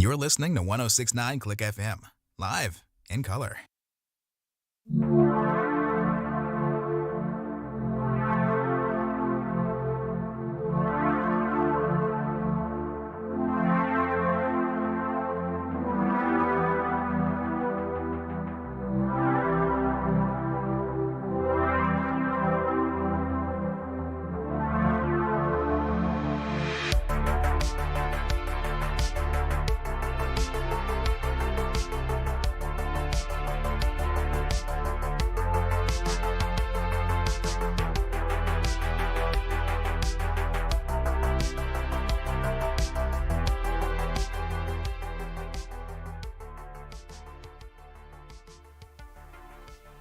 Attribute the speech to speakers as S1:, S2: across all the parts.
S1: You're listening to 1069 Click FM, live in color.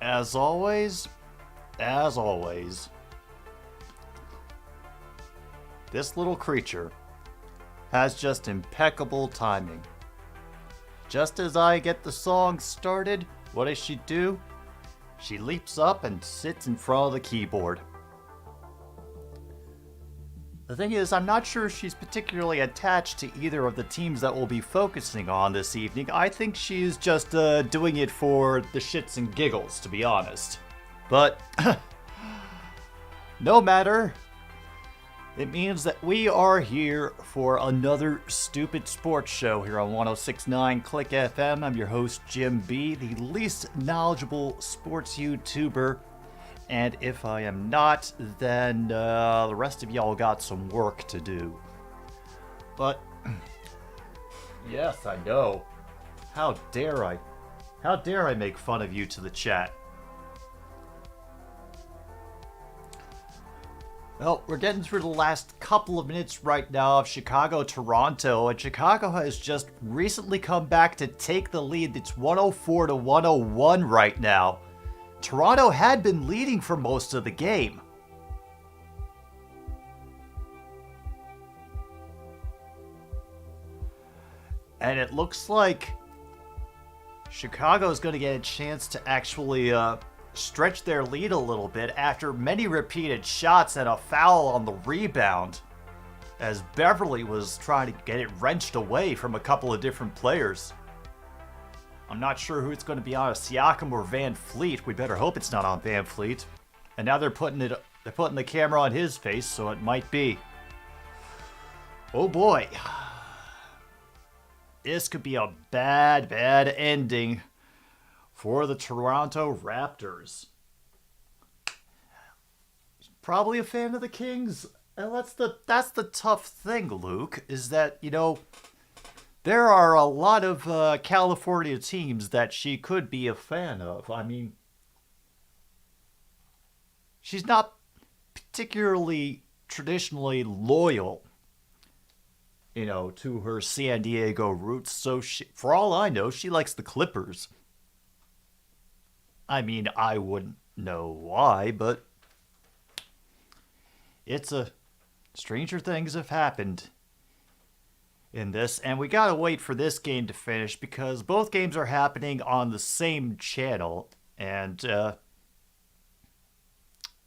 S2: As always, this little creature has just impeccable timing. Just as I get the song started, what does she do? She leaps up and sits in front of the keyboard. The thing is, I'm not sure she's particularly attached to either of the teams that we'll be focusing on this evening. I think she's just doing it for the shits and giggles, to be honest. But, no matter. It means that we are here for another stupid sports show here on 1069 Click FM. I'm your host, Jim B., the least knowledgeable sports YouTuber. And if I am not, then the rest of y'all got some work to do. But, yes, I know. How dare I? How dare I make fun of you to the chat? Well, we're getting through the last couple of minutes right now of Chicago-Toronto, and Chicago has just recently come back to take the lead. It's 104-101 right now. Toronto had been leading for most of the game. And it looks like Chicago's going to get a chance to actually stretch their lead a little bit after many repeated shots and a foul on the rebound, as Beverly was trying to get it wrenched away from a couple of different players. I'm not sure who it's going to be on, Siakam or Van Fleet. We better hope it's not on Van Fleet. And now they're putting the camera on his face, so it might be. Oh boy. This could be a bad ending for the Toronto Raptors. Probably a fan of the Kings. And that's the tough thing, Luke, is that, you know, there are a lot of California teams that she could be a fan of. I mean, she's not particularly traditionally loyal, you know, to her San Diego roots. So for all I know, she likes the Clippers. I mean, I wouldn't know why, but stranger things have happened in this, and we gotta wait for this game to finish because both games are happening on the same channel, and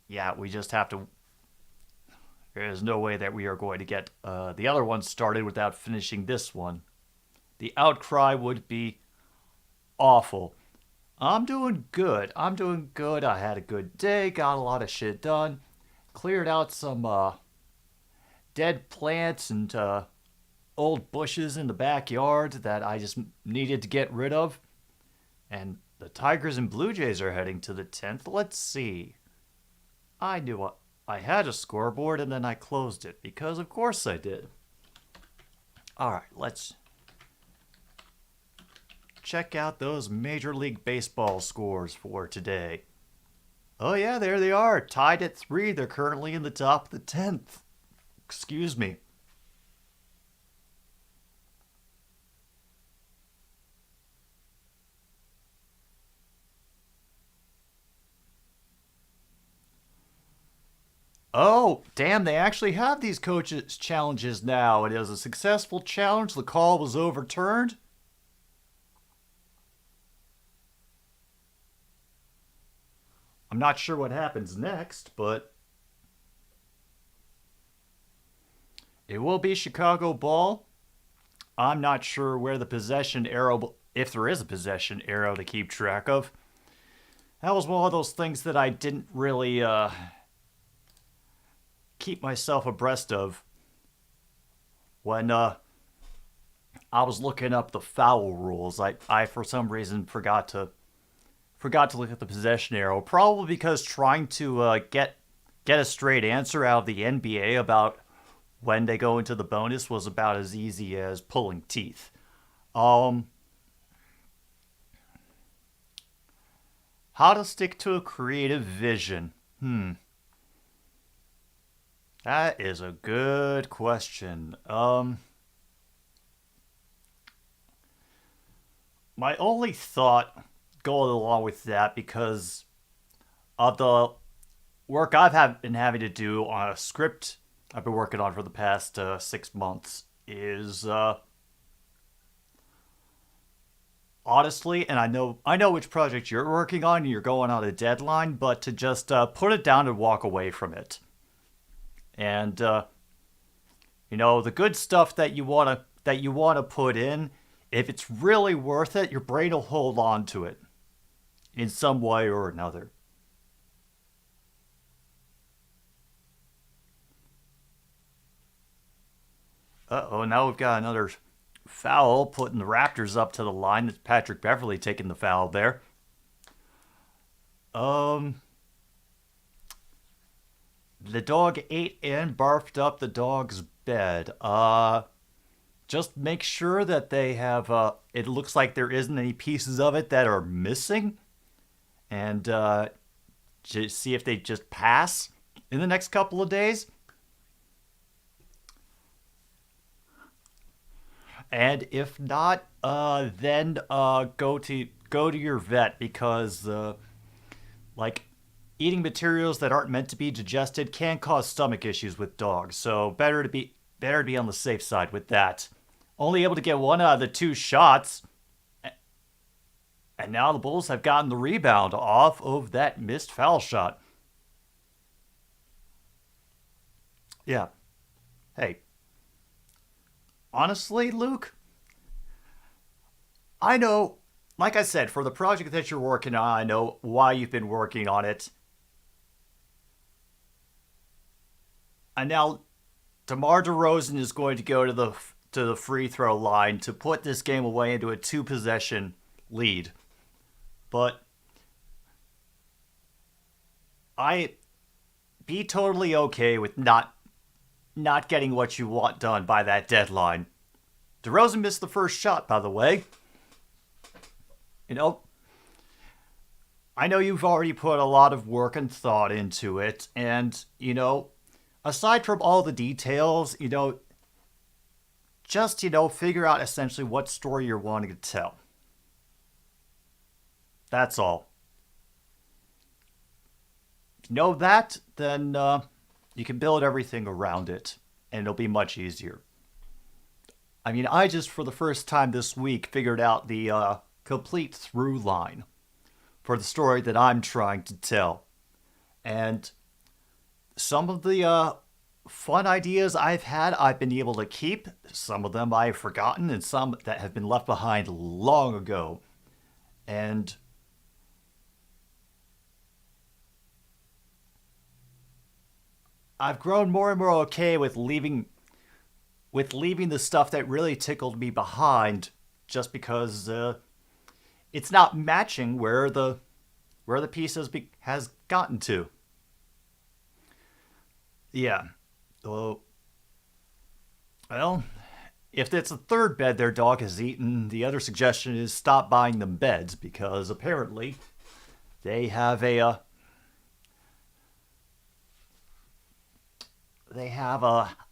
S2: yeah, we just have to. There's no way that we are going to get the other one started without finishing this one. The outcry would be awful. I'm doing good. I had a good day, got a lot of shit done, cleared out some dead plants and old bushes in the backyard that I just needed to get rid of. And the Tigers and Blue Jays are heading to the 10th. Let's see. I knew I had a scoreboard and then I closed it because of course I did. Alright, let's check out those Major League Baseball scores for today. Oh yeah, there they are. Tied at 3. They're currently in the top of the 10th. Excuse me. Oh, damn, they actually have these coaches' challenges now. It is a successful challenge. The call was overturned. I'm not sure what happens next, but it will be Chicago ball. I'm not sure where the possession arrow, if there is a possession arrow to keep track of. That was one of those things that I didn't really keep myself abreast of when I was looking up the foul rules. I for some reason forgot to look at the possession arrow, probably because trying to get a straight answer out of the NBA about when they go into the bonus was about as easy as pulling teeth. How to stick to a creative vision? That is a good question. My only thought going along with that, because of the work been having to do on a script I've been working on for the past 6 months, is honestly, and I know which project you're working on, and you're going on a deadline, but to just put it down and walk away from it. And the good stuff that you want to put in, if it's really worth it, your brain will hold on to it in some way or another. Uh-oh, now we've got another foul, putting the Raptors up to the line. It's Patrick Beverly taking the foul there. The dog ate and barfed up the dog's bed. Just make sure that they have, it looks like there isn't any pieces of it that are missing. And just see if they just pass in the next couple of days. And if not, then go to your vet, because eating materials that aren't meant to be digested can cause stomach issues with dogs. So better to be on the safe side with that. Only able to get 1 out of the 2 shots, and now the Bulls have gotten the rebound off of that missed foul shot. Yeah. Hey. Honestly, Luke, I know, like I said, for the project that you're working on, I know why you've been working on it. And now DeMar DeRozan is going to go to the free throw line to put this game away into a 2-possession lead. But I be totally okay with not getting what you want done by that deadline. DeRozan missed the first shot, by the way. I know you've already put a lot of work and thought into it, and, aside from all the details, just, figure out essentially what story you're wanting to tell. That's all. If you know that, then you can build everything around it, and it'll be much easier. I mean, I just, for the first time this week, figured out the complete through line for the story that I'm trying to tell. And some of the fun ideas I've had, I've been able to keep. Some of them I've forgotten, and some that have been left behind long ago. And I've grown more and more okay with leaving the stuff that really tickled me behind, just because it's not matching where the piece has gotten to. Yeah. Well, if it's the 3rd bed their dog has eaten, the other suggestion is stop buying them beds, because apparently they have a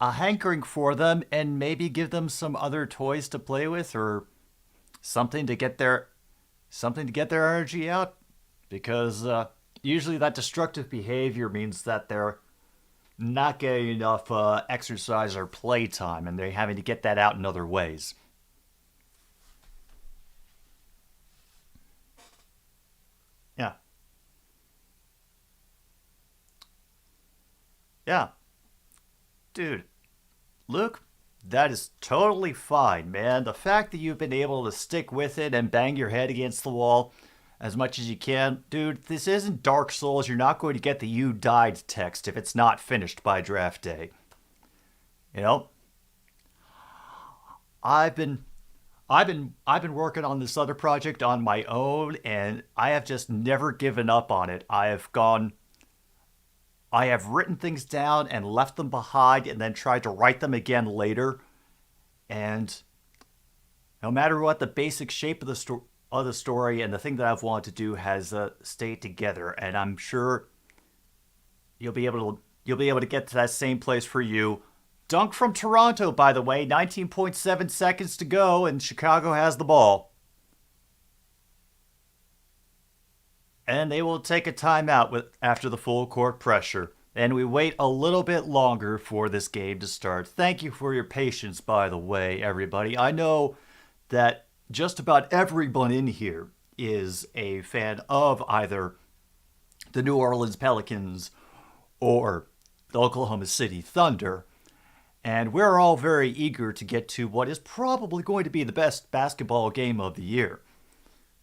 S2: hankering for them, and maybe give them some other toys to play with, or something to get their energy out, because usually that destructive behavior means that they're not getting enough exercise or playtime, and they're having to get that out in other ways. Yeah. Yeah. Dude, Luke, That is totally fine, man. The fact that you've been able to stick with it and bang your head against the wall as much as you can, dude, this isn't Dark Souls. You're not going to get the "you died" text if it's not finished by draft day. You know, I've been I've been working on this other project on my own, and I have just never given up on it. I have written things down and left them behind and then tried to write them again later. And no matter what, the basic shape of the story and the thing that I've wanted to do has stayed together. And I'm sure you'll be able to get to that same place for you. Dunk from Toronto, by the way, 19.7 seconds to go, and Chicago has the ball. And they will take a timeout after the full court pressure. And we wait a little bit longer for this game to start. Thank you for your patience, by the way, everybody. I know that just about everyone in here is a fan of either the New Orleans Pelicans or the Oklahoma City Thunder. And we're all very eager to get to what is probably going to be the best basketball game of the year.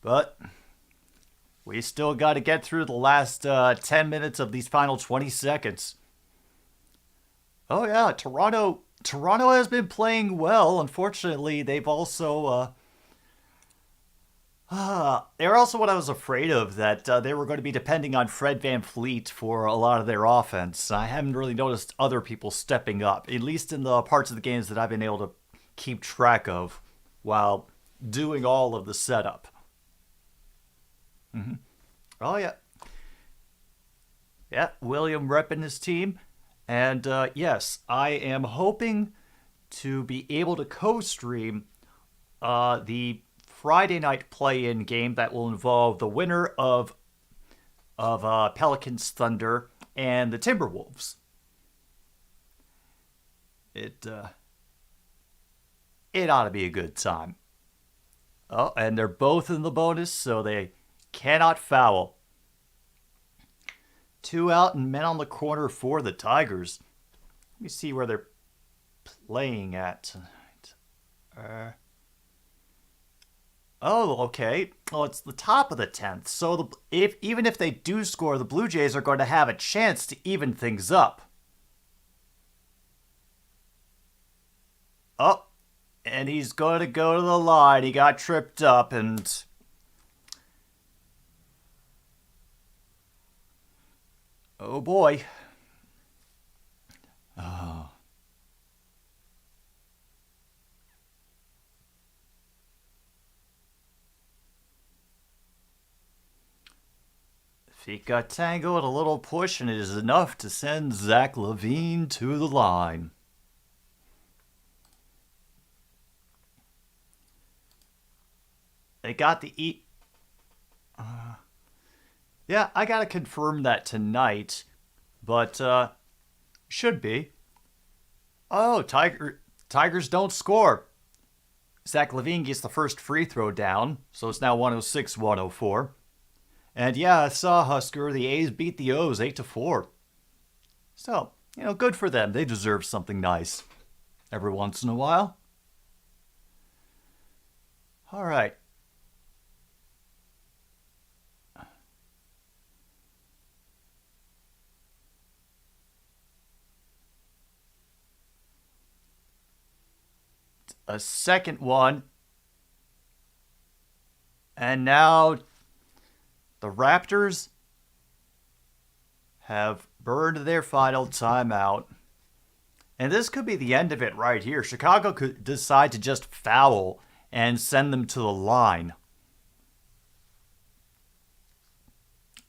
S2: But we still got to get through the last 10 minutes of these final 20 seconds. Oh yeah, Toronto has been playing well. Unfortunately, they've also they were also what I was afraid of, that they were going to be depending on Fred VanVleet for a lot of their offense. I haven't really noticed other people stepping up, at least in the parts of the games that I've been able to keep track of while doing all of the setup. Oh, yeah. Yeah, William repping his team. And yes, I am hoping to be able to co-stream the Friday night play-in game that will involve the winner of Pelicans Thunder and the Timberwolves. It ought to be a good time. Oh, and they're both in the bonus, so they cannot foul. 2 out and men on the corner for the Tigers. Let me see where they're playing at tonight. Oh, okay. Well, it's the top of the 10th. So even if they do score, the Blue Jays are going to have a chance to even things up. Oh, and he's going to go to the line. He got tripped up and... Oh, boy. Oh. Feet got tangled, a little push, and it is enough to send Zach LaVine to the line. They got the yeah, I gotta confirm that tonight, but should be. Oh, Tigers don't score. Zach LaVine gets the first free throw down, so it's now 106-104. And yeah, I saw, Husker, the A's beat the O's 8-4. So, good for them. They deserve something nice every once in a while. All right. A second one. And now the Raptors have burned their final timeout. And this could be the end of it right here. Chicago could decide to just foul and send them to the line.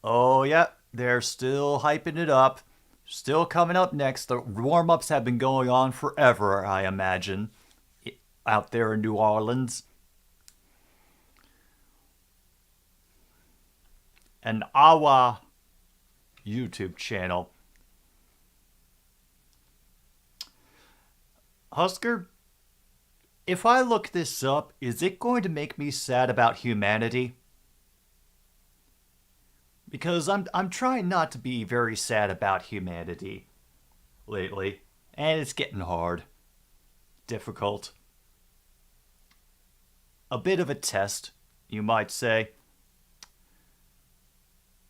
S2: Oh, yeah, they're still hyping it up. Still coming up next. The warm-ups have been going on forever, I imagine, out there in New Orleans. And our YouTube channel. Husker, if I look this up, is it going to make me sad about humanity? Because I'm trying not to be very sad about humanity lately, and it's getting hard. difficult. A bit of a test, you might say.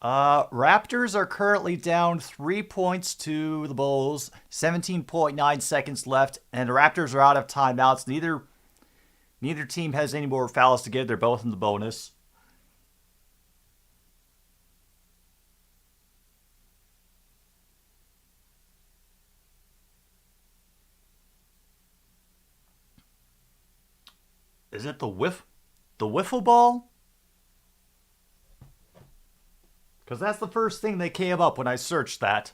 S2: Raptors are currently down 3 points to the Bulls. 17.9 seconds left, and the Raptors are out of timeouts. Neither team has any more fouls to give. They're both in the bonus. Is it the wiffle ball? Because that's the first thing that came up when I searched that.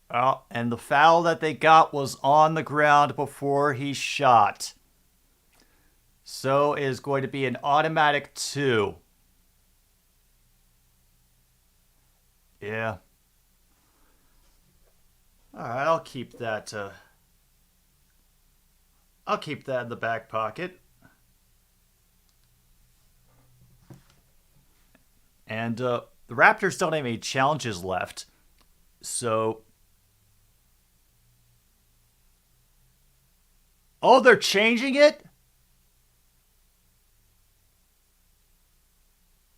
S2: Oh, and the foul that they got was on the ground before he shot. So it is going to be an automatic 2. Yeah. Alright, I'll keep that in the back pocket. And the Raptors don't have any challenges left. So... Oh, they're changing it?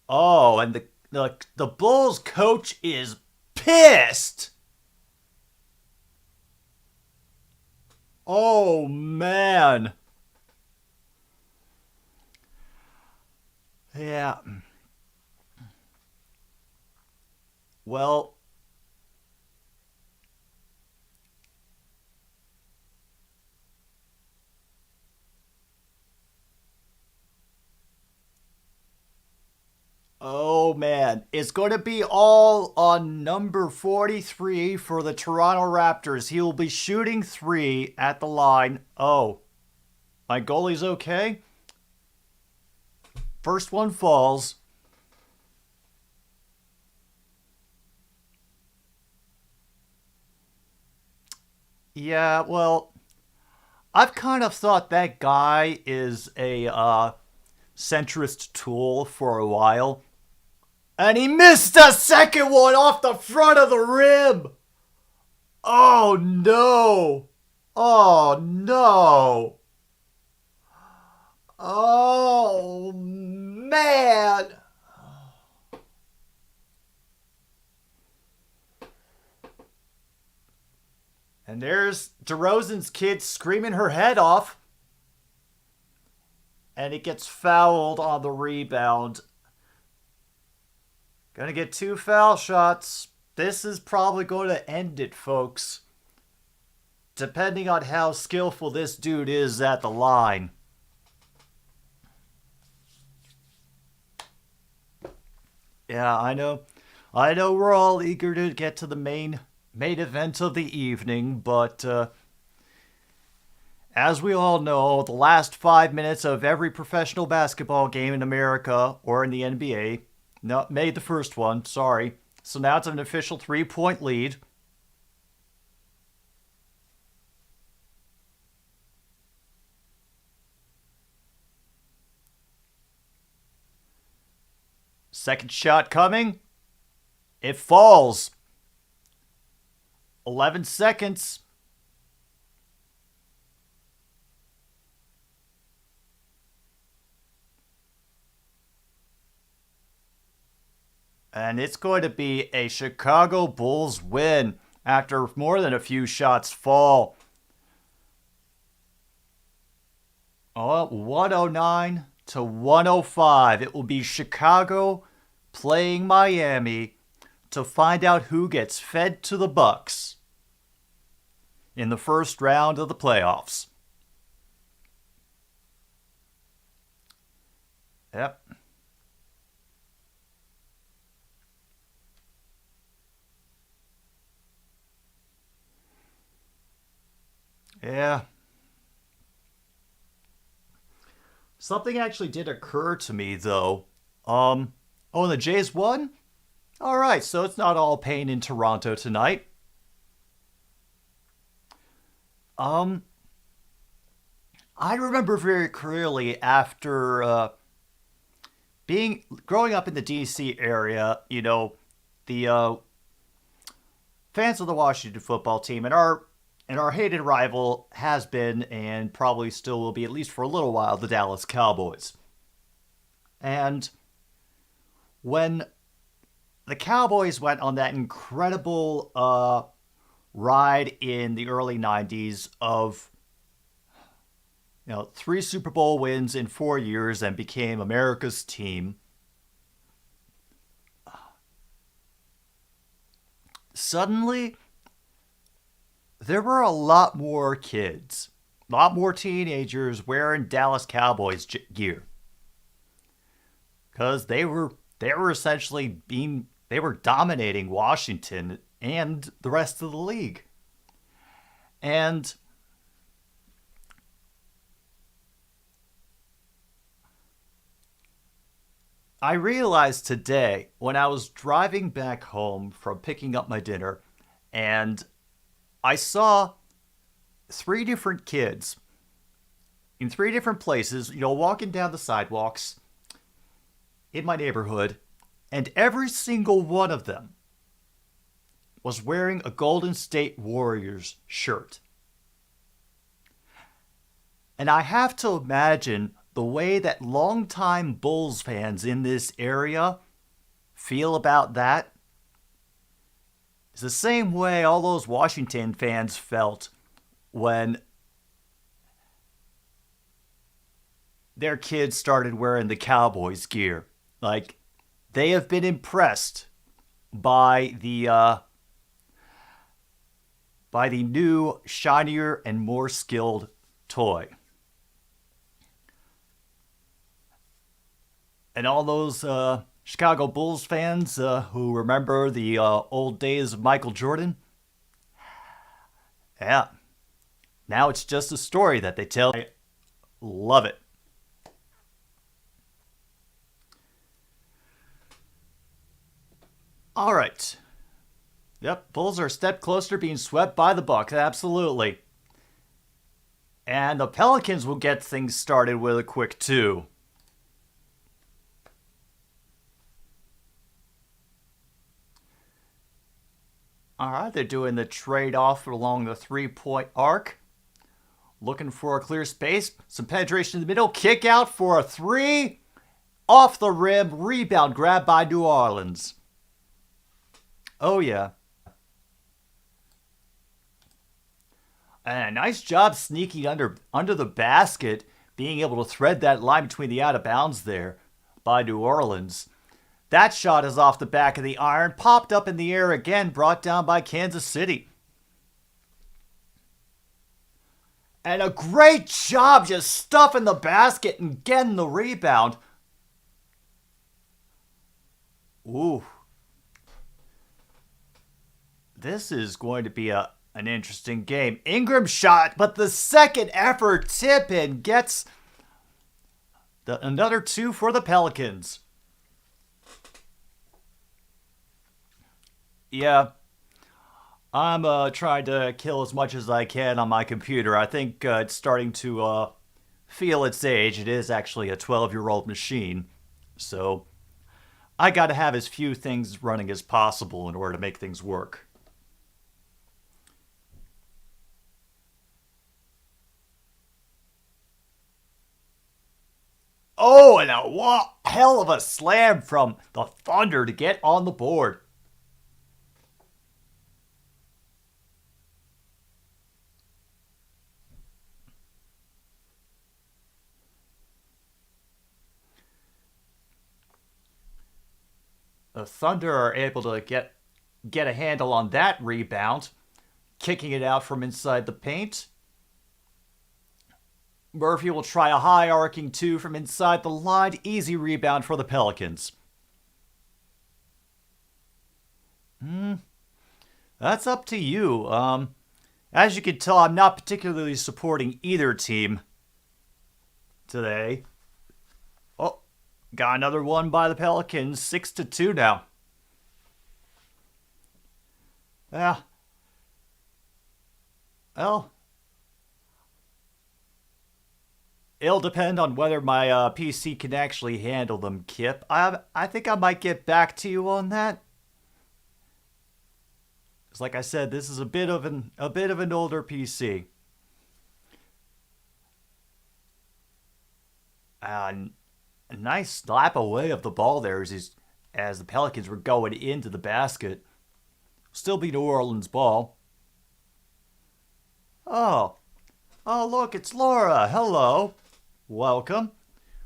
S2: Oh, and the Bulls coach is pissed. Oh, man. Yeah. Well... Oh, man. It's going to be all on number 43 for the Toronto Raptors. He will be shooting 3 at the line. Oh, my goalie's okay? First one falls. Yeah, well, I've kind of thought that guy is a centrist tool for a while. And he missed a second one off the front of the rim. Oh, no. Oh, no. Oh, man. And there's DeRozan's kid screaming her head off. And it gets fouled on the rebound. Gonna get 2 foul shots. This is probably going to end it, folks. Depending on how skillful this dude is at the line. Yeah, I know. I know we're all eager to get to the main event of the evening, but as we all know, the last 5 minutes of every professional basketball game in America or in the NBA... No, made the first one, sorry. So now it's an official 3-point lead. Second shot coming. It falls. 11 seconds. And it's going to be a Chicago Bulls win after more than a few shots fall. Oh, 109 to 105. It will be Chicago playing Miami to find out who gets fed to the Bucks in the first round of the playoffs. Yep. Yeah. Something actually did occur to me, though. Oh, and the Jays won? Alright, so it's not all pain in Toronto tonight. I remember very clearly after growing up in the DC area, the fans of the Washington football team and our hated rival has been and probably still will be, at least for a little while, the Dallas Cowboys. And when the Cowboys went on that incredible ride in the early 90s of 3 Super Bowl wins in 4 years and became America's team, suddenly there were a lot more kids, a lot more teenagers wearing Dallas Cowboys gear. Because they were essentially they were dominating Washington and the rest of the league. And I realized today when I was driving back home from picking up my dinner, and I saw 3 different kids in 3 different places, walking down the sidewalks in my neighborhood, and every single one of them was wearing a Golden State Warriors shirt. And I have to imagine the way that longtime Bulls fans in this area feel about that is the same way all those Washington fans felt when their kids started wearing the Cowboys gear. Like, they have been impressed by the new, shinier, and more skilled toy. And all those Chicago Bulls fans who remember the old days of Michael Jordan, yeah, now it's just a story that they tell. I love it. All right. Yep, Bulls are a step closer to being swept by the Bucks, absolutely. And the Pelicans will get things started really quick, too. All right, they're doing the trade-off along the 3-point arc. Looking for a clear space. Some penetration in the middle. Kick out for a 3. Off the rim. Rebound grab by New Orleans. Oh, yeah. And a nice job sneaking under the basket. Being able to thread that line between the out-of-bounds there by New Orleans. That shot is off the back of the iron, popped up in the air again, brought down by Kansas City. And a great job just stuffing the basket and getting the rebound. Ooh. This is going to be an interesting game. Ingram shot, but the second effort tip in gets another 2 for the Pelicans. Yeah, I'm trying to kill as much as I can on my computer. I think it's starting to feel its age. It is actually a 12-year-old machine. So I got to have as few things running as possible in order to make things work. Oh, and a hell of a slam from the Thunder to get on the board. The Thunder are able to get a handle on that rebound, kicking it out from inside the paint. Murphy will try a high arcing 2 from inside the line. Easy rebound for the Pelicans. That's up to you. As you can tell, I'm not particularly supporting either team today. Oh, got another one by the Pelicans. 6-2 now. Yeah. Well, It'll depend on whether my PC can actually handle them, Kip. I think I might get back to you on that. Because like I said, this is a bit of an older PC. A nice slap away of the ball there as the Pelicans were going into the basket. Still be New Orleans ball. Oh, look, it's Laura. Hello. Welcome.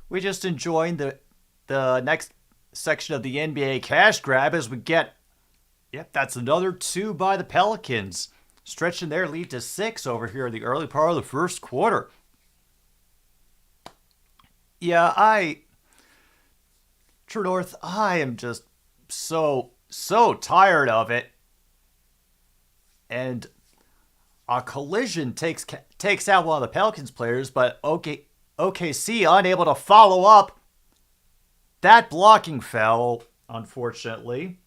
S2: We just enjoying the next section of the NBA cash grab as we get, yep, that's another 2 by the Pelicans, stretching their lead to 6 over here in the early part of the first quarter. Yeah, True North, I am just so tired of it. And a collision takes out one of the Pelicans players, but OKC unable to follow up that blocking foul, unfortunately.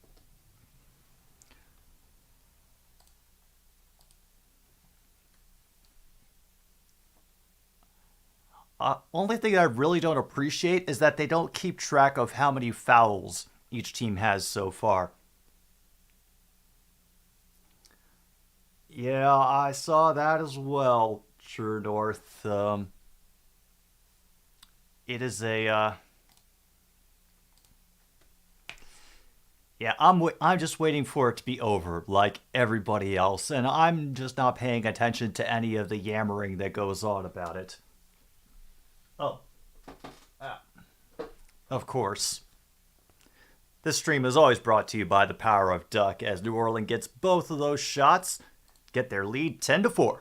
S2: Only thing I really don't appreciate is that they don't keep track of how many fouls each team has so far. Yeah, I saw that as well, True North. It is a yeah. I'm just waiting for it to be over, like everybody else, and I'm just not paying attention to any of the yammering that goes on about it. Oh, of course. This stream is always brought to you by the power of Duck, as New Orleans gets both of those shots, get their lead 10-4.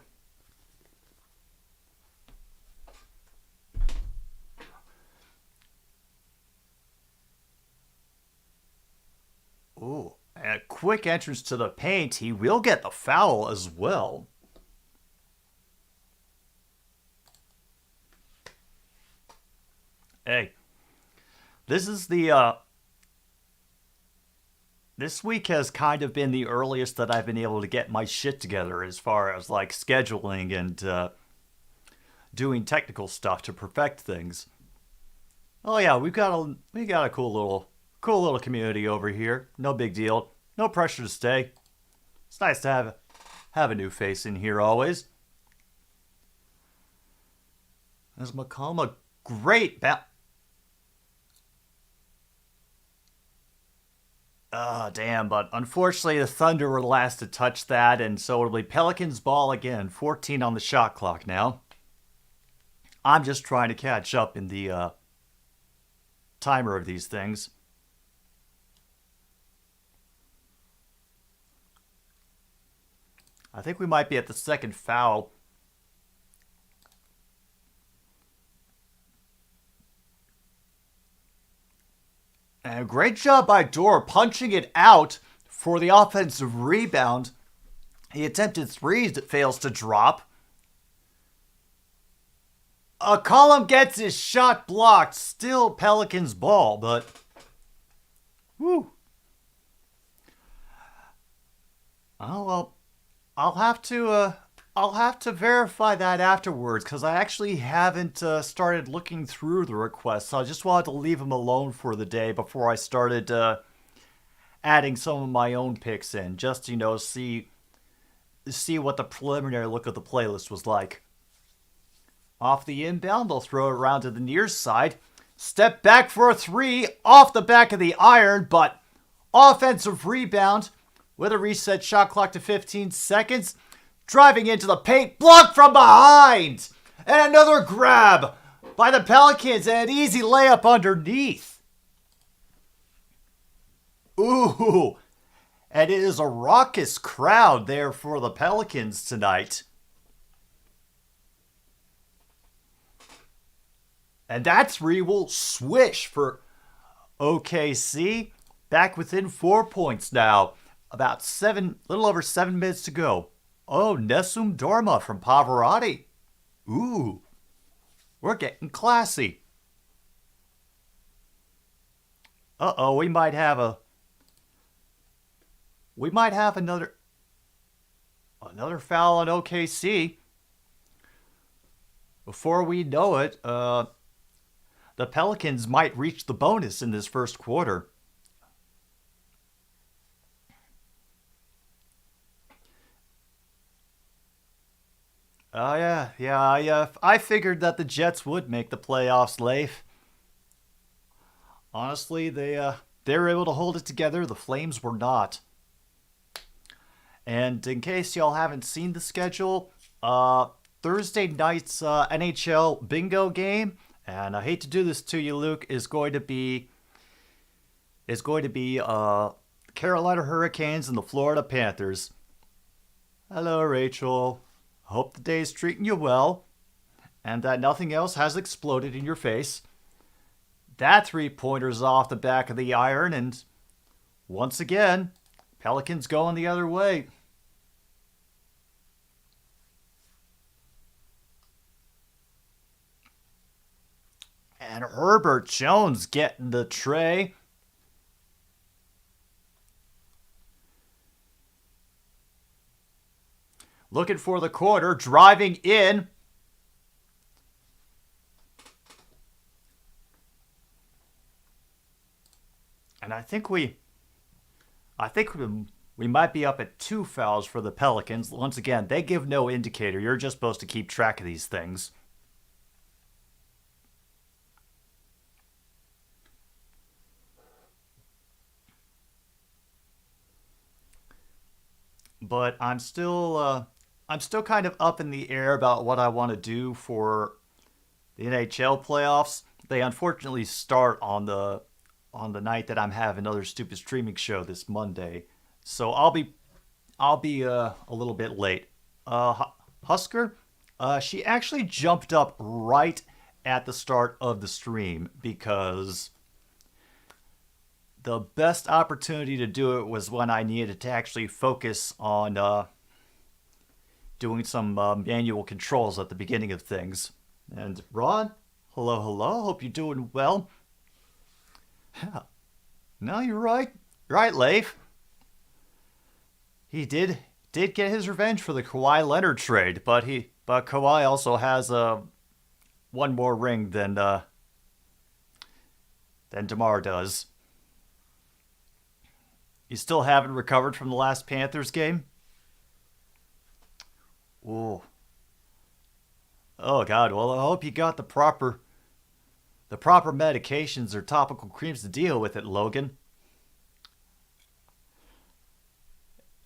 S2: Ooh, and a quick entrance to the paint. He will get the foul as well. Hey, this is the this week has kind of been the earliest that I've been able to get my shit together as far as like scheduling and doing technical stuff to perfect things. Oh yeah, we got a cool little community over here. No big deal. No pressure to stay. It's nice to have a new face in here always. As McCollum, a great damn, but unfortunately the Thunder were the last to touch that, and so it'll be Pelicans ball again. 14 on the shot clock now. I'm just trying to catch up in the timer of these things. I think we might be at the second foul. And a great job by Dor punching it out for the offensive rebound. He attempted threes that fails to drop. Column gets his shot blocked. Still Pelicans ball, but whew. Oh well, I'll have to verify that afterwards, because I actually haven't started looking through the requests. So I just wanted to leave them alone for the day before I started adding some of my own picks in, just see what the preliminary look of the playlist was like. Off the inbound, they'll throw it around to the near side. Step back for a 3 off the back of the iron, but offensive rebound with a reset shot clock to 15 seconds. Driving into the paint, blocked from behind! And another grab by the Pelicans and an easy layup underneath. Ooh, and it is a raucous crowd there for the Pelicans tonight. And that 3 will swish for OKC. Back within 4 points now. Little over 7 minutes to go. Oh, Nesum Dorma from Pavarotti. Ooh, we're getting classy. Uh-oh, we might have another foul on OKC. before we know it, the Pelicans might reach the bonus in this first quarter. Oh yeah. I figured that the Jets would make the playoffs, Leif. Honestly, they were able to hold it together. The Flames were not. And in case y'all haven't seen the schedule, Thursday night's NHL bingo game, and I hate to do this to you, Luke, is going to be Carolina Hurricanes and the Florida Panthers. Hello, Rachel. Hope the day's treating you well, and that nothing else has exploded in your face. That three-pointer's off the back of the iron, and once again, Pelicans going the other way. And Herbert Jones getting the tray. Looking for the corner, driving in. And I think we might be up at 2 fouls for the Pelicans. Once again, they give no indicator. You're just supposed to keep track of these things. But I'm still kind of up in the air about what I want to do for the NHL playoffs. They unfortunately start on the night that I'm having another stupid streaming show this Monday, so I'll be a little bit late. Husker, she actually jumped up right at the start of the stream because the best opportunity to do it was when I needed to actually focus on doing some manual controls at the beginning of things. And Ron, hello, hope you're doing well. Yeah. No, you're right. Right, Leif. He did get his revenge for the Kawhi Leonard trade, but Kawhi also has one more ring than DeMar does. You still haven't recovered from the last Panthers game? Ooh. Oh God. Well, I hope you got the proper medications or topical creams to deal with it, Logan.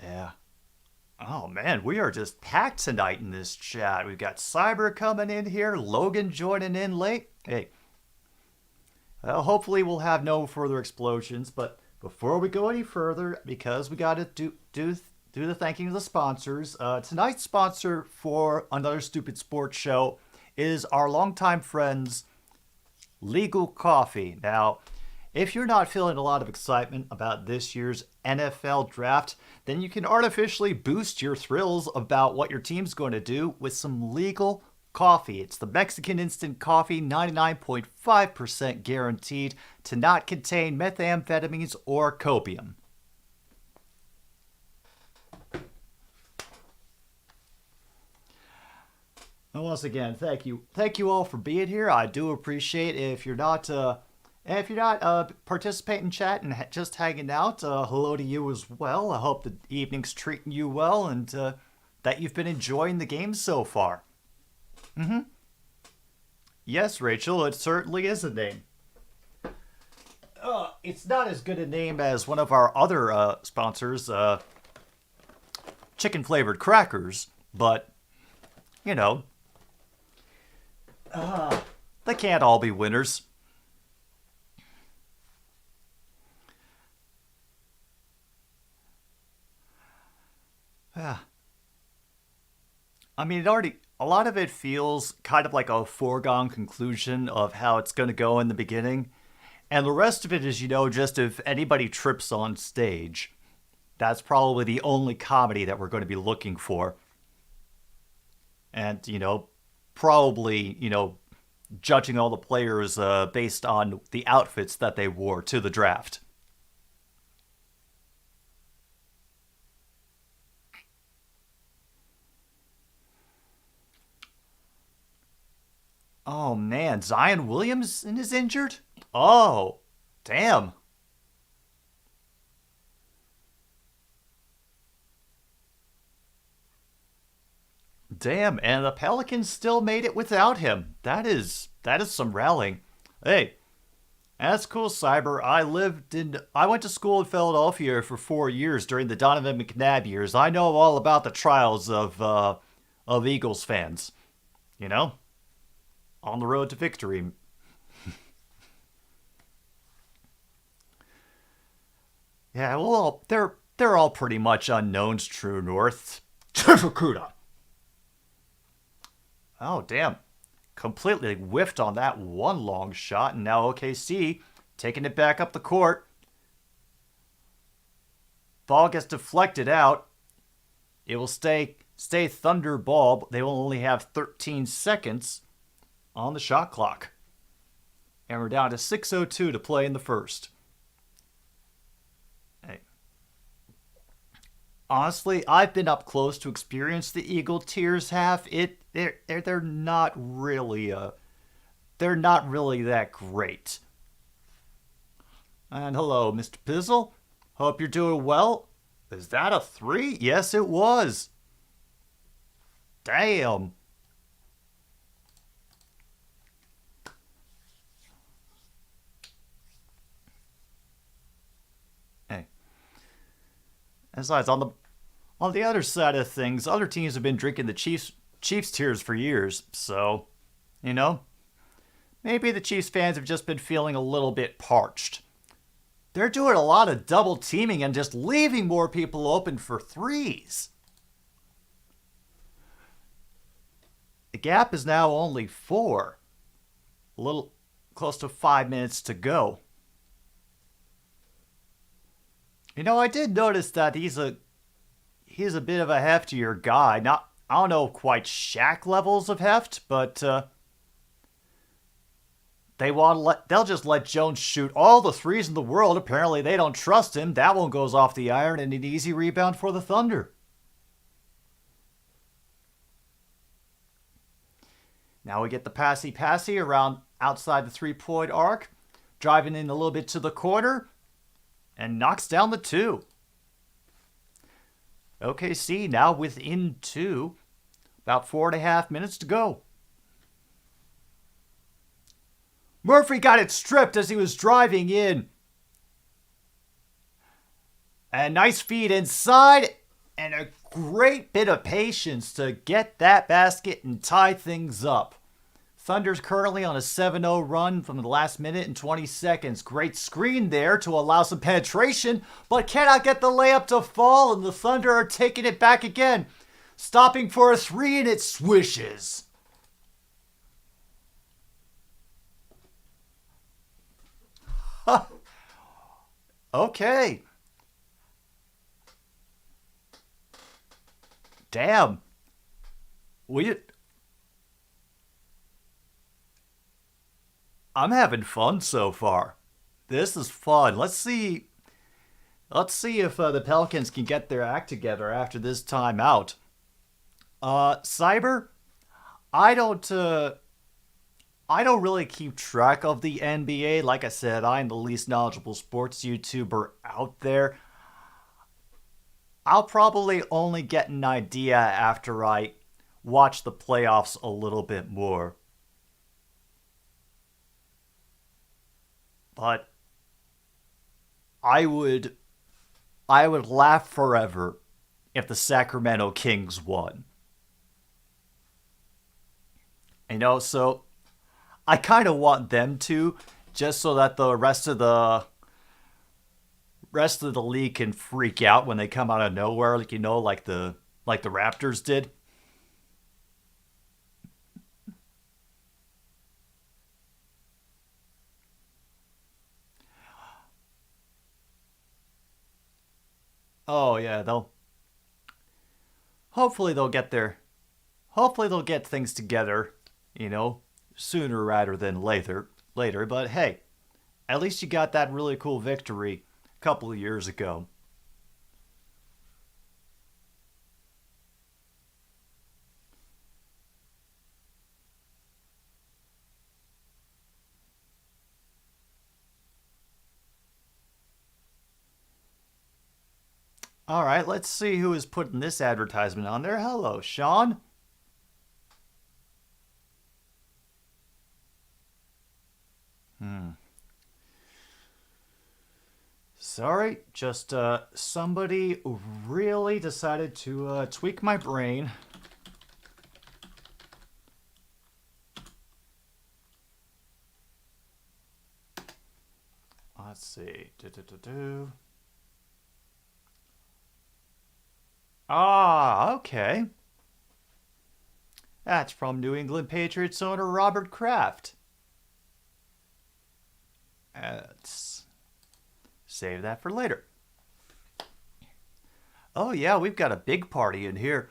S2: Yeah. Oh man, we are just packed tonight in this chat. We've got Cyber coming in here, Logan joining in late. Hey. Well, hopefully we'll have no further explosions, but before we go any further, because we got to do the thanking of the sponsors, tonight's sponsor for another stupid sports show is our longtime friends, Legal Coffee. Now, if you're not feeling a lot of excitement about this year's NFL draft, then you can artificially boost your thrills about what your team's going to do with some Legal Coffee. It's the Mexican instant coffee, 99.5% guaranteed to not contain methamphetamines or copium. And once again, thank you all for being here. I do appreciate it. If you're not participating in chat and just hanging out, hello to you as well. I hope the evening's treating you well and that you've been enjoying the game so far. Mm-hmm. Yes, Rachel, it certainly is a name. It's not as good a name as one of our other sponsors, chicken flavored crackers, but you know, they can't all be winners. Yeah. I mean, a lot of it feels kind of like a foregone conclusion of how it's going to go in the beginning. And the rest of it is, just if anybody trips on stage. That's probably the only comedy that we're going to be looking for. And, probably, judging all the players based on the outfits that they wore to the draft. Oh man, Zion Williamson is injured? Oh, damn. Damn, and the Pelicans still made it without him. That is some rallying. Hey, that's cool, Cyber. I went to school in Philadelphia for 4 years during the Donovan McNabb years. I know all about the trials of Eagles fans. You know, on the road to victory. Yeah, well, they're all pretty much unknowns, True North. Chifukuda. Oh, damn. Completely whiffed on that one long shot, and now OKC taking it back up the court. Ball gets deflected out. It will stay Thunder ball. They will only have 13 seconds on the shot clock. And we're down to 6:02 to play in the first. Hey. Honestly, I've been up close to experience the Eagle tears half. They're not really that great. And hello, Mr. Pizzle. Hope you're doing well. Is that a 3? Yes, it was. Damn. Hey. Besides, on the other side of things, other teams have been drinking the Chiefs tears for years, so, maybe the Chiefs fans have just been feeling a little bit parched. They're doing a lot of double teaming and just leaving more people open for threes. The gap is now only 4. A little close to 5 minutes to go. I did notice that he's a bit of a heftier guy. Not, I don't know quite Shaq levels of heft, but they'll just let Jones shoot all the threes in the world. Apparently they don't trust him. That one goes off the iron and an easy rebound for the Thunder. Now we get the passy around outside the 3-point arc, driving in a little bit to the corner, and knocks down the 2. OKC now within 2. About 4.5 minutes to go. Murphy got it stripped as he was driving in. A nice feed inside and a great bit of patience to get that basket and tie things up. Thunder's currently on a 7-0 run from the last minute and 20 seconds. Great screen there to allow some penetration, but cannot get the layup to fall, and the Thunder are taking it back again. Stopping for a 3, and it swishes. Okay. Damn. I'm having fun so far. This is fun. Let's see if the Pelicans can get their act together after this timeout. Cyber, I don't really keep track of the NBA. Like I said, I'm the least knowledgeable sports YouTuber out there. I'll probably only get an idea after I watch the playoffs a little bit more. But I would laugh forever if the Sacramento Kings won. So I kind of want them to, just so that the rest of the league can freak out when they come out of nowhere, like the Raptors did. Oh yeah, hopefully they'll get things together, sooner rather than later. But hey, at least you got that really cool victory a couple of years ago. All right, let's see who is putting this advertisement on there. Hello, Sean. Sorry, just somebody really decided to tweak my brain. Let's see. Ah, okay. That's from New England Patriots owner Robert Kraft. Let's save that for later. Oh yeah, we've got a big party in here.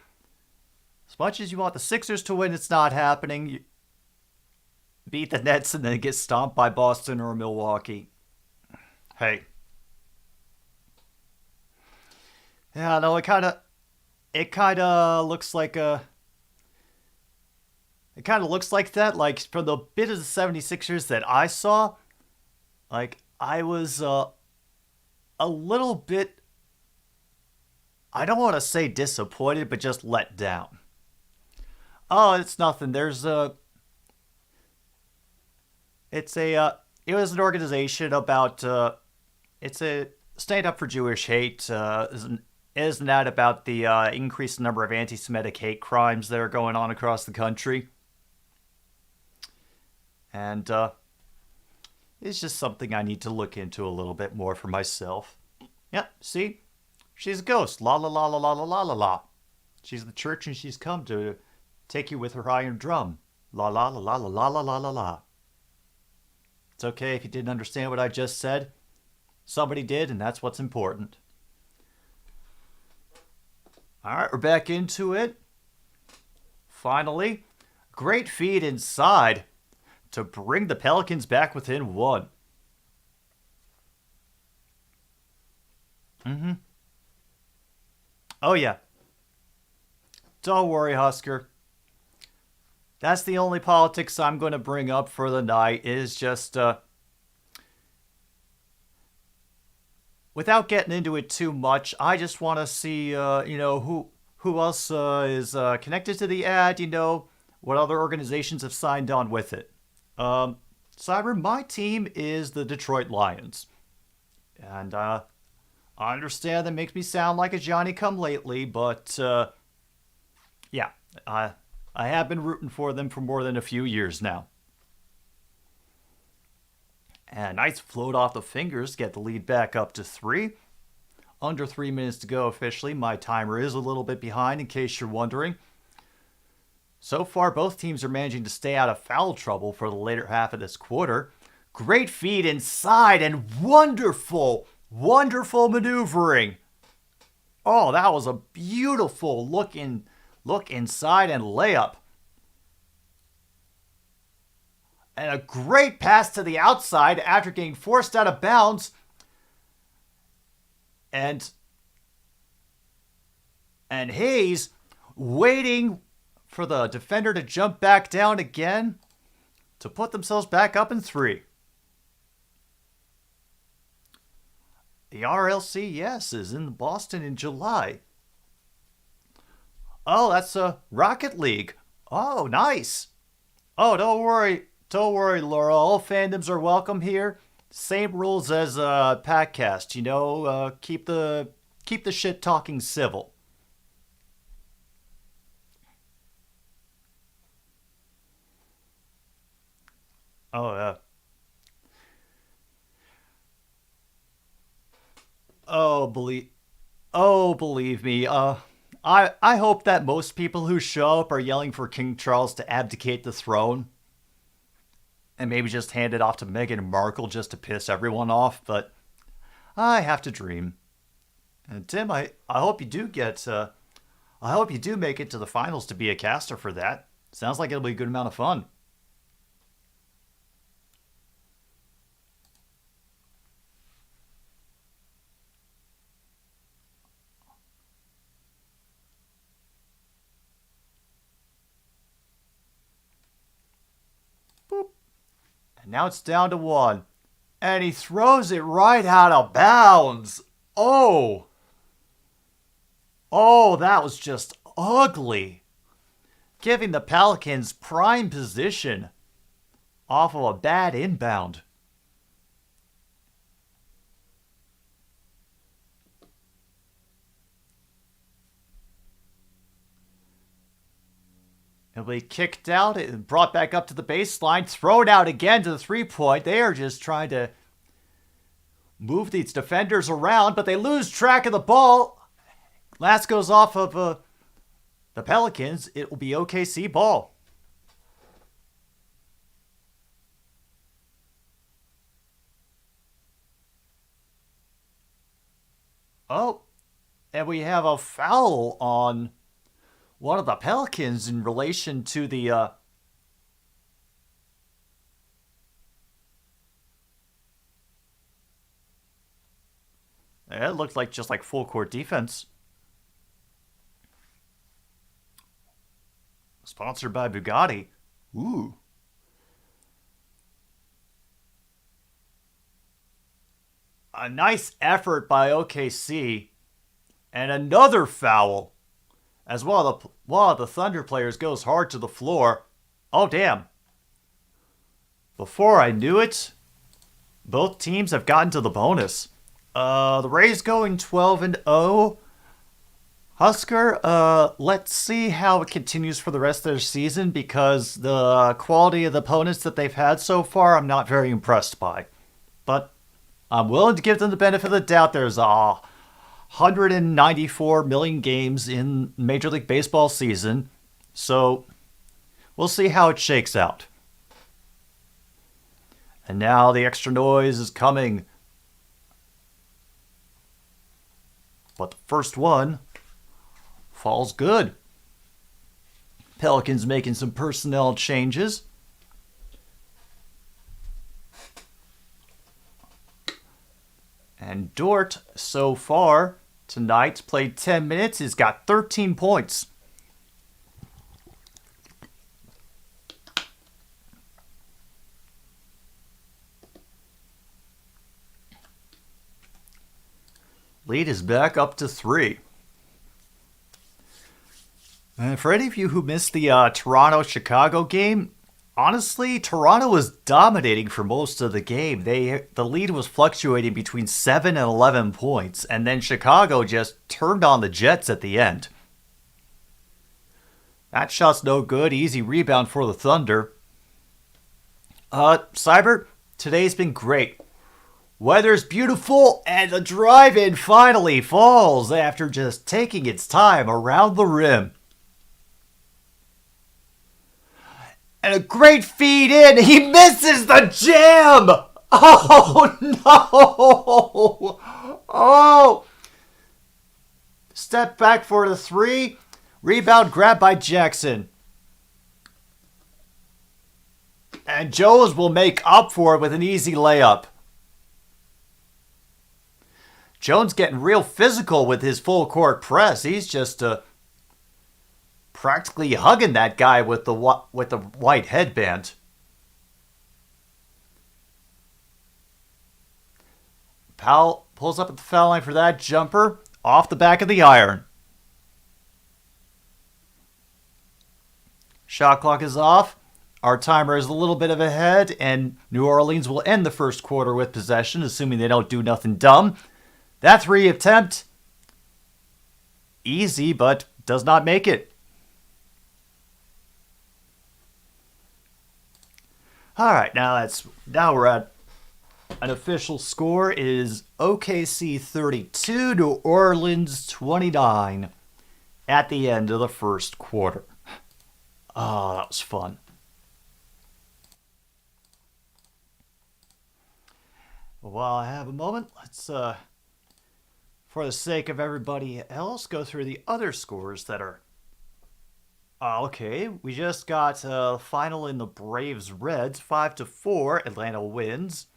S2: As much as you want the Sixers to win, it's not happening. You beat the Nets and then get stomped by Boston or Milwaukee. Hey. Yeah, no, it kind of looks like it kind of looks like that. Like, from the bit of the 76ers that I saw, like, I was a little bit, I don't want to say disappointed, but just let down. Oh, it's nothing. There's it was an organization about, it's a stand up for Jewish hate. Isn't that about the increased number of anti-Semitic hate crimes that are going on across the country? And it's just something I need to look into a little bit more for myself. Yep, see? She's a ghost. La la la la la la la la la. She's the church and she's come to take you with her iron drum. La la la la la la la la la la. It's okay if you didn't understand what I just said. Somebody did, and that's what's important. Alright, we're back into it. Finally, great feed inside to bring the Pelicans back within one. Oh yeah. Don't worry, Husker. That's the only politics I'm going to bring up for the night, is just, without getting into it too much, I just want to see, who else is connected to the ad, what other organizations have signed on with it. Cyber, my team is the Detroit Lions. And I understand that makes me sound like a Johnny-come-lately, but yeah, I have been rooting for them for more than a few years now. And nice float off the fingers, get the lead back up to 3. Under 3 minutes to go officially. My timer is a little bit behind, in case you're wondering. So far, both teams are managing to stay out of foul trouble for the later half of this quarter. Great feed inside and wonderful, wonderful maneuvering. Oh, that was a beautiful look inside and layup. And a great pass to the outside after getting forced out of bounds. And Hayes waiting for the defender to jump back down again to put themselves back up in 3. The RLC, yes, is in Boston in July. Oh, that's a Rocket League. Oh, nice. Oh, don't worry, Laura. All fandoms are welcome here. Same rules as Podcast. Keep the shit talking civil. Oh yeah. Believe me. I hope that most people who show up are yelling for King Charles to abdicate the throne. And maybe just hand it off to Meghan Markle just to piss everyone off, but I have to dream. And Tim, I hope you do make it to the finals to be a caster for that. Sounds like it'll be a good amount of fun. Now it's down to 1. And he throws it right out of bounds. Oh! Oh, that was just ugly. Giving the Pelicans prime position off of a bad inbound. It'll be kicked out and brought back up to the baseline, thrown out again to the three-point. They are just trying to move these defenders around, but they lose track of the ball. Last goes off of the Pelicans. It will be OKC ball. Oh, and we have a foul on one of the Pelicans in relation to the it looked like just like full court defense. Sponsored by Bugatti. Ooh. A nice effort by OKC. And another foul. As one of the Thunder players goes hard to the floor. Oh, damn. Before I knew it, both teams have gotten to the bonus. The Rays going 12-0. Husker, let's see how it continues for the rest of their season, because the quality of the opponents that they've had so far, I'm not very impressed by. But I'm willing to give them the benefit of the doubt. There's 194 million games in Major League Baseball season, so we'll see how it shakes out. And now the extra noise is coming. But the first one falls good. Pelicans making some personnel changes. And Dort, so far tonight, played 10 minutes. He's got 13 points. Lead is back up to 3. And for any of you who missed the Toronto-Chicago game, honestly, Toronto was dominating for most of the game. The lead was fluctuating between 7 and 11 points, and then Chicago just turned on the Jets at the end. That shot's no good. Easy rebound for the Thunder. Cyber, today's been great. Weather's beautiful, and the drive-in finally falls after just taking its time around the rim. And a great feed in. He misses the jam. Oh, no. Oh. Step back for the 3. Rebound grabbed by Jackson. And Jones will make up for it with an easy layup. Jones getting real physical with his full court press. He's just practically hugging that guy with the white headband. Powell pulls up at the foul line for that jumper off the back of the iron. Shot clock is off. Our timer is a little bit of ahead, and New Orleans will end the first quarter with possession, assuming they don't do nothing dumb. That 3 attempt, easy, but does not make it. All right, now we're at an official score is OKC 32, New Orleans 29 at the end of the first quarter. Oh, that was fun. While I have a moment, let's, for the sake of everybody else, go through the other scores that are... okay, we just got a final in the Braves-Reds, 5-4. Atlanta wins.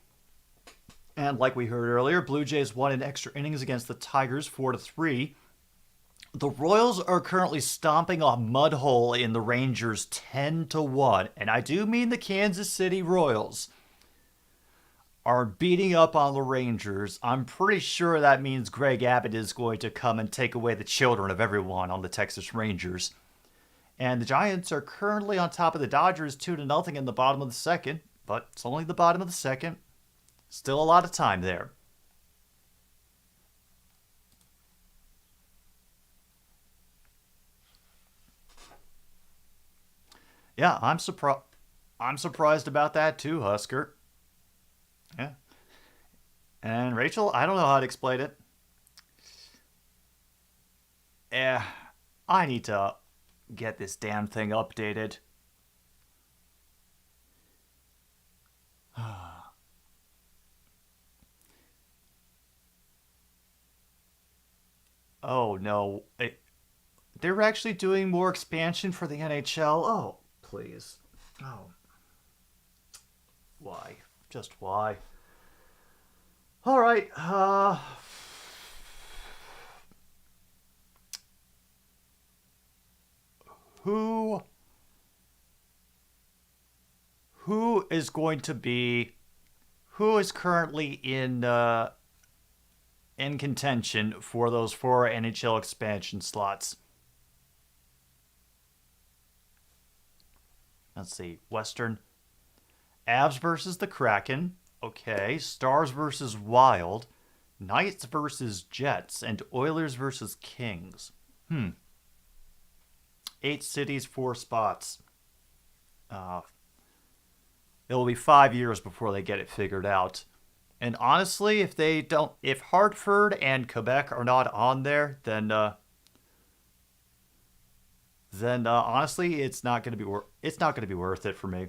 S2: And like we heard earlier, Blue Jays won in extra innings against the Tigers, 4-3. The Royals are currently stomping a mud hole in the Rangers, 10-1. And I do mean the Kansas City Royals. are beating up on the Rangers, I'm pretty sure that means Greg Abbott is going to come and take away the children of everyone on the Texas Rangers. And the Giants are currently on top of the Dodgers 2-0 in the bottom of the second, but it's only the bottom of the second. Still a lot of time there. Yeah, I'm surprised about that too, Husker. Yeah. And Rachel, I don't know how to explain it. I need to get this damn thing updated. Oh no. They're actually doing more expansion for the NHL? Oh, please. Oh. Why? Just why? Alright, who is going to be who is currently in contention for those 4 NHL expansion slots? Let's see. Western Avs versus the Kraken. Okay. Stars versus Wild. Knights versus Jets. And Oilers versus Kings. 8 cities, 4 spots. It will be 5 years before they get it figured out. And honestly, if Hartford and Quebec are not on there, then honestly, it's not going to be worth it for me.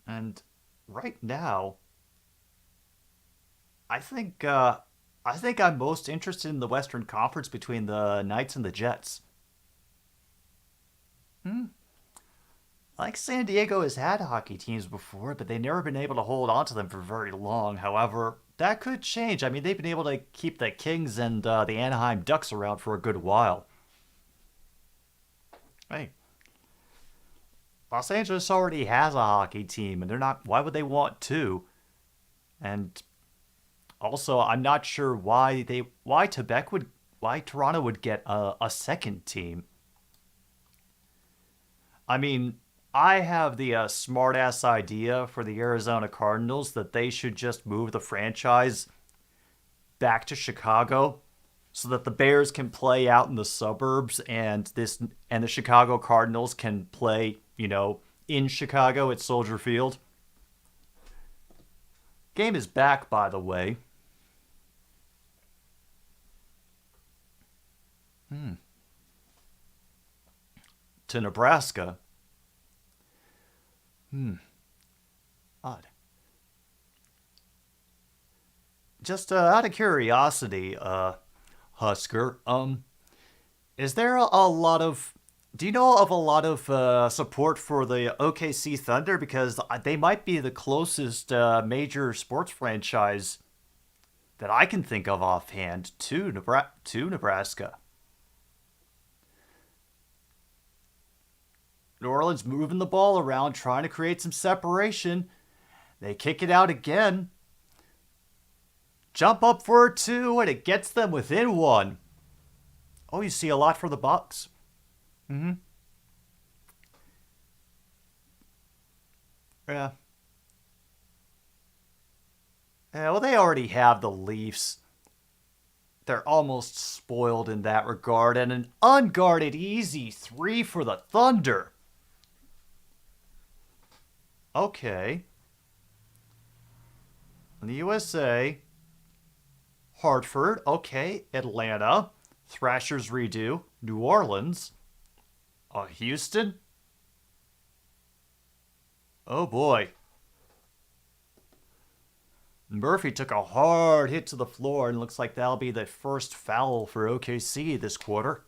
S2: And right now, I think I'm most interested in the Western Conference between the Knights and the Jets. Like San Diego has had hockey teams before, but they've never been able to hold on to them for very long. However, that could change. I mean, they've been able to keep the Kings and the Anaheim Ducks around for a good while. Hey, Los Angeles already has a hockey team, and they're not. Why would they want two? And also, I'm not sure why Toronto would get a second team. I mean, I have the smart-ass idea for the Arizona Cardinals that they should just move the franchise back to Chicago so that the Bears can play out in the suburbs and the Chicago Cardinals can play, in Chicago at Soldier Field. Game is back, by the way. To Nebraska. Odd. Just out of curiosity, Husker, is there a lot of... Do you know of a lot of support for the OKC Thunder? Because they might be the closest major sports franchise that I can think of offhand to Nebraska. New Orleans moving the ball around, trying to create some separation. They kick it out again. Jump up for a 2, and it gets them within 1. Oh, you see a lot for the Bucks. Yeah. Yeah, well, they already have the Leafs. They're almost spoiled in that regard, and an unguarded easy 3 for the Thunder. Okay. In the USA, Hartford, okay, Atlanta, Thrashers redo, New Orleans, Houston. Oh boy. Murphy took a hard hit to the floor, and looks like that'll be the first foul for OKC this quarter.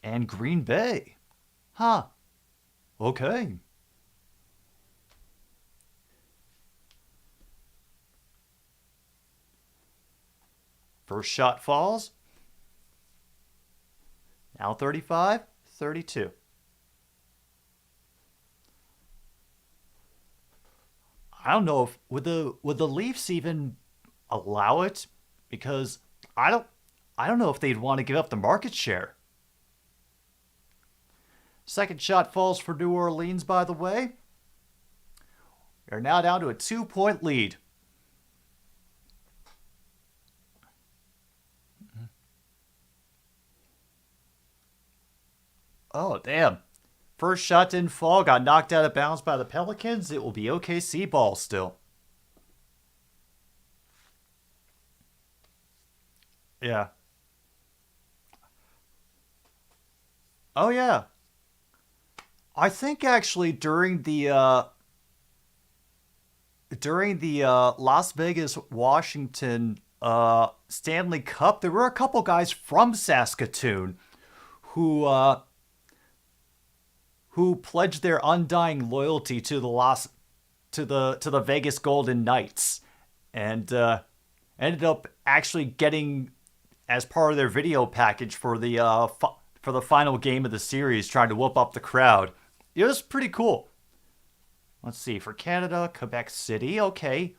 S2: And Green Bay. Huh. Okay. First shot falls. Now 35, 32. I don't know if would the Leafs even allow it, because I don't know if they'd want to give up the market share. Second shot falls for New Orleans, by the way. They're now down to a 2-point lead. Oh, damn. First shot didn't fall, got knocked out of bounds by the Pelicans. It will be OKC ball still. Yeah. Oh, yeah. I think actually during the Las Vegas Washington Stanley Cup, there were a couple guys from Saskatoon who pledged their undying loyalty to the Vegas Golden Knights, and ended up actually getting, as part of their video package for the final game of the series, trying to whoop up the crowd. It was pretty cool. Let's see, for Canada, Quebec City, okay,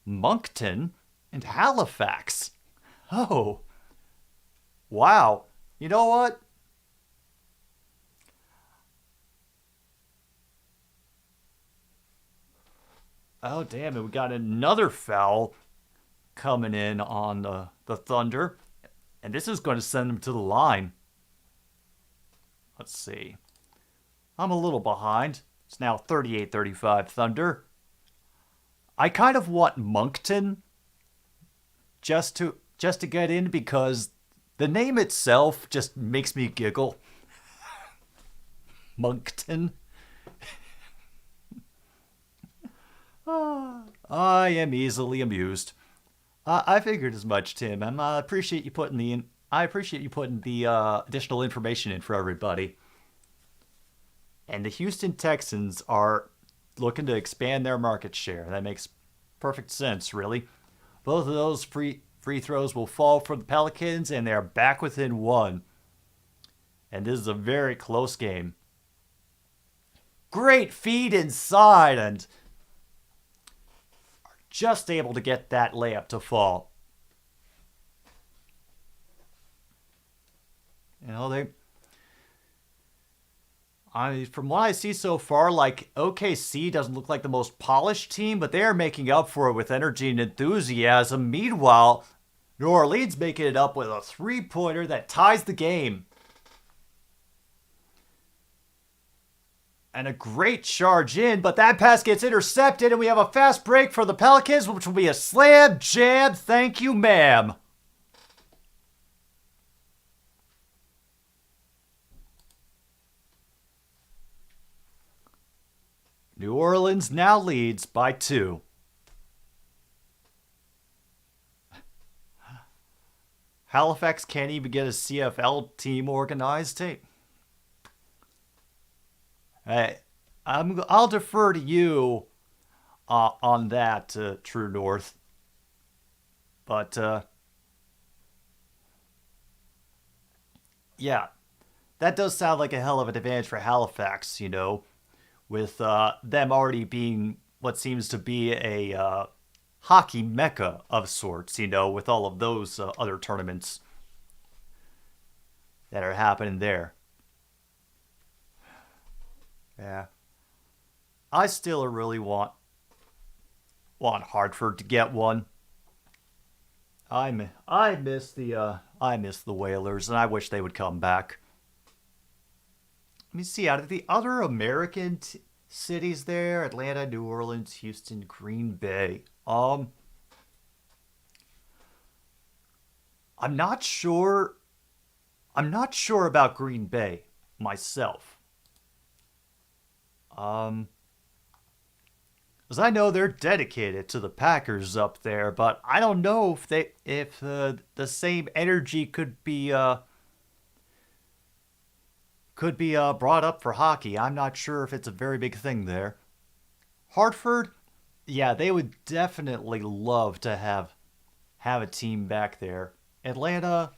S2: Moncton, and Halifax. Oh, wow. You know what? Oh, damn it. We got another foul coming in on the Thunder. And this is going to send them to the line. Let's see. I'm a little behind. It's now 38-35 Thunder. I kind of want Moncton just to get in, because the name itself just makes me giggle. Moncton. I am easily amused. I figured as much, Tim. I appreciate you putting the additional information in for everybody. And the Houston Texans are looking to expand their market share. That makes perfect sense, really. Both of those free throws will fall for the Pelicans, and they're back within one. And this is a very close game. Great feed inside, and just able to get that layup to fall. You know, from what I see so far, like, OKC doesn't look like the most polished team, but they are making up for it with energy and enthusiasm. Meanwhile, New Orleans making it up with a three-pointer that ties the game. And a great charge in, but that pass gets intercepted, and we have a fast break for the Pelicans, which will be a slam jam. Thank you, ma'am. New Orleans now leads by 2. Halifax can't even get a CFL team organized. Hey, I'll defer to you on that, True North. But yeah, that does sound like a hell of an advantage for Halifax, you know, with them already being what seems to be a hockey mecca of sorts, you know, with all of those other tournaments that are happening there. Yeah. I still really want Hartford to get one. I miss the Whalers, and I wish they would come back. Let me see, out of the other American cities there, Atlanta, New Orleans, Houston, Green Bay. I'm not sure about Green Bay myself. Because I know they're dedicated to the Packers up there, but I don't know if the same energy could be brought up for hockey. I'm not sure if it's a very big thing there. Hartford, yeah, they would definitely love to have a team back there. Atlanta,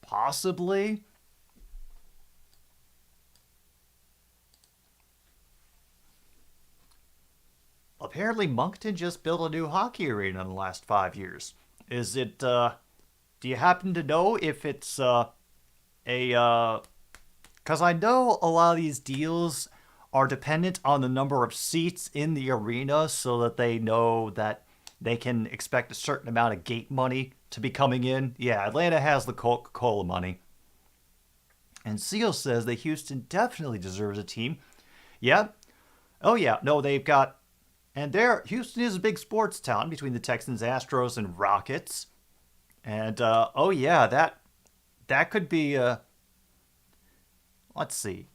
S2: possibly. Apparently, Moncton just built a new hockey arena in the last 5 years. Is it, do you happen to know if it's, because I know a lot of these deals are dependent on the number of seats in the arena so that they know that they can expect a certain amount of gate money to be coming in. Yeah, Atlanta has the Coca-Cola money. And Seal says that Houston definitely deserves a team. Yeah. Oh, yeah. No, they've got... And Houston is a big sports town between the Texans, Astros, and Rockets. And, oh, yeah, that could be... let's see.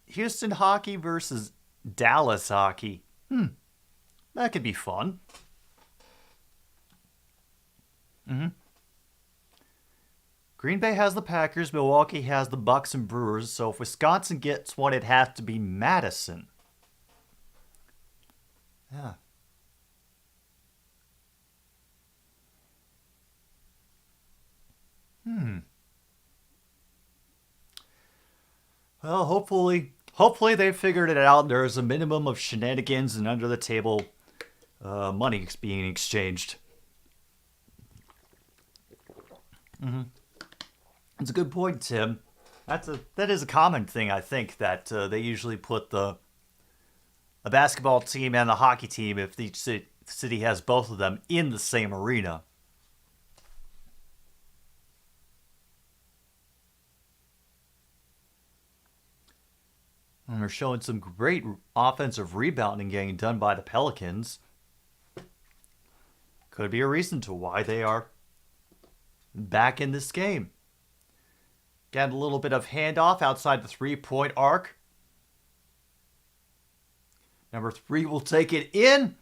S2: Houston hockey versus Dallas hockey. That could be fun. Green Bay has the Packers, Milwaukee has the Bucks and Brewers, so if Wisconsin gets one, it has to be Madison. Yeah. Well, hopefully they figured it out. There's a minimum of shenanigans and under the table money being exchanged. That's a good point, Tim. That is a common thing, I think, that they usually put a basketball team and the hockey team, if the city has both of them, in the same arena. And they're showing some great offensive rebounding getting done by the Pelicans. Could be a reason to why they are back in this game. Got a little bit of handoff outside the three-point arc. Number 3 will take it in.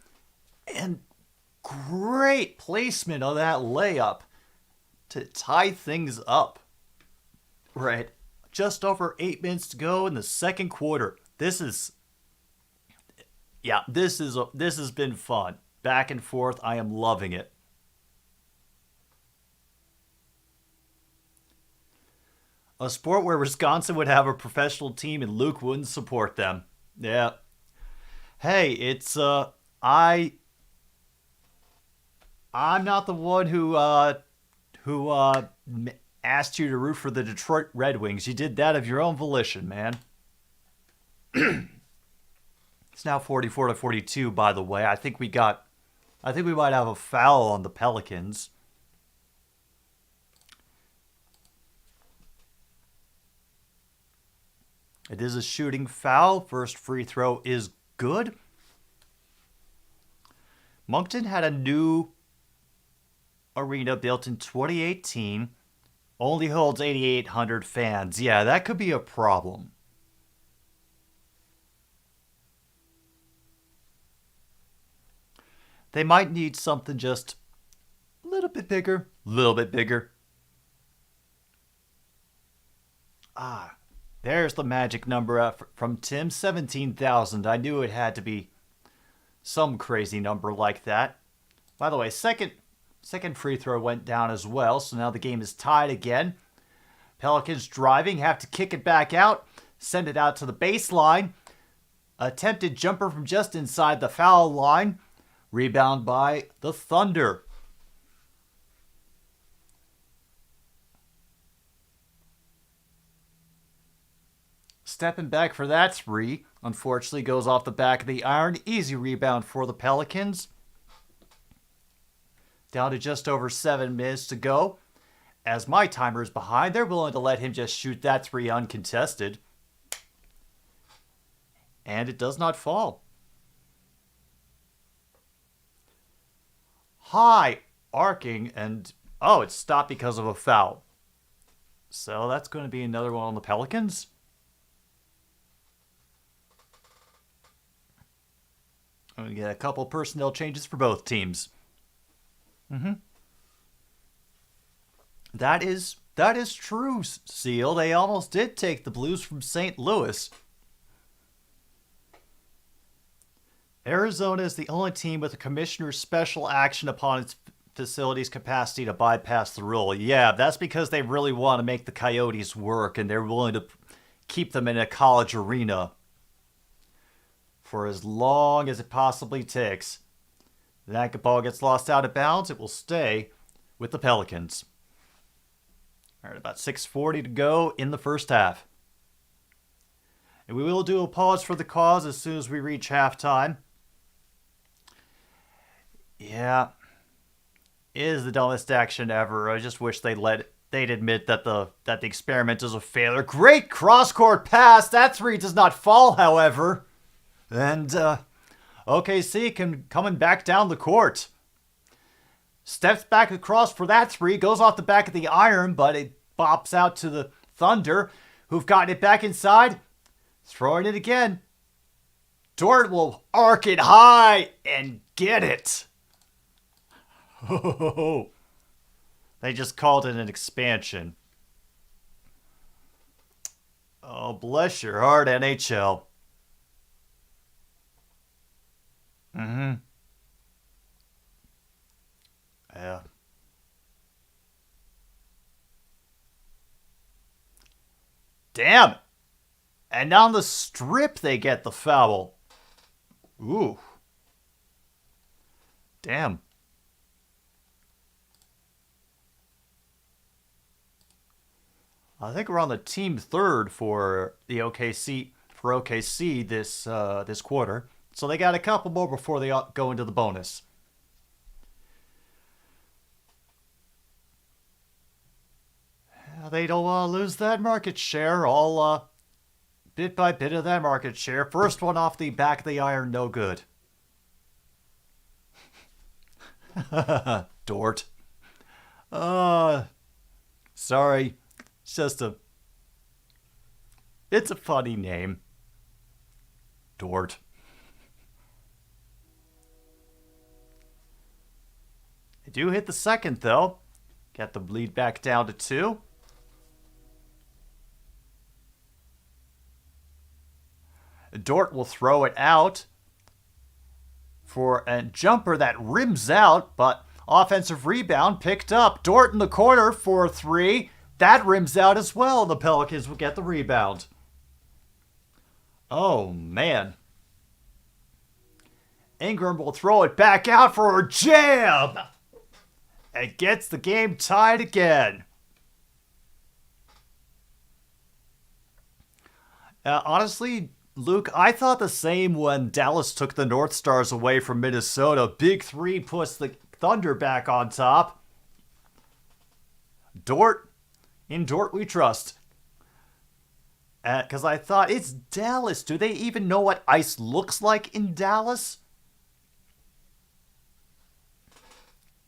S2: And great placement of that layup to tie things up. Right. Just over 8 minutes to go in the second quarter. This has been fun. Back and forth. I am loving it. A sport where Wisconsin would have a professional team and Luke wouldn't support them. Yeah. Hey, it's I'm not the one who asked you to root for the Detroit Red Wings. You did that of your own volition, man. It's now 44-42, by the way. I think we might have a foul on the Pelicans. It is a shooting foul. First free throw is good. Moncton had a new arena built in 2018. Only holds 8,800 fans. Yeah, that could be a problem. They might need something just a little bit bigger. There's the magic number from Tim, 17,000. I knew it had to be some crazy number like that. By the way, second free throw went down as well, so now the game is tied again. Pelicans driving, have to kick it back out, send it out to the baseline. Attempted jumper from just inside the foul line. Rebound by the Thunder. Stepping back for that three. Unfortunately, goes off the back of the iron. Easy rebound for the Pelicans. Down to just over 7 minutes to go. As my timer is behind, they're willing to let him just shoot that three uncontested. And it does not fall. High arcing, and it stopped because of a foul. So that's going to be another one on the Pelicans. I'm going to get a couple personnel changes for both teams. That is true, Seal. They almost did take the Blues from St. Louis. Arizona is the only team with a commissioner's special action upon its facility's capacity to bypass the rule. Yeah, that's because they really want to make the Coyotes work, and they're willing to keep them in a college arena for as long as it possibly takes. If that ball gets lost out of bounds, it will stay with the Pelicans. All right, about 6:40 to go in the first half. And we will do a pause for the cause as soon as we reach halftime. Yeah, it is the dumbest action ever. I just wish they'd admit that the experiment is a failure. Great cross-court pass. That three does not fall, however. And OKC coming back down the court. Steps back across for that three. Goes off the back of the iron, but it bops out to the Thunder, who've gotten it back inside. Throwing it again. Dort will arc it high and get it. Oh, they just called it an expansion. Oh, bless your heart, NHL. Mm-hmm. Yeah. Damn. And on the strip, they get the foul. Ooh. Damn. I think we're on the team third for the OKC this quarter. So they got a couple more before they go into the bonus. They don't want to lose that market share. All bit by bit of that market share. First one off the back of the iron, no good. Dort. Sorry. It's a funny name. Dort. They do hit the second, though. Get the lead back down to 2. Dort will throw it out for a jumper that rims out, but offensive rebound picked up. Dort in the corner for 3. That rims out as well. The Pelicans will get the rebound. Oh, man. Ingram will throw it back out for a jam. And gets the game tied again. Honestly, Luke, I thought the same when Dallas took the North Stars away from Minnesota. Big 3 puts the Thunder back on top. In Dort we trust. Because I thought, it's Dallas. Do they even know what ice looks like in Dallas?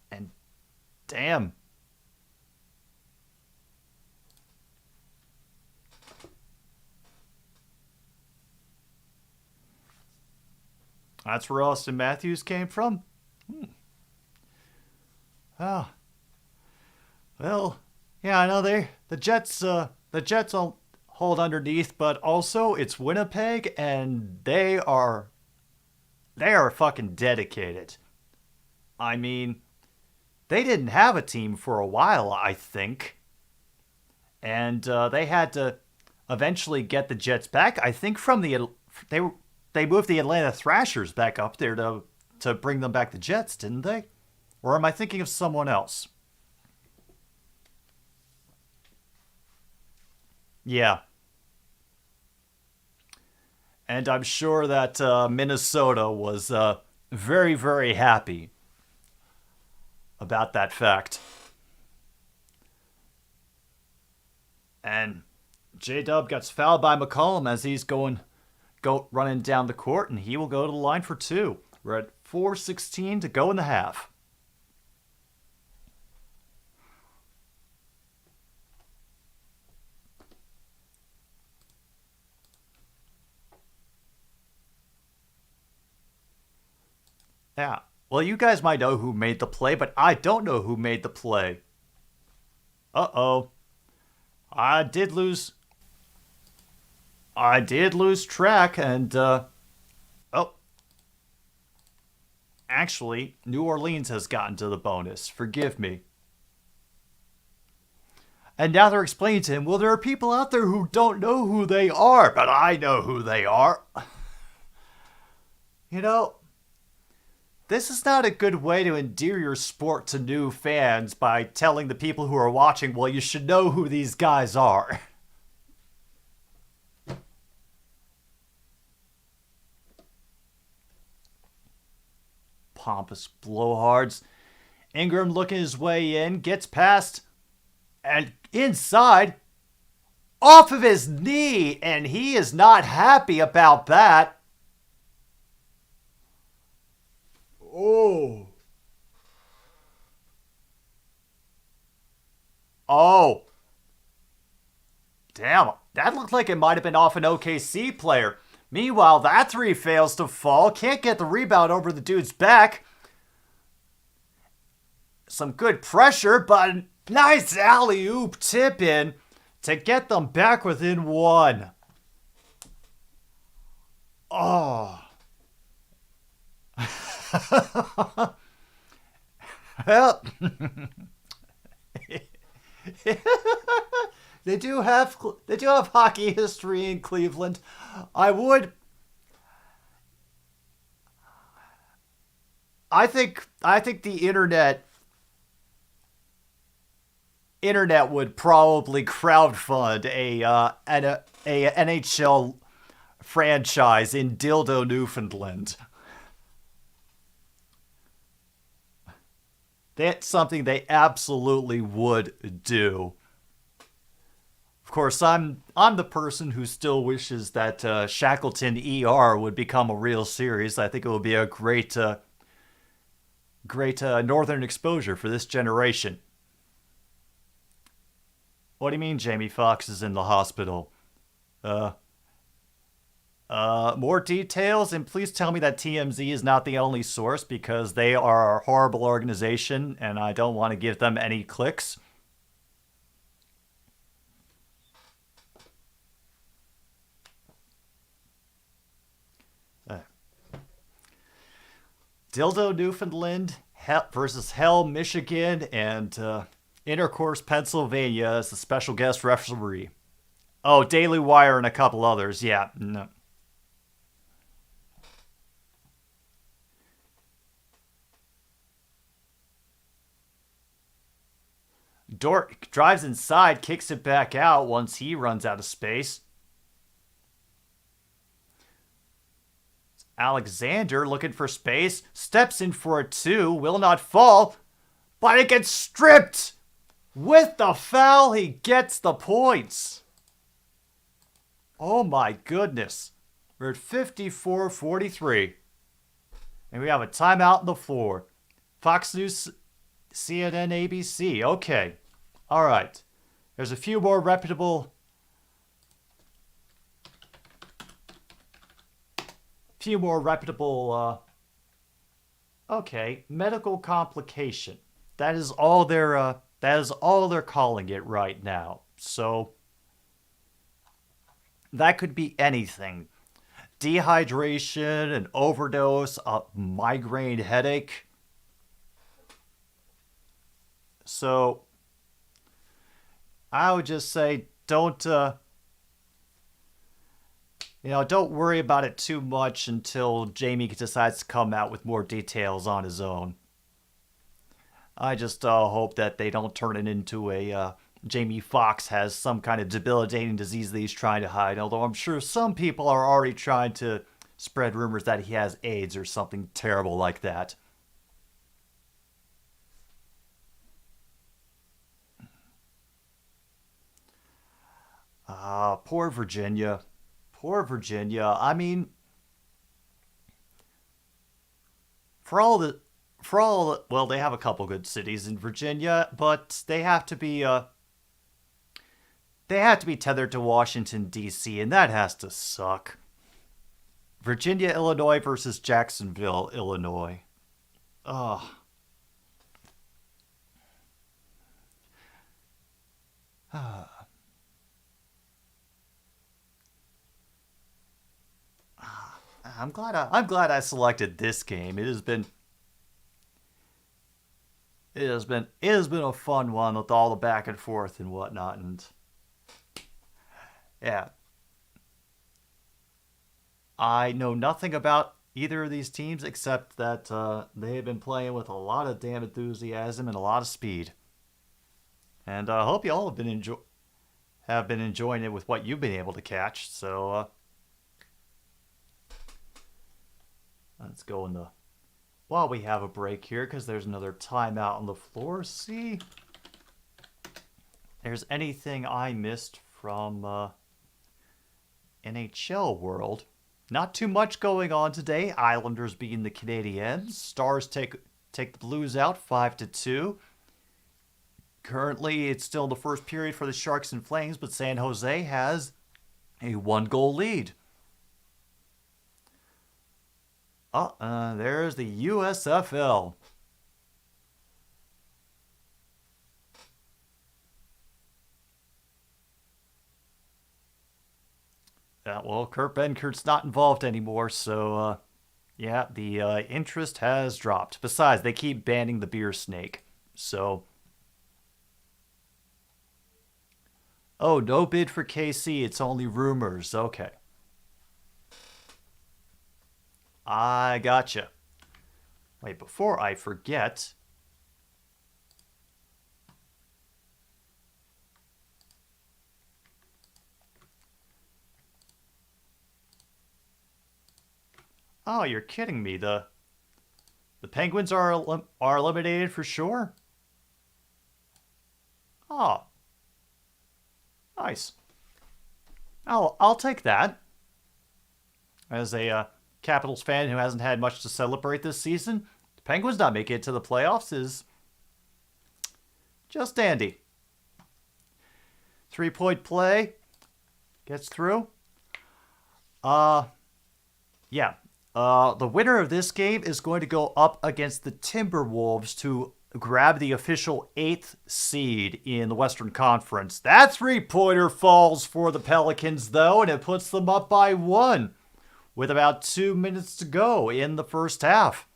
S2: And damn. That's where Austin Matthews came from? Oh. Well, yeah, I know the Jets will hold underneath, but also it's Winnipeg and they are fucking dedicated. I mean, they didn't have a team for a while, I think. And they had to eventually get the Jets back. I think from they moved the Atlanta Thrashers back up there to bring them back the Jets, didn't they? Or am I thinking of someone else? Yeah. And I'm sure that Minnesota was very, very happy about that fact. And J-Dub gets fouled by McCollum as he's running down the court, and he will go to the line for 2. We're at 4:16 to go in the half. Yeah. Well, you guys might know who made the play, but I don't know who made the play. Uh-oh. I did lose track, and Actually, New Orleans has gotten to the bonus. Forgive me. And now they're explaining to him, well, there are people out there who don't know who they are, but I know who they are. You know, this is not a good way to endear your sport to new fans by telling the people who are watching, well, you should know who these guys are. Pompous blowhards. Ingram looking his way in, gets past, and inside, off of his knee, and he is not happy about that. Oh. Oh. Damn, that looked like it might have been off an OKC player. Meanwhile, that three fails to fall. Can't get the rebound over the dude's back. Some good pressure, but nice alley-oop tip in to get them back within one. Oh. Well, they do have hockey history in Cleveland. I think the internet would probably crowdfund a NHL franchise in Dildo, Newfoundland. That's something they absolutely would do. Of course, I'm the person who still wishes that Shackleton ER would become a real series. I think it would be a great northern exposure for this generation. What do you mean Jamie Foxx is in the hospital? More details, and please tell me that TMZ is not the only source, because they are a horrible organization and I don't want to give them any clicks. Dildo, Newfoundland versus Hell, Michigan, and Intercourse, Pennsylvania as the special guest referee. Oh, Daily Wire and a couple others. Yeah, no. Dort drives inside, kicks it back out once he runs out of space. Alexander looking for space, steps in for a two, will not fall, but it gets stripped. With the foul, he gets the points. Oh my goodness. We're at 54-43. And we have a timeout on the floor. Fox News, CNN, ABC. Okay. All right. There's a few more reputable okay, medical complication. That is all they're calling it right now. So that could be anything. Dehydration, an overdose, a migraine headache. So I would just say don't worry about it too much until Jamie decides to come out with more details on his own. I just hope that they don't turn it into a Jamie Foxx has some kind of debilitating disease that he's trying to hide, although I'm sure some people are already trying to spread rumors that he has AIDS or something terrible like that. Poor Virginia. Poor Virginia. I mean, well, they have a couple good cities in Virginia, but they have to be tethered to Washington, D.C., and that has to suck. Virginia, Illinois versus Jacksonville, Illinois. Ugh. I'm glad I selected this game. It has been it has been a fun one with all the back and forth and whatnot, and yeah, I know nothing about either of these teams except that they have been playing with a lot of damn enthusiasm and a lot of speed, and I hope you all have been enjoying it with what you've been able to catch. So let's go in the while we have a break here, because there's another timeout on the floor. See, there's anything I missed from NHL world. Not too much going on today. Islanders beating the Canadiens. Stars take the Blues out 5-2. Currently, it's still the first period for the Sharks and Flames, but San Jose has a 1-goal lead. There's the USFL. Well, Kurt Benkurt's not involved anymore, so yeah, the interest has dropped. Besides, they keep banning the beer snake, so. Oh, no bid for KC. It's only rumors. Okay. I gotcha. Wait, before I forget. Oh, you're kidding me. The Penguins are eliminated for sure? Oh. Nice. I'll take that. As a Capitals fan who hasn't had much to celebrate this season, the Penguins not making it to the playoffs is just dandy. 3-point play gets through. Yeah. The winner of this game is going to go up against the Timberwolves to grab the official 8th seed in the Western Conference. That 3-pointer falls for the Pelicans, though, and it puts them up by 1 with about 2 minutes to go in the first half.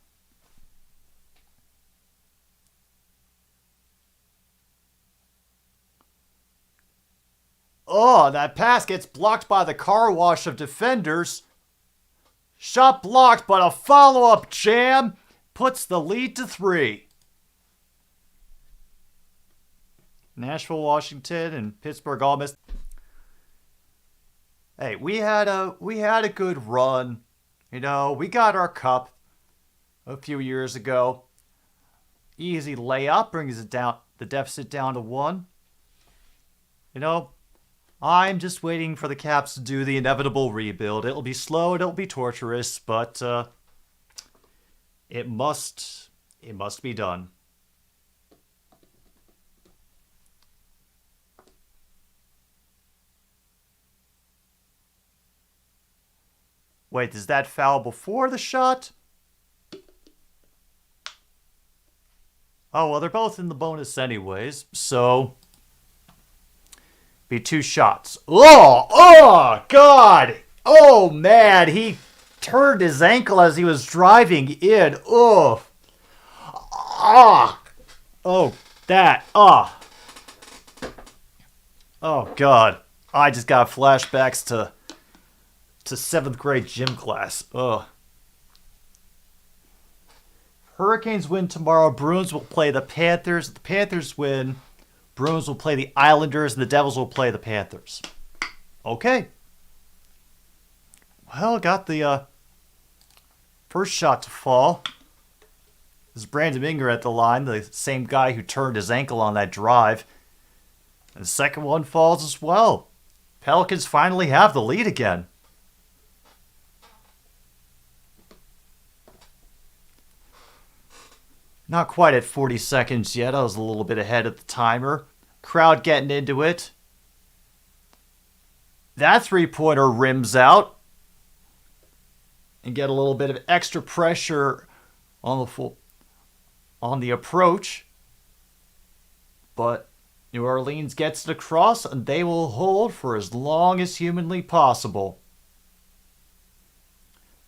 S2: Oh, that pass gets blocked by the car wash of defenders. Shot blocked, but a follow-up jam puts the lead to 3. Nashville, Washington, and Pittsburgh all missed. Hey, we had a good run. You know, we got our cup a few years ago. Easy layup brings it down, the deficit down to 1. You know, I'm just waiting for the Caps to do the inevitable rebuild. It'll be slow, it'll be torturous, but it must be done. Wait, is that foul before the shot? Oh, well, they're both in the bonus anyways, so be 2 shots. Oh, God. Oh, man, he turned his ankle as he was driving in. Oh, God. I just got flashbacks to 7th grade gym class. Ugh. Hurricanes win tomorrow. Bruins will play the Panthers. If the Panthers win, Bruins will play the Islanders, and the Devils will play the Panthers. Okay. Well, got the first shot to fall. This is Brandon Minger at the line, the same guy who turned his ankle on that drive. And the second one falls as well. Pelicans finally have the lead again. Not quite at 40 seconds yet. I was a little bit ahead of the timer. Crowd getting into it. That 3-pointer rims out. And get a little bit of extra pressure on the approach. But New Orleans gets it across, and they will hold for as long as humanly possible.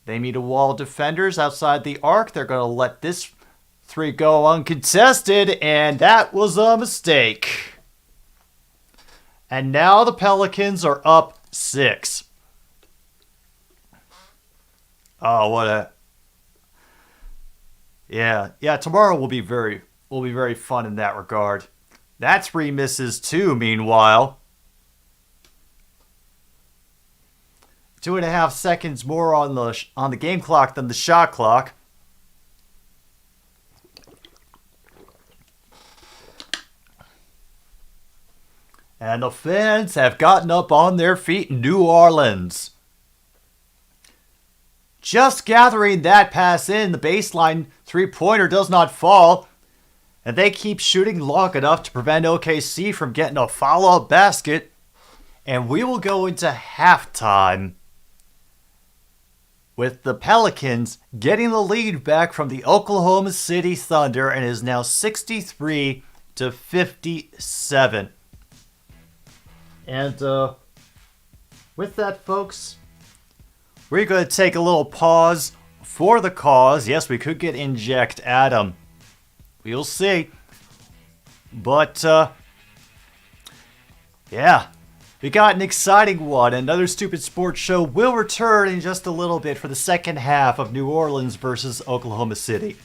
S2: They meet a wall of defenders outside the arc. They're going to let this 3 go uncontested, and that was a mistake. And now the Pelicans are up 6. Oh, what a... Yeah, tomorrow will be very fun in that regard. That's 3 misses too, meanwhile. 2.5 seconds more on the game clock than the shot clock. And the fans have gotten up on their feet in New Orleans. Just gathering that pass in, the baseline 3-pointer does not fall. And they keep shooting long enough to prevent OKC from getting a follow-up basket. And we will go into halftime with the Pelicans getting the lead back from the Oklahoma City Thunder, and is now 63-57. And with that, folks, we're going to take a little pause for the cause. Yes, we could get Inject Adam. We'll see. But, yeah, we got an exciting one. Another Stupid Sports Show will return in just a little bit for the second half of New Orleans versus Oklahoma City.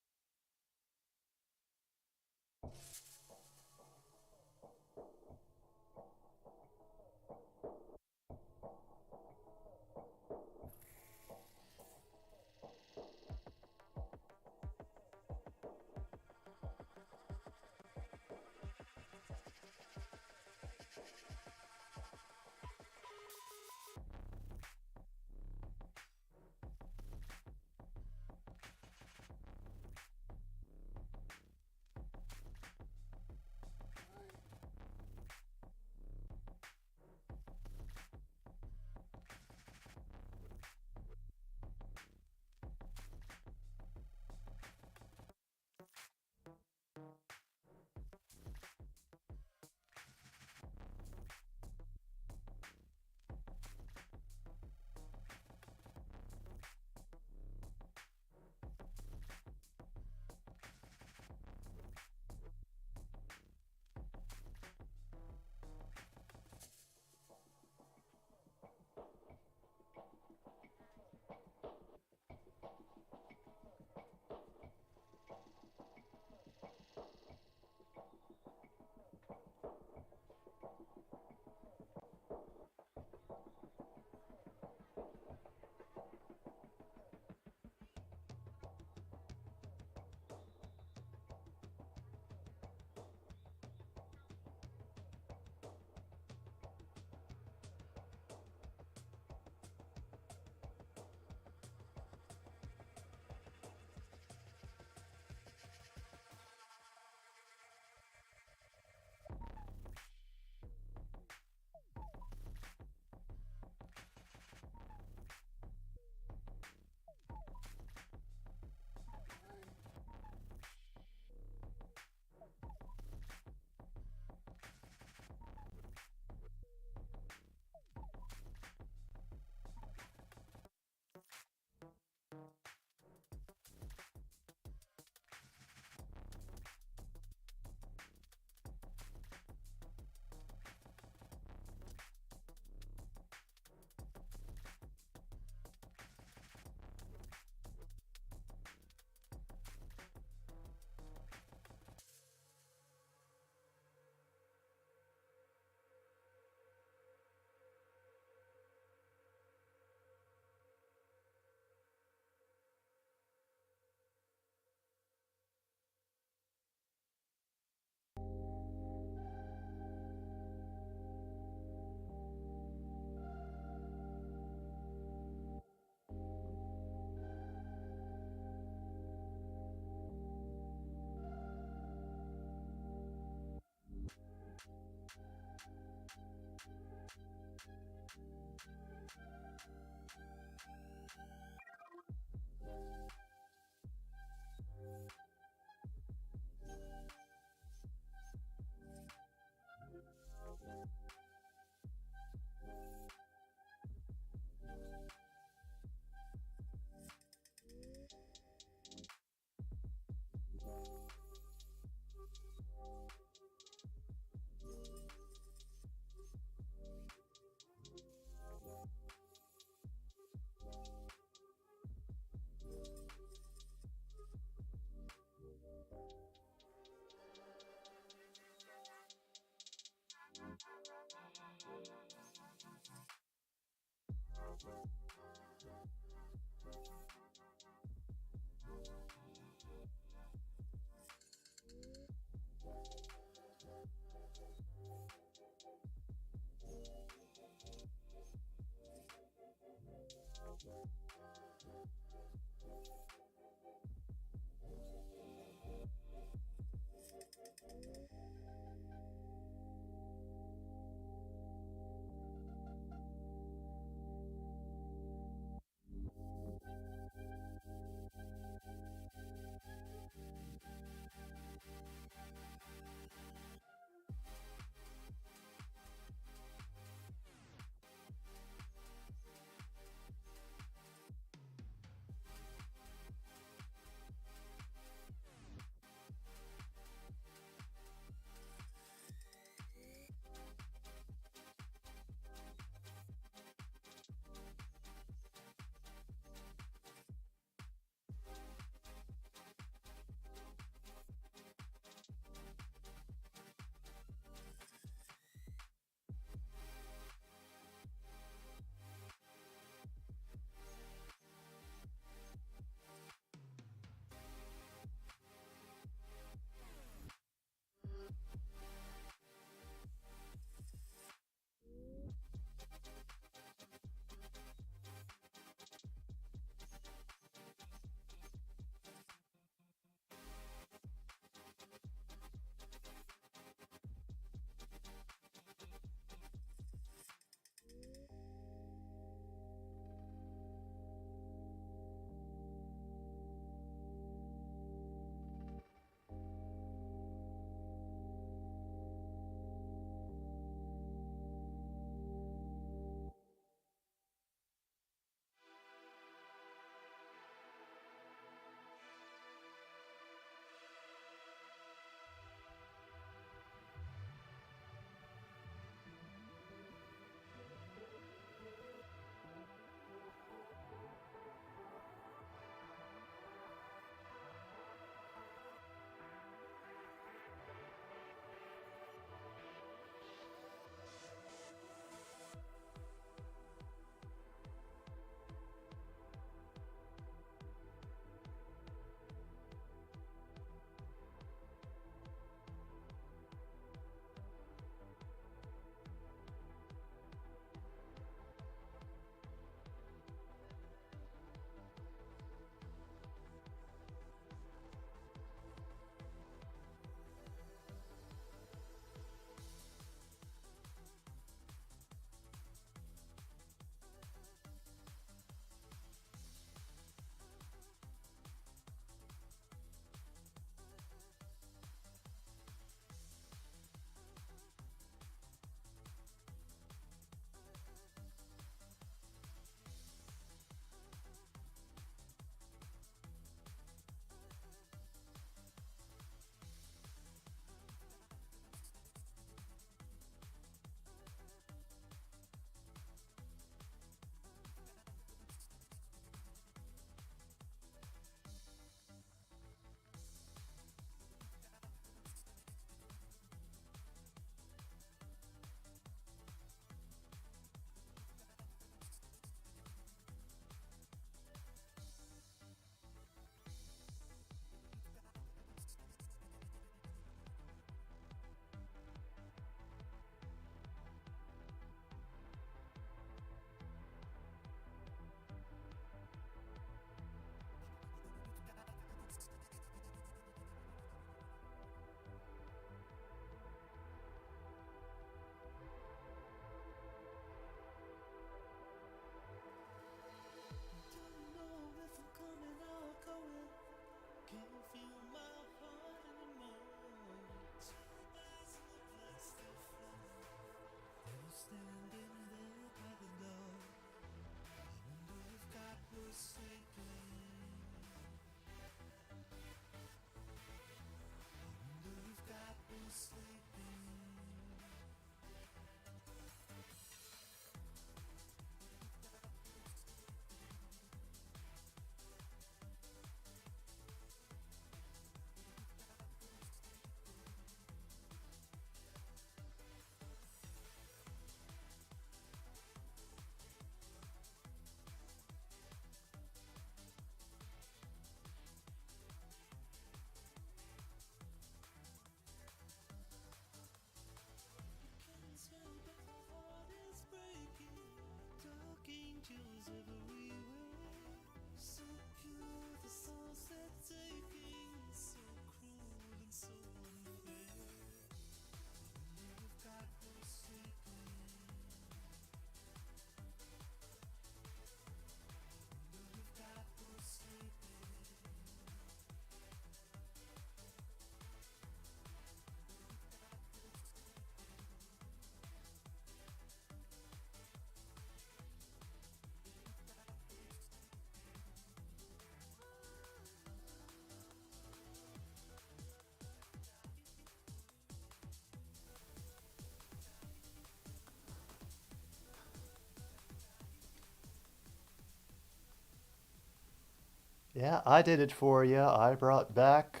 S2: Yeah, I did it for you. I brought back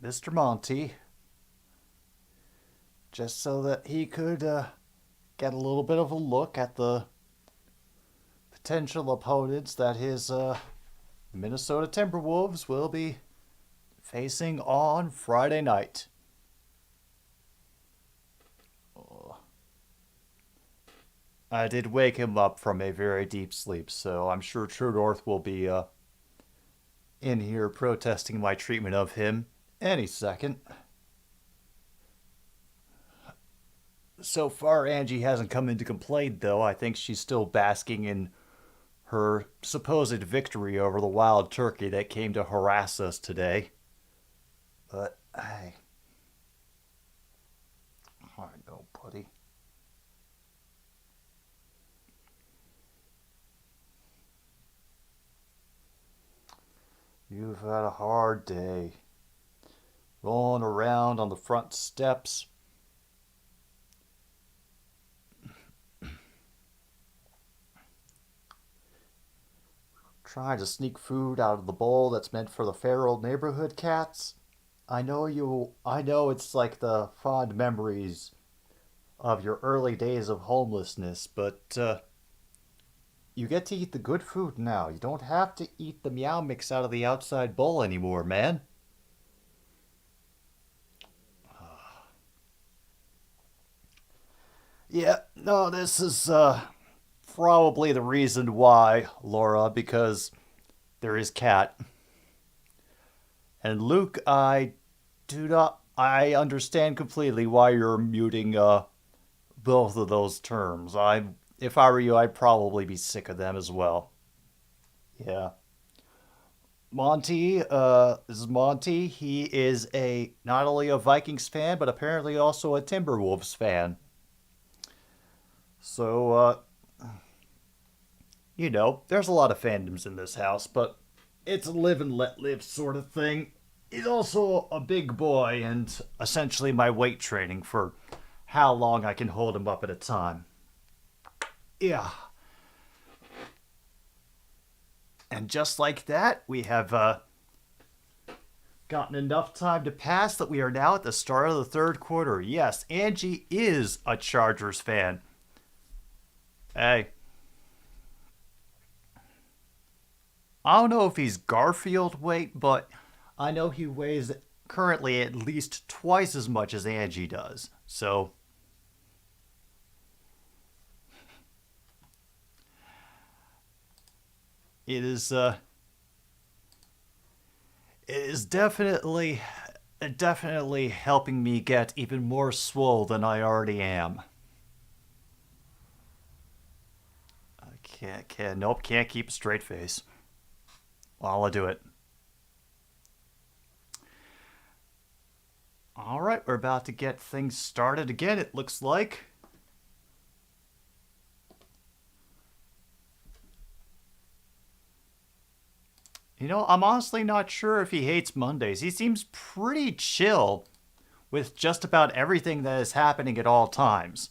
S2: Mr. Monty just so that he could get a little bit of a look at the potential opponents that his Minnesota Timberwolves will be facing on Friday night. I did wake him up from a very deep sleep, so I'm sure True North will be in here protesting my treatment of him any second. So far, Angie hasn't come in to complain, though. I think she's still basking in her supposed victory over the wild turkey that came to harass us today. But, I know, buddy. You've had a hard day. Rolling around on the front steps. Trying to sneak food out of the bowl that's meant for the feral neighborhood cats. I know it's like the fond memories of your early days of homelessness, but you get to eat the good food now. You don't have to eat the meow mix out of the outside bowl anymore, man. Yeah, no, this is probably the reason why, Laura, because there is cat. And Luke, I understand completely why you're muting both of those terms. If I were you, I'd probably be sick of them as well. Yeah. Monty, this is Monty. He is not only a Vikings fan, but apparently also a Timberwolves fan. So, there's a lot of fandoms in this house, but it's a live and let live sort of thing. He's also a big boy and essentially my weight training for how long I can hold him up at a time. Yeah. And just like that, we have gotten enough time to pass that we are now at the start of the third quarter. Yes, Angie is a Chargers fan. Hey. I don't know if he's Garfield weight, but I know he weighs currently at least twice as much as Angie does. So it is definitely helping me get even more swole than I already am. Can't keep a straight face while I do it. All right, we're about to get things started again, it looks like. I'm honestly not sure if he hates Mondays. He seems pretty chill with just about everything that is happening at all times.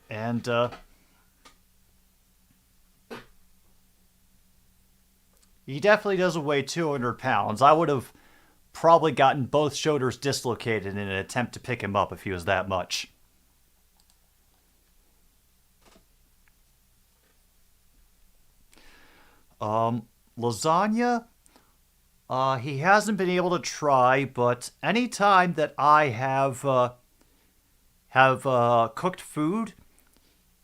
S2: And, he definitely doesn't weigh 200 pounds. I would have probably gotten both shoulders dislocated in an attempt to pick him up if he was that much. Lasagna? He hasn't been able to try, but anytime that I have cooked food,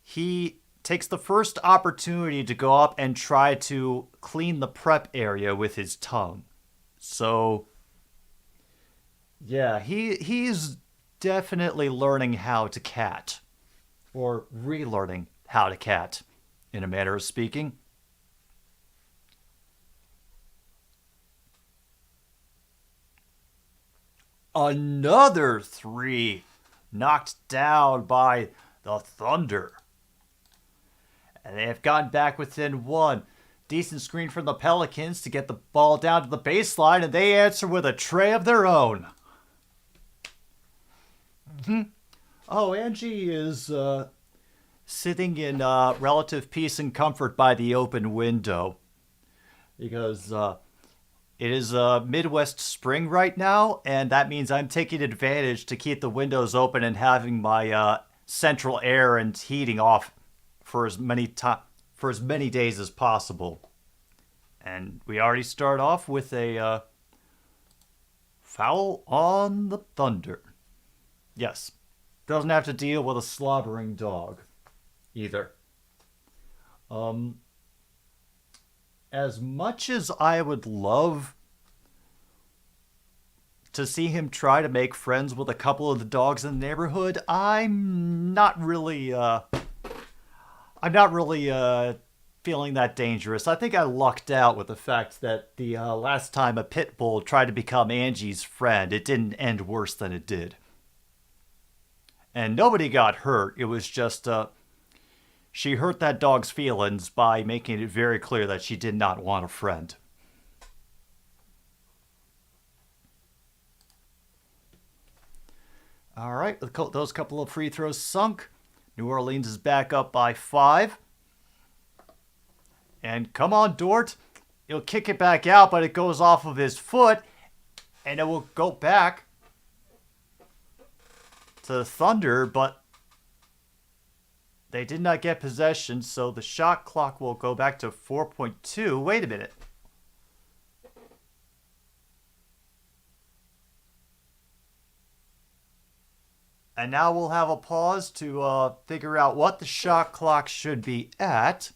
S2: he takes the first opportunity to go up and try to clean the prep area with his tongue. So, yeah, he's definitely learning how to cat. Or relearning how to cat, in a manner of speaking. Another 3 knocked down by the Thunder. And they have gotten back within 1. Decent screen from the Pelicans to get the ball down to the baseline, and they answer with a tray of their own. Oh, Angie is sitting in relative peace and comfort by the open window. Because it is Midwest spring right now, and that means I'm taking advantage to keep the windows open and having my central air and heating off for as many days as possible. And we already start off with a foul on the Thunder. Yes, doesn't have to deal with a slobbering dog either. As much as I would love to see him try to make friends with a couple of the dogs in the neighborhood, I'm not really feeling that dangerous. I think I lucked out with the fact that the last time a pit bull tried to become Angie's friend, it didn't end worse than it did. And nobody got hurt. It was just she hurt that dog's feelings by making it very clear that she did not want a friend. All right, those couple of free throws sunk. New Orleans is back up by 5. And come on, Dort. He'll kick it back out, but it goes off of his foot. And it will go back to the Thunder, but they did not get possession, so the shot clock will go back to 4.2. Wait a minute. And now we'll have a pause to figure out what the shot clock should be at.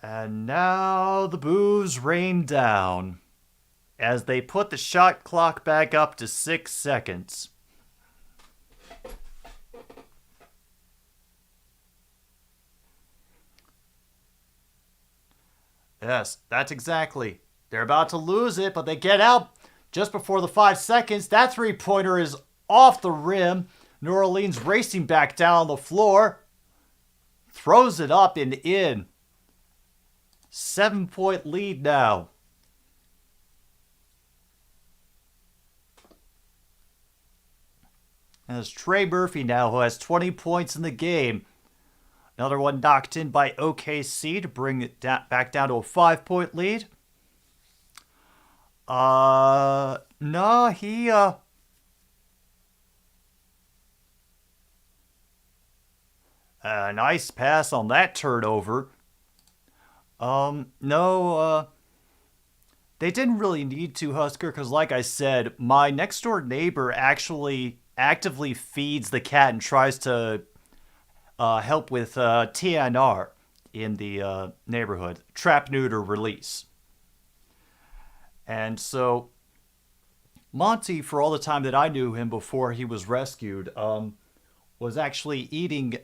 S2: And now the boos rain down as they put the shot clock back up to 6 seconds. Yes, that's exactly. They're about to lose it, but they get out just before the 5 seconds. That three-pointer is off the rim. New Orleans racing back down the floor. Throws it up and in. 7-point lead now. As Trey Murphy now, who has 20 points in the game. Another one knocked in by OKC to bring it back down to a 5-point lead. Nice pass on that turnover. They didn't really need to, Husker, because like I said, my next door neighbor actually actively feeds the cat and tries to help with TNR in the neighborhood, trap, neuter, release. And so Monty, for all the time that I knew him before he was rescued, was actually eating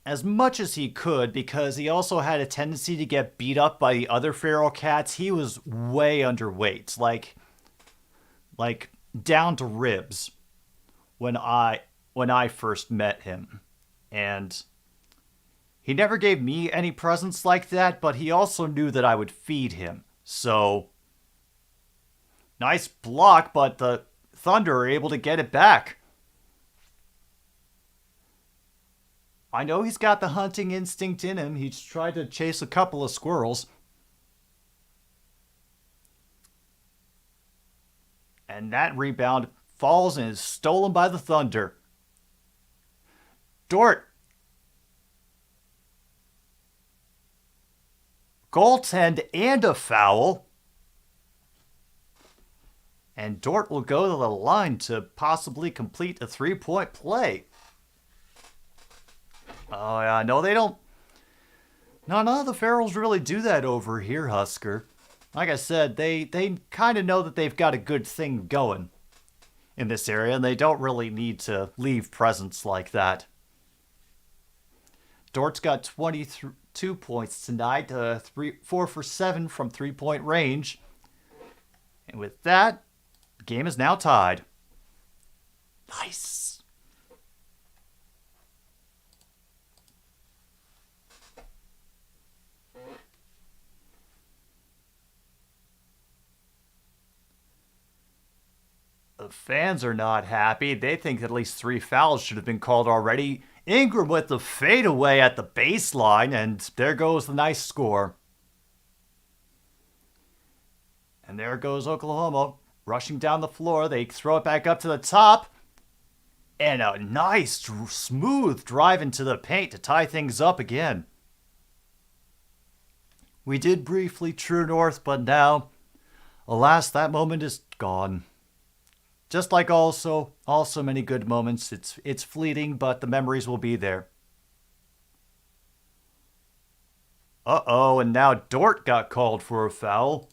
S2: as much as he could because he also had a tendency to get beat up by the other feral cats. He was way underweight, like down to ribs when I first met him. And he never gave me any presents like that, but he also knew that I would feed him. So, nice block, but the Thunder are able to get it back. I know he's got the hunting instinct in him. He's tried to chase a couple of squirrels. And that rebound falls and is stolen by the Thunder. Dort. Goaltend and a foul. And Dort will go to the line to possibly complete a 3-point play. Oh, yeah, no, they don't. No, none of the Ferals really do that over here, Husker. Like I said, they kind of know that they've got a good thing going in this area, and they don't really need to leave presents like that. Dort's got 22 points tonight, 4 for 7 from 3-point range. And with that, the game is now tied. Nice. fans are not happy. They think at least 3 fouls should have been called already. Ingram with the fadeaway at the baseline, and there goes the nice score. And there goes Oklahoma, rushing down the floor. They throw it back up to the top. And a nice, smooth drive into the paint to tie things up again. We did briefly true north, but now, alas, that moment is gone. Just like also many good moments, it's fleeting, but the memories will be there. Uh-oh, and now Dort got called for a foul.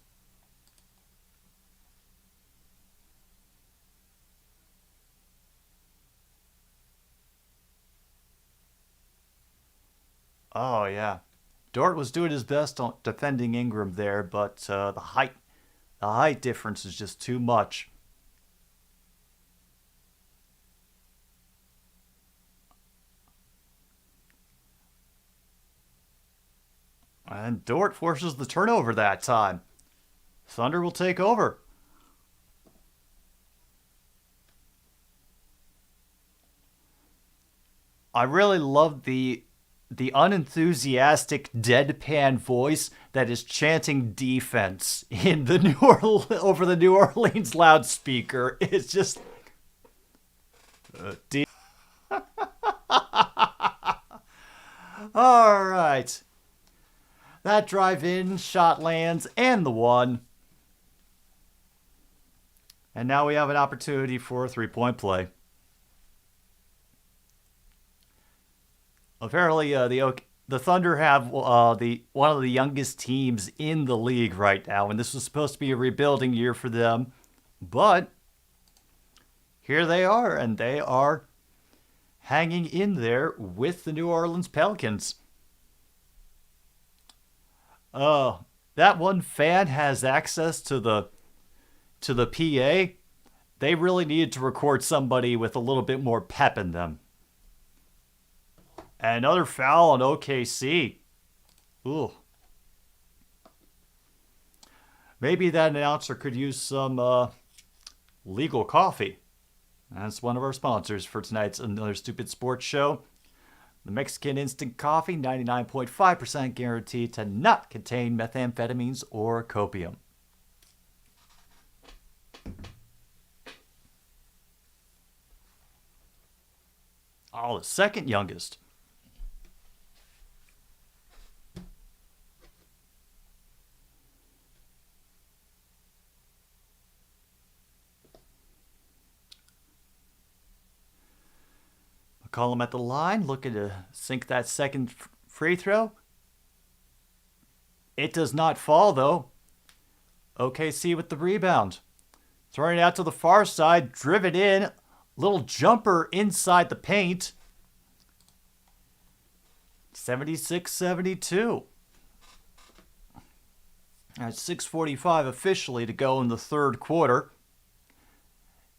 S2: Oh, yeah. Dort was doing his best on defending Ingram there, but the height difference is just too much. And Dort forces the turnover that time. Thunder will take over. I really love the unenthusiastic deadpan voice that is chanting defense in the over the New Orleans loudspeaker. It's just all right. That drive in, shot lands, and the one. And now we have an opportunity for a 3-point play. Apparently, the Thunder have one of the youngest teams in the league right now, and this was supposed to be a rebuilding year for them. But here they are, and they are hanging in there with the New Orleans Pelicans. That one fan has access to the PA. They really needed to record somebody with a little bit more pep in them. Another foul on OKC. Ooh. Maybe that announcer could use some legal coffee. That's one of our sponsors for tonight's Another Stupid Sports Show. The Mexican Instant Coffee, 99.5% guaranteed to not contain methamphetamines or copium. Oh, the second youngest. McCollum at the line, looking to sink that second free throw. It does not fall, though. OKC with the rebound. Throwing it out to the far side, driven in. Little jumper inside the paint. 76-72. At 6:45 officially to go in the third quarter.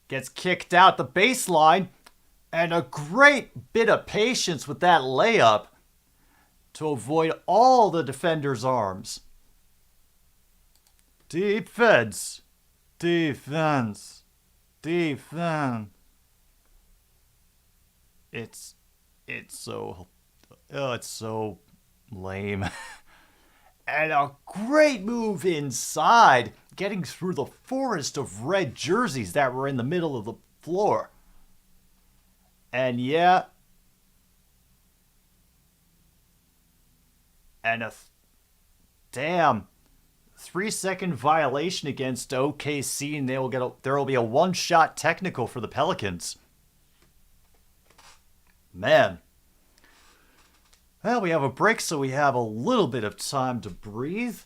S2: Gets kicked out the baseline. And a great bit of patience with that layup to avoid all the defenders' arms. Defense. Defense. Defense. It's so lame. And a great move inside, getting through the forest of red jerseys that were in the middle of the floor. And yeah, and a damn 3-second violation against OKC, and there will be a one-shot technical for the Pelicans. Man. Well, we have a break, so we have a little bit of time to breathe.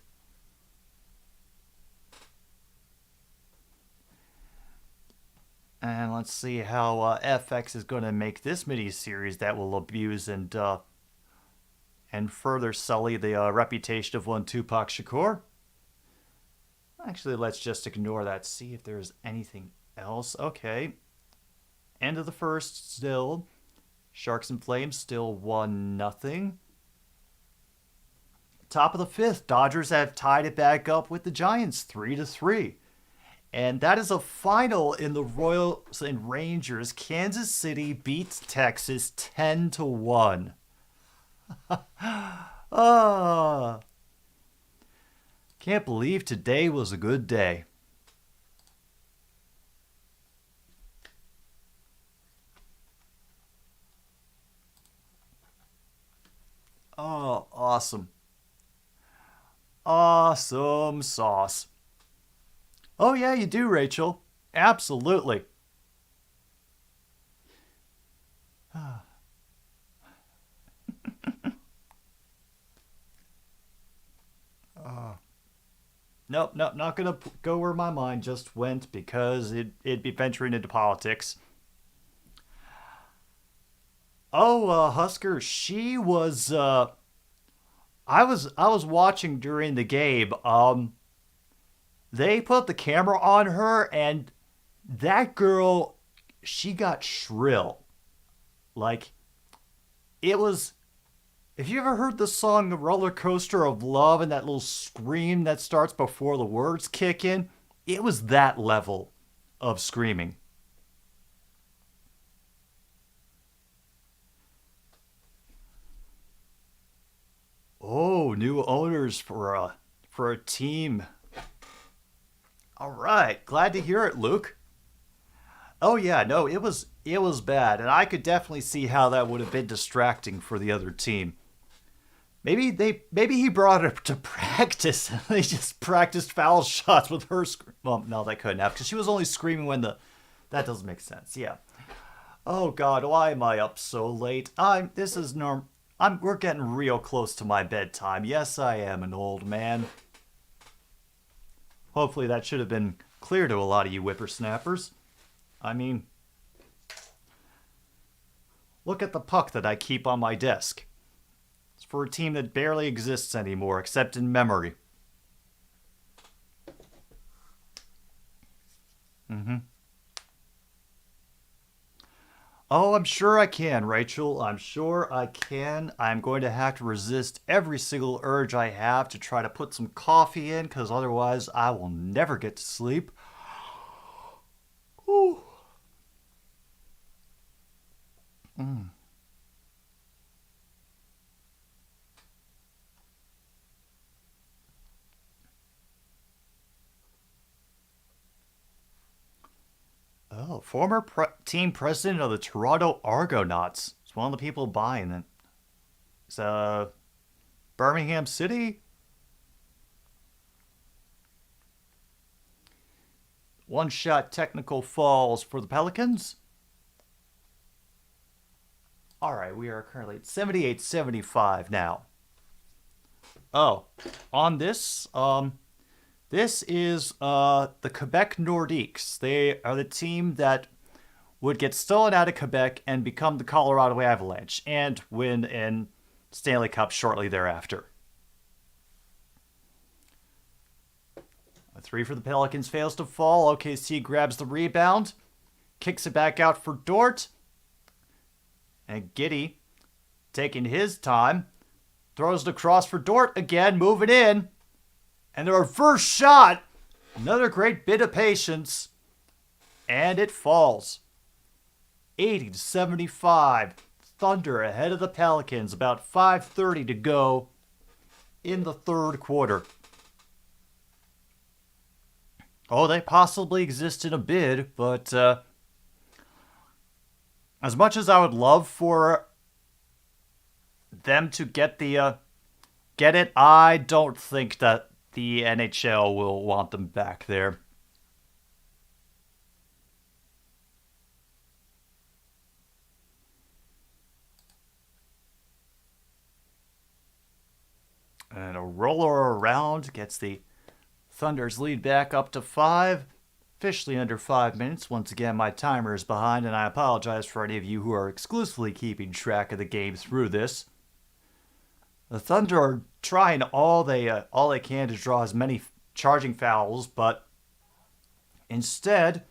S2: And let's see how FX is going to make this mini-series that will abuse and further sully the reputation of one Tupac Shakur. Actually, let's just ignore that. See if there's anything else. Okay. End of the first still. Sharks and Flames still 1-0. Top of the fifth. Dodgers have tied it back up with the Giants 3-3. And that is a final in the Royals and Rangers. Kansas City beats Texas 10-1. Ah, can't believe today was a good day. Oh, awesome. Awesome sauce. Oh, yeah, you do, Rachel. Absolutely. Nope, not gonna go where my mind just went because it'd be venturing into politics. Oh, Husker, she was. I was watching during the game. They put the camera on her, and that girl, she got shrill. Like, it was. Have you ever heard the song "The Roller Coaster of Love" and that little scream that starts before the words kick in? It was that level of screaming. Oh, new owners for a team. All right, glad to hear it, Luke. Oh yeah, no, it was bad, and I could definitely see how that would have been distracting for the other team. Maybe he brought her to practice and they just practiced foul shots with her. Well, no, they couldn't have because she was only screaming when the. That doesn't make sense. Yeah. Oh God, why am I up so late? This is norm. We're getting real close to my bedtime. Yes, I am an old man. Hopefully that should have been clear to a lot of you whippersnappers. I mean, look at the puck that I keep on my desk. It's for a team that barely exists anymore, except in memory. Mm-hmm. Oh, I'm sure I can, Rachel. I'm sure I can. I'm going to have to resist every single urge I have to try to put some coffee in, because otherwise I will never get to sleep. Ooh. Mm. Oh, former team president of the Toronto Argonauts. It's one of the people buying it. It's Birmingham City. One shot technical falls for the Pelicans. All right, we are currently at 78-75 now. Oh, on this, this is the Quebec Nordiques. They are the team that would get stolen out of Quebec and become the Colorado Avalanche and win in Stanley Cup shortly thereafter. A three for the Pelicans fails to fall. OKC grabs the rebound, kicks it back out for Dort, and Giddey, taking his time, throws it across for Dort again, moving in. And the reverse shot, another great bit of patience, and it falls. 80-75. Thunder ahead of the Pelicans, about 5:30 to go in the third quarter. Oh, they possibly exist in a bid, but as much as I would love for them to get it, I don't think that the NHL will want them back there. And a roller around gets the Thunder's lead back up to 5. Officially under 5 minutes. Once again, my timer is behind, and I apologize for any of you who are exclusively keeping track of the game through this. The Thunder are trying all they can to draw as many charging fouls, but instead,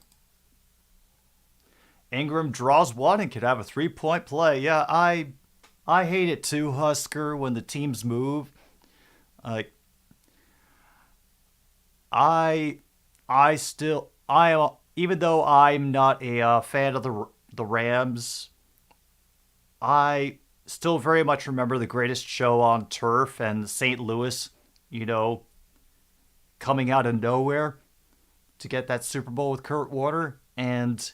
S2: Ingram draws one and could have a 3-point play. Yeah, I hate it too, Husker, when the teams move. I even though I'm not a fan of the Rams, I still very much remember the greatest show on turf and St. Louis, coming out of nowhere to get that Super Bowl with Kurt Warner, and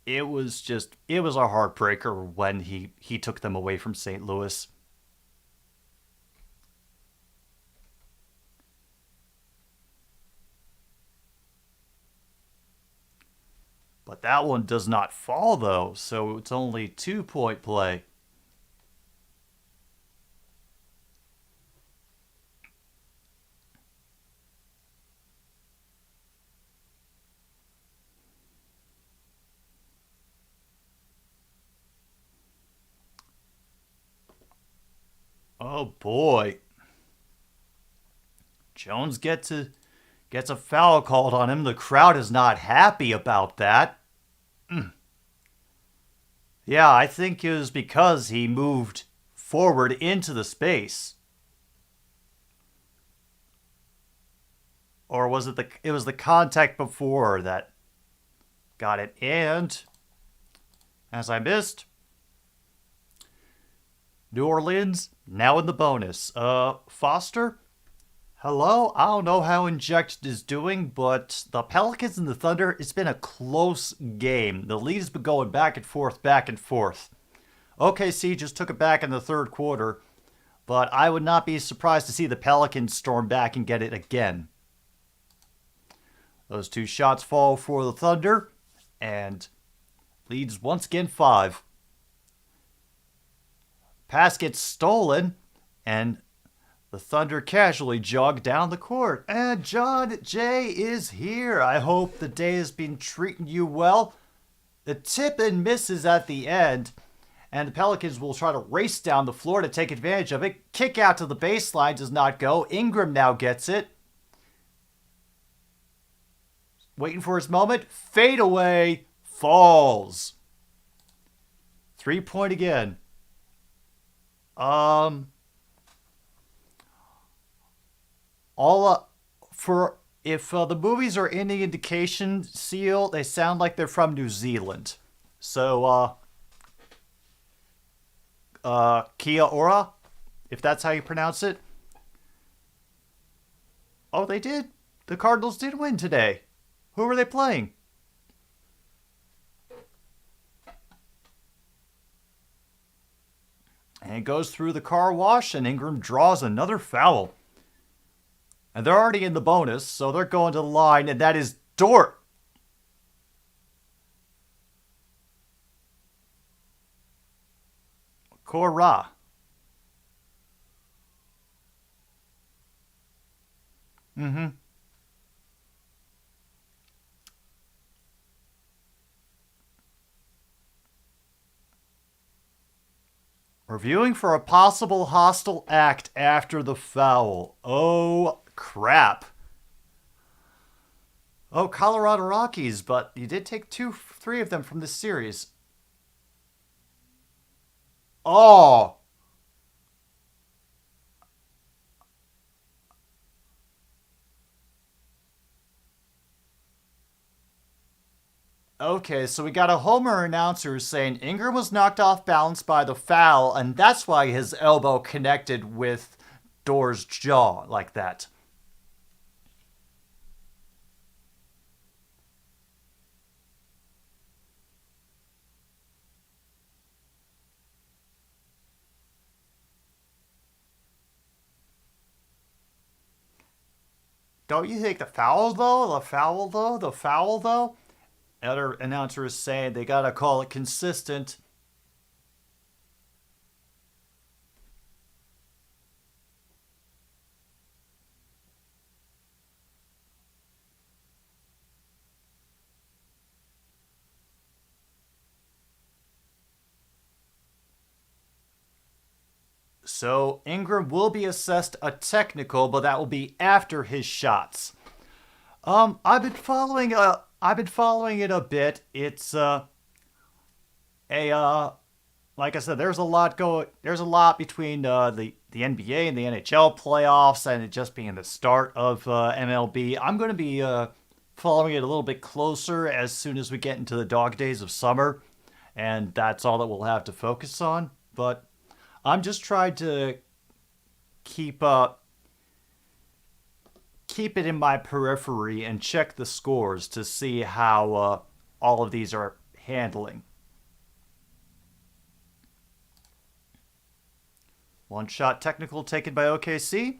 S2: it was a heartbreaker when he took them away from St. Louis. But that one does not fall, though, so it's only 2-point play. Oh, boy. Jones gets a foul called on him. The crowd is not happy about that. Yeah, I think it was because he moved forward into the space. Or was it was the contact before that got it? And as I missed, New Orleans now in the bonus. Foster? Hello? I don't know how Inject is doing, but the Pelicans and the Thunder, it's been a close game. The lead has been going back and forth, back and forth. OKC just took it back in the third quarter, but I would not be surprised to see the Pelicans storm back and get it again. Those two shots fall for the Thunder, and leads once again 5. Pass gets stolen, and the Thunder casually jog down the court. And John Jay is here. I hope the day has been treating you well. The tip and misses at the end, and the Pelicans will try to race down the floor to take advantage of it. Kick out to the baseline does not go. Ingram now gets it. Waiting for his moment. Fade away. Falls. 3-point again. If the movies are any indication, Seal, they sound like they're from New Zealand. So, Kia ora, if that's how you pronounce it. Oh, they did. The Cardinals did win today. Who were they playing? And it goes through the car wash, and Ingram draws another foul. And they're already in the bonus, so they're going to the line, and that is Dort. Cora. Reviewing for a possible hostile act after the foul. Oh, crap. Oh, Colorado Rockies, but you did take 3 of them from this series. Oh. Okay, so we got a Homer announcer saying Ingram was knocked off balance by the foul, and that's why his elbow connected with Dort's jaw like that. Don't you think the foul, though? Other announcer is saying they gotta call it consistent. So Ingram will be assessed a technical, but that will be after his shots. I've been following it a bit. It's like I said, there's a lot between the the NBA and the NHL playoffs and it just being the start of MLB, I'm going to be following it a little bit closer as soon as we get into the dog days of summer. And that's all that we'll have to focus on. But I'm just trying to keep it in my periphery and check the scores to see how all of these are handling. One shot technical taken by OKC.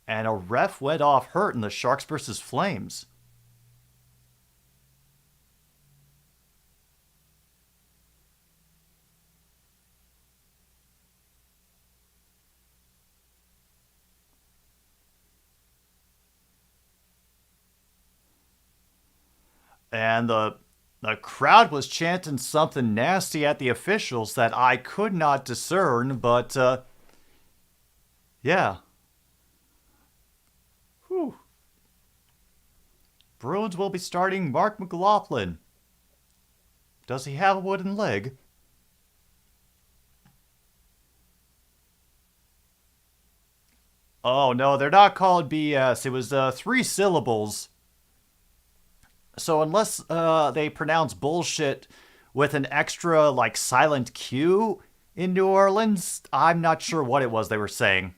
S2: And a ref went off hurt in the Sharks versus Flames. And the crowd was chanting something nasty at the officials that I could not discern, but yeah. Whew. Bruins will be starting Mark McLaughlin. Does he have a wooden leg? Oh no, they're not called BS. It was 3 syllables. So unless they pronounce bullshit with an extra, like, silent Q in New Orleans, I'm not sure what it was they were saying.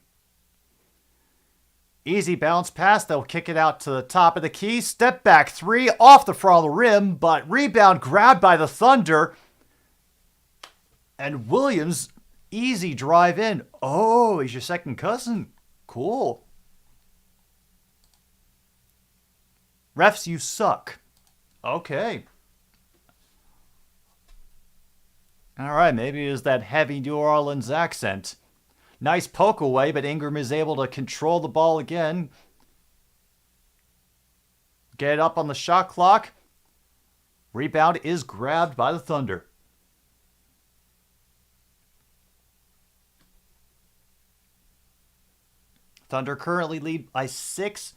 S2: Easy bounce pass. They'll kick it out to the top of the key. Step back 3 off the front of the rim, but rebound grabbed by the Thunder. And Williams, easy drive in. Oh, he's your second cousin. Cool. Refs, you suck. Okay. All right, maybe it was that heavy New Orleans accent. Nice poke away, but Ingram is able to control the ball again. Get it up on the shot clock. Rebound is grabbed by the Thunder. Thunder currently lead by 6.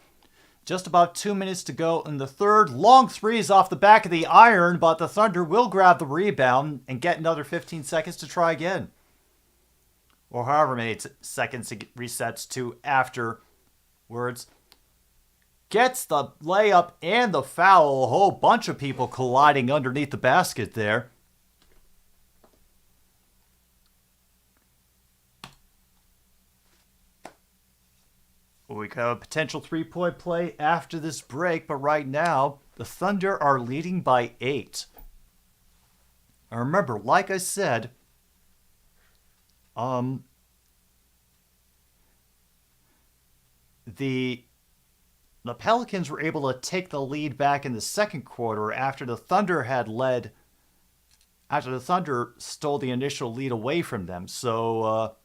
S2: Just about 2 minutes to go in the third. Long threes off the back of the iron, but the Thunder will grab the rebound and get another 15 seconds to try again. Or however many seconds it resets to afterwards. Gets the layup and the foul. A whole bunch of people colliding underneath the basket there. We could have a potential 3-point play after this break, but right now, the Thunder are leading by 8. And remember, like I said, the Pelicans were able to take the lead back in the second quarter after the Thunder stole the initial lead away from them. So,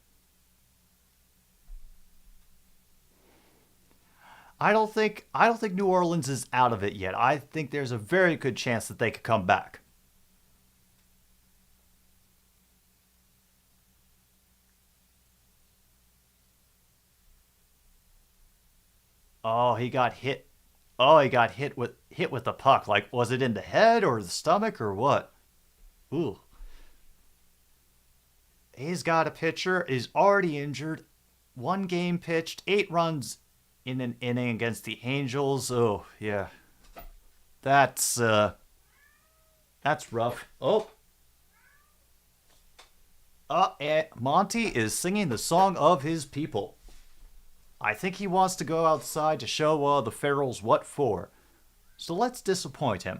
S2: I don't think New Orleans is out of it yet. I think there's a very good chance that they could come back. Oh, he got hit. Oh, he got hit with the puck. Like, was it in the head or the stomach or what? Ooh. He's got a pitcher. He's already injured. 1 game pitched. 8 runs in an inning against the Angels. Oh, yeah. That's rough. Oh. And Monty is singing the song of his people. I think he wants to go outside to show the Ferals what for. So let's disappoint him.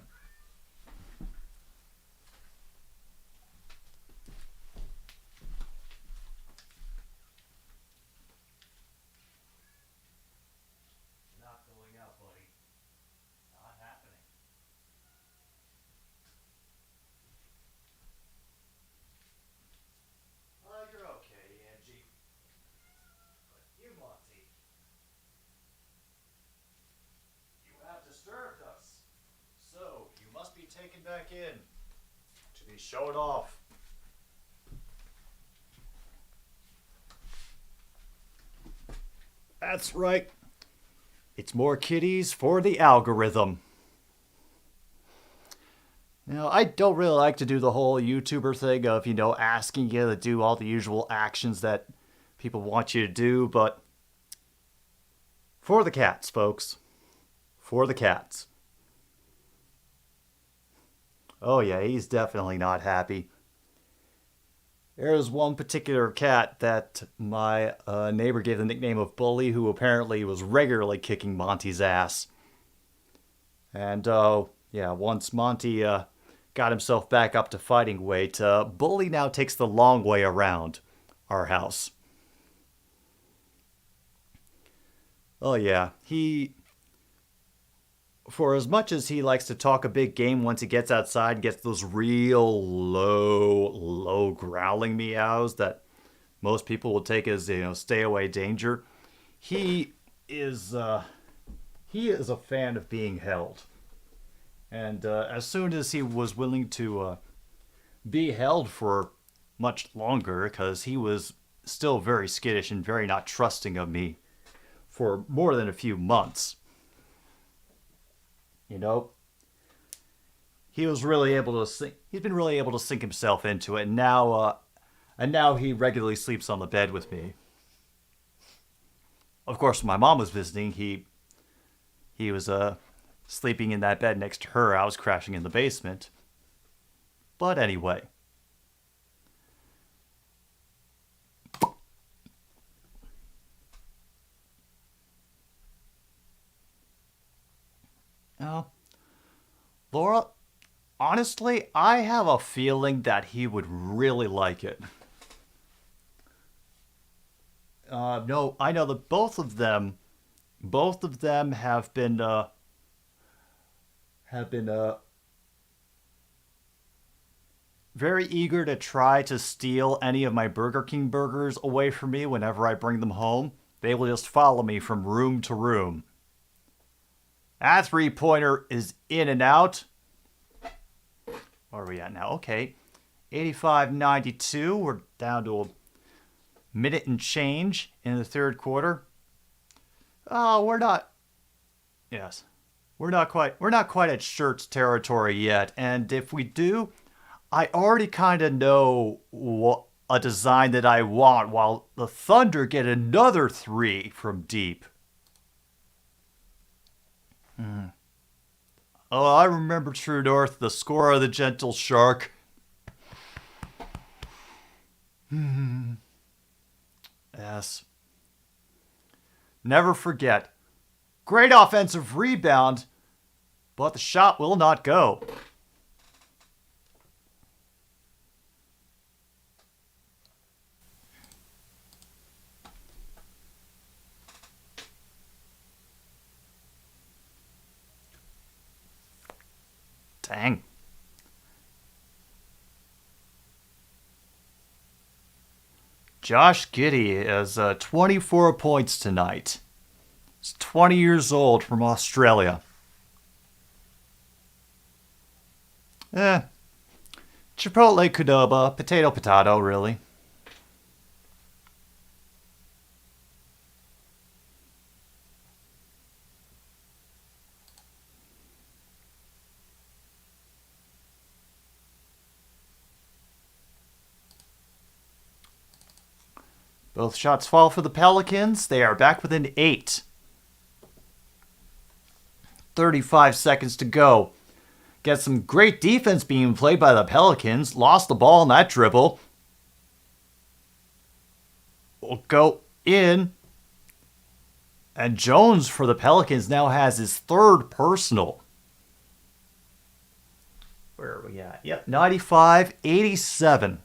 S2: Not going out, buddy. Not happening. You're okay, Angie. But you, Monty. You have disturbed us. So, you must be taken back in to be shown off. That's right. It's more kitties for the algorithm. I don't really like to do the whole YouTuber thing of, asking you to do all the usual actions that people want you to do, but for the cats, folks. For the cats. Oh yeah, he's definitely not happy. There's one particular cat that my neighbor gave the nickname of Bully, who apparently was regularly kicking Monty's ass. And, once Monty got himself back up to fighting weight, Bully now takes the long way around our house. Oh yeah, for as much as he likes to talk a big game, once he gets outside and gets those real low growling meows that most people will take as, stay away danger, he is a fan of being held. And as soon as he was willing to be held for much longer, because he was still very skittish and very not trusting of me for more than a few months, he was really able to sink. He's been really able to sink himself into it, and now he regularly sleeps on the bed with me. Of course, when my mom was visiting, he was sleeping in that bed next to her. I was crashing in the basement. But anyway. Laura, honestly, I have a feeling that he would really like it. No, I know that both of them have been very eager to try to steal any of my Burger King burgers away from me whenever I bring them home. They will just follow me from room to room. That three-pointer is in and out. Where are we at now? Okay. 85-92. We're down to a minute and change in the third quarter. Oh, we're not quite at Shirts territory yet. And if we do, I already kind of know what a design that I want, while the Thunder get another three from deep. Oh, I remember True North, the score of the Gentle Shark. Yes. Never forget. Great offensive rebound, but the shot will not go. Dang. Josh Giddey has 24 points tonight. He's 20 years old, from Australia. Chipotle Qdoba, potato, really. Both shots fall for the Pelicans. They are back within 8. 35 seconds to go. Get some great defense being played by the Pelicans. Lost the ball in that dribble. Will go in. And Jones for the Pelicans now has his third personal. Where are we at? Yep, 95-87.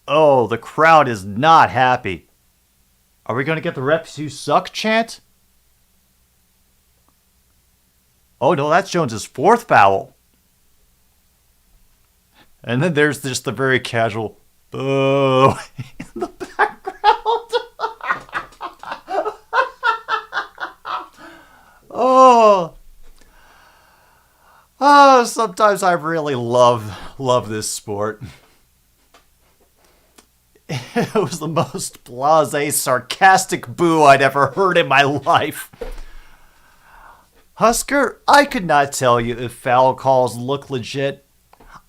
S2: Oh, the crowd is not happy. Are we going to get the refs who suck chant? Oh no, that's Jones's fourth foul. And then there's just the very casual boo in the background. Oh, sometimes I really love this sport. It was the most blasé, sarcastic boo I'd ever heard in my life. Husker, I could not tell you if foul calls look legit.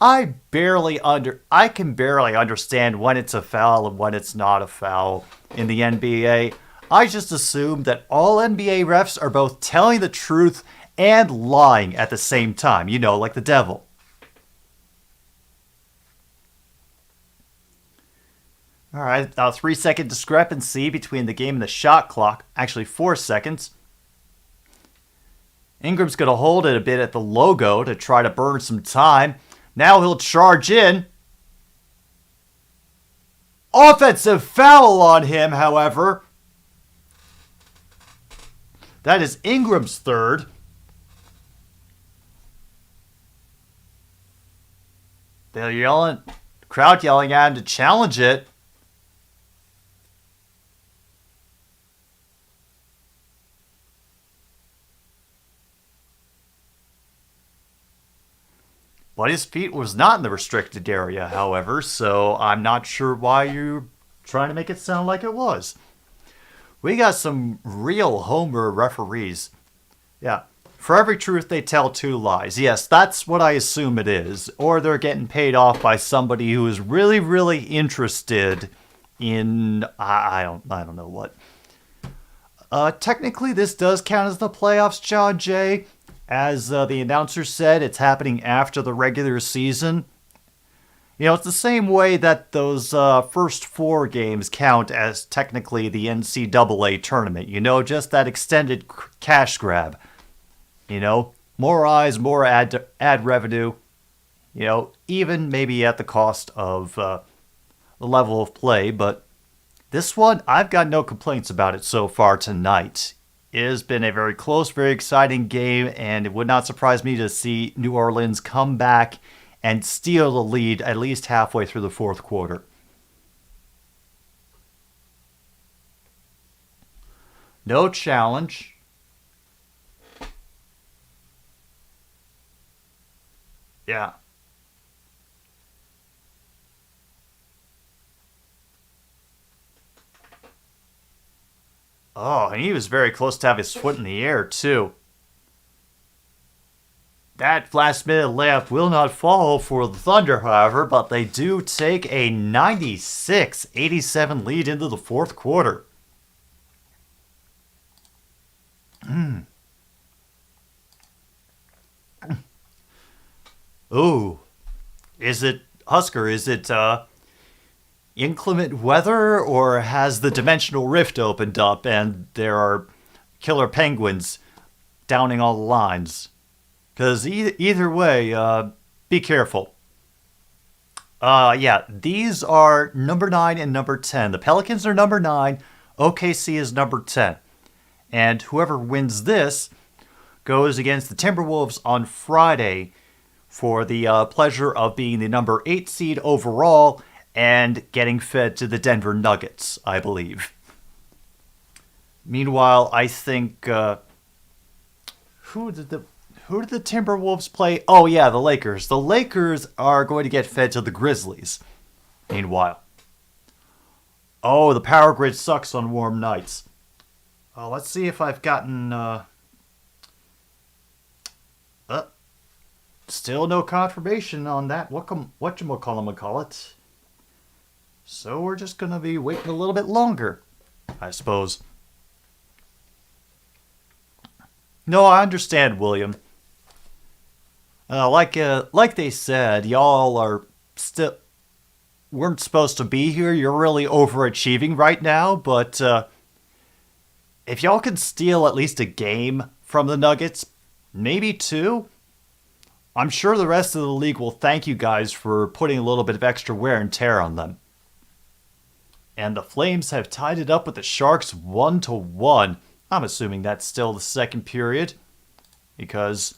S2: I can barely understand when it's a foul and when it's not a foul in the NBA. I just assume that all NBA refs are both telling the truth and lying at the same time, like the devil. All right, now 3-second discrepancy between the game and the shot clock. Actually, 4 seconds. Ingram's going to hold it a bit at the logo to try to burn some time. Now he'll charge in. Offensive foul on him, however. That is Ingram's third. They're yelling, crowd yelling at him to challenge it. But his feet was not in the restricted area, however, so I'm not sure why you're trying to make it sound like it was. We got some real homer referees. Yeah, for every truth they tell 2 lies. Yes, that's what I assume it is. Or they're getting paid off by somebody who is really, really interested in, I don't know what. Technically, this does count as the playoffs, John Jay. As the announcer said, it's happening after the regular season. It's the same way that those first 4 games count as technically the NCAA tournament. Just that extended cash grab. More eyes, more ad revenue. Even maybe at the cost of the level of play. But this one, I've got no complaints about it so far tonight. It has been a very close, very exciting game, and it would not surprise me to see New Orleans come back and steal the lead at least halfway through the fourth quarter. No challenge. Yeah. Oh, and he was very close to have his foot in the air, too. That last-minute layup will not fall for the Thunder, however, but they do take a 96-87 lead into the fourth quarter. Ooh. Is it inclement weather, or has the dimensional rift opened up and there are killer penguins downing all the lines? Because either way, be careful. Yeah, these are number 9 and number 10. The Pelicans are number 9. OKC is number 10. And whoever wins this goes against the Timberwolves on Friday for the pleasure of being the number 8 seed overall and getting fed to the Denver Nuggets, I believe. Meanwhile, I think... Who did the Timberwolves play? Oh, yeah, the Lakers. The Lakers are going to get fed to the Grizzlies. Meanwhile. Oh, the power grid sucks on warm nights. Let's see if I've gotten... Still no confirmation on that. Whatchamacallit. So we're just going to be waiting a little bit longer, I suppose. No, I understand, William. Like they said, y'all weren't supposed to be here. You're really overachieving right now, but if y'all can steal at least a game from the Nuggets, maybe 2, I'm sure the rest of the league will thank you guys for putting a little bit of extra wear and tear on them. And the Flames have tied it up with the Sharks 1-1. I'm assuming that's still the second period, because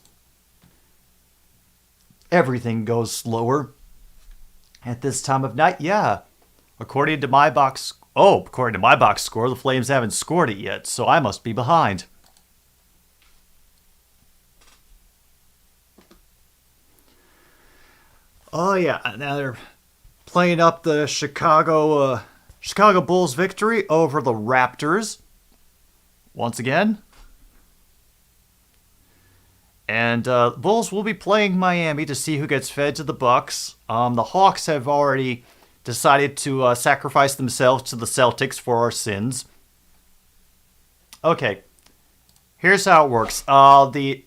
S2: everything goes slower at this time of night. Yeah, according to my box score, the Flames haven't scored it yet, so I must be behind. Oh yeah, now they're playing up the Chicago Bulls victory over the Raptors. Once again. And Bulls will be playing Miami to see who gets fed to the Bucks. The Hawks have already decided to sacrifice themselves to the Celtics for our sins. Okay, here's how it works. The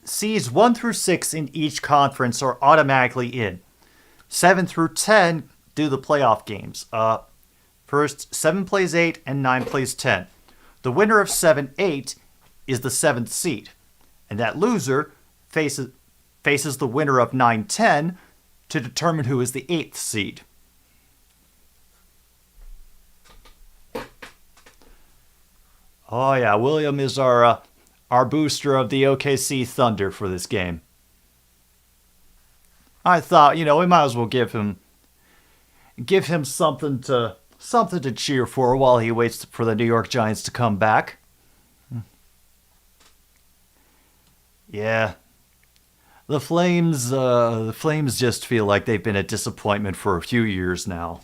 S2: seeds 1 through 6 in each conference are automatically in. 7 through 10 do the playoff games. First, 7 plays 8 and 9 plays 10. The winner of 7-8 is the 7th seed, and that loser faces the winner of 9-10 to determine who is the 8th seed. Oh yeah, William is our booster of the OKC Thunder for this game. I thought, we might as well give him something to cheer for while he waits for the New York Giants to come back. Yeah. The Flames just feel like they've been a disappointment for a few years now.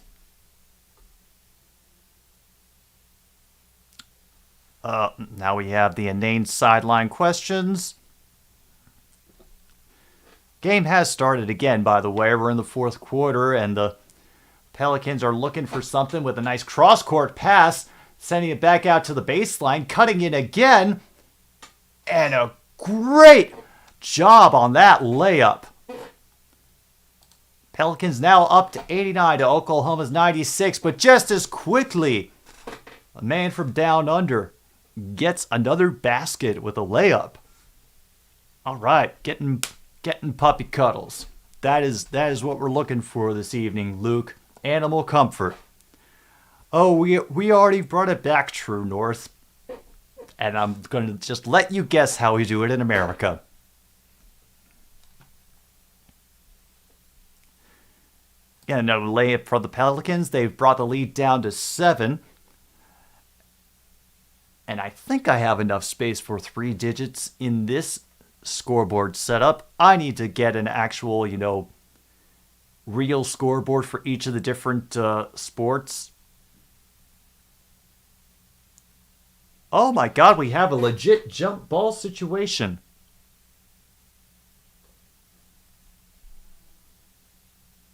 S2: Now we have the inane sideline questions. Game has started again, by the way. We're in the 4th quarter, and the Pelicans are looking for something with a nice cross-court pass, sending it back out to the baseline, cutting in again, and a great job on that layup. Pelicans now up to 89 to Oklahoma's 96, but just as quickly, a man from down under gets another basket with a layup. All right, getting puppy cuddles. That is what we're looking for this evening, Luke. Animal comfort. Oh, we already brought it back, True North. And I'm going to just let you guess how we do it in America. Again, no layup for the Pelicans. They've brought the lead down to 7. And I think I have enough space for 3 digits in this scoreboard setup. I need to get an actual, real scoreboard for each of the different sports. Oh my God, we have a legit jump ball situation.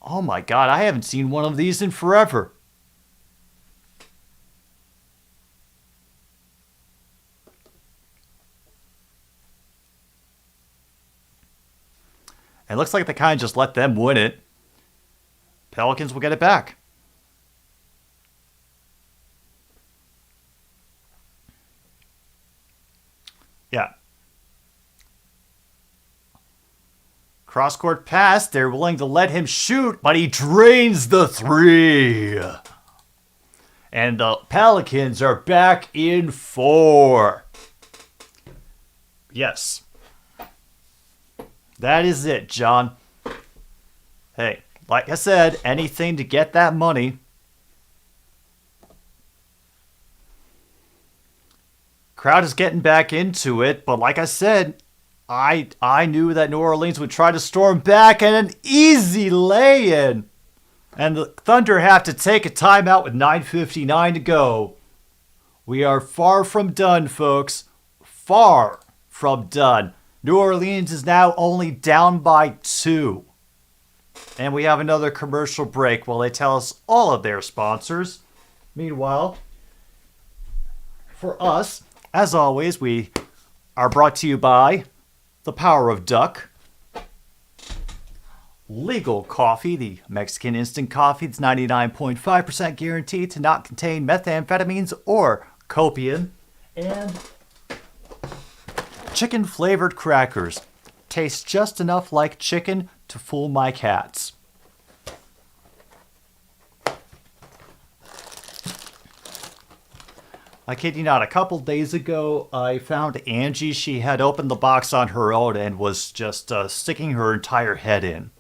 S2: Oh my God, I haven't seen one of these in forever. It looks like they kind of just let them win it. Pelicans will get it back. Yeah. Cross-court pass. They're willing to let him shoot, but he drains the 3. And the Pelicans are back in 4. Yes. That is it, John. Hey, like I said, anything to get that money. Crowd is getting back into it, but like I said, I knew that New Orleans would try to storm back, and an easy lay-in. And the Thunder have to take a timeout with 9:59 to go. We are far from done, folks. Far from done. New Orleans is now only down by 2. And we have another commercial break while they tell us all of their sponsors. Meanwhile, for us, as always, we are brought to you by The Power of Duck, Legal Coffee, the Mexican instant coffee that's 99.5% guaranteed to not contain methamphetamines or copium, and chicken-flavored crackers. Tastes just enough like chicken to fool my cats. I kid you not, a couple days ago, I found Angie. She had opened the box on her own and was just sticking her entire head in.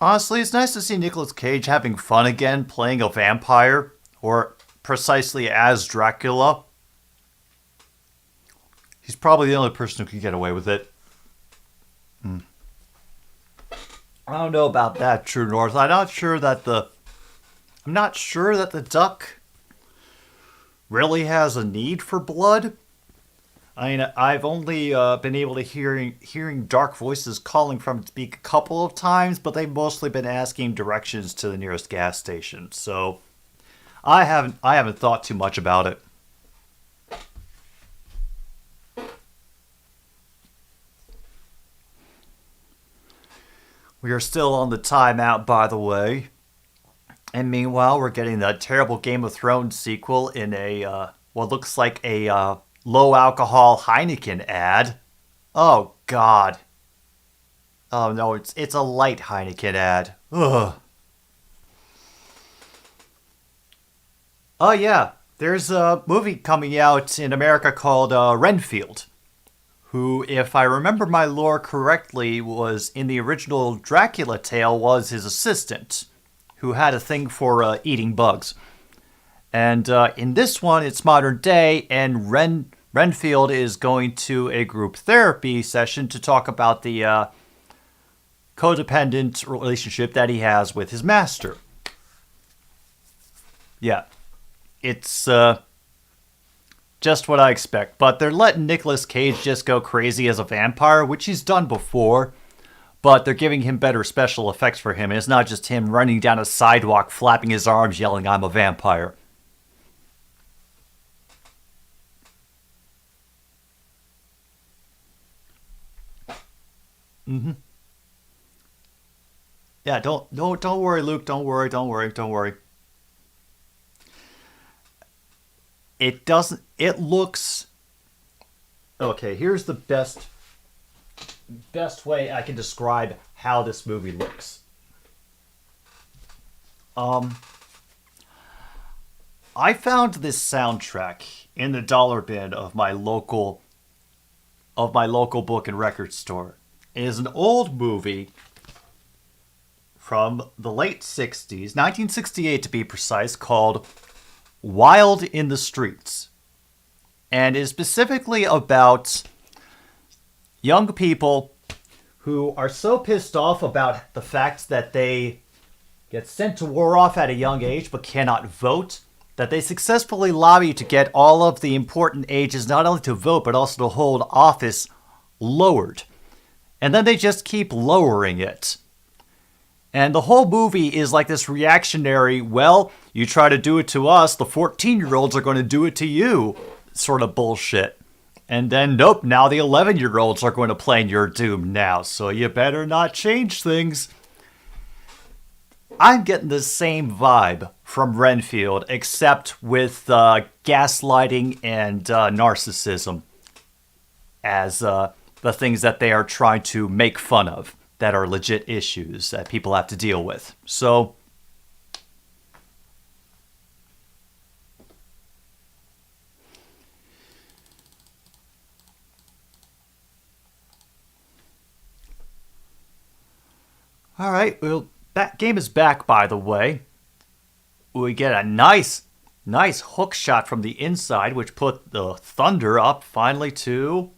S2: Honestly, it's nice to see Nicolas Cage having fun again playing a vampire, or precisely as Dracula. He's probably the only person who can get away with it. I don't know about that, True North. I'm not sure that the duck really has a need for blood. I mean, I've only been able to hearing dark voices calling from it speak a couple of times, but they've mostly been asking directions to the nearest gas station. So I haven't thought too much about it. We are still on the timeout, by the way. And meanwhile, we're getting the terrible Game of Thrones sequel in a what looks like a low alcohol Heineken ad. Oh God. Oh no, it's a light Heineken ad. Ugh. Oh yeah, there's a movie coming out in America called Renfield, who, if I remember my lore correctly, was in the original Dracula tale was his assistant, who had a thing for eating bugs. And in this one, it's modern day, and Renfield is going to a group therapy session to talk about the codependent relationship that he has with his master. Yeah, it's just what I expect. But they're letting Nicolas Cage just go crazy as a vampire, which he's done before. But they're giving him better special effects for him. And it's not just him running down a sidewalk, flapping his arms, yelling, "I'm a vampire." Yeah, don't worry, Luke. Don't worry. It looks okay. Here's the best way I can describe how this movie looks. I found this soundtrack in the dollar bin of my local book and record store. It is an old movie from the late 60s, 1968 to be precise, called Wild in the Streets. And is specifically about young people who are so pissed off about the fact that they get sent to war off at a young age but cannot vote, that they successfully lobby to get all of the important ages not only to vote but also to hold office lowered. And then they just keep lowering it. And the whole movie is like this reactionary, well, you try to do it to us, the 14-year-olds are going to do it to you sort of bullshit. And then, nope, now the 11-year-olds are going to play your doom now, so you better not change things. I'm getting the same vibe from Renfield, except with gaslighting and narcissism as the things that they are trying to make fun of that are legit issues that people have to deal with. So, all right, well, that game is back, by the way. We get a nice hook shot from the inside, which put the thunder up finally to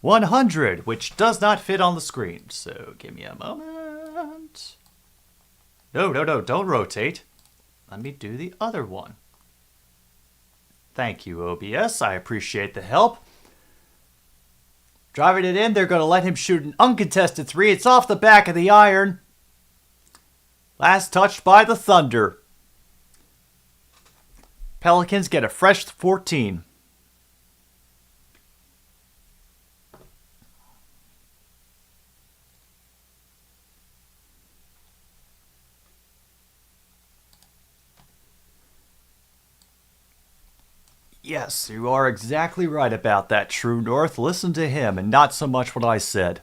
S2: 100, which does not fit on the screen. So give me a moment. No, don't rotate. Let me do the other one. Thank you, OBS. I appreciate the help. Driving it in, they're going to let him shoot an uncontested 3. It's off the back of the iron. Last touched by the thunder. Pelicans get a fresh 14. Yes, you are exactly right about that, True North. Listen to him and not so much what I said.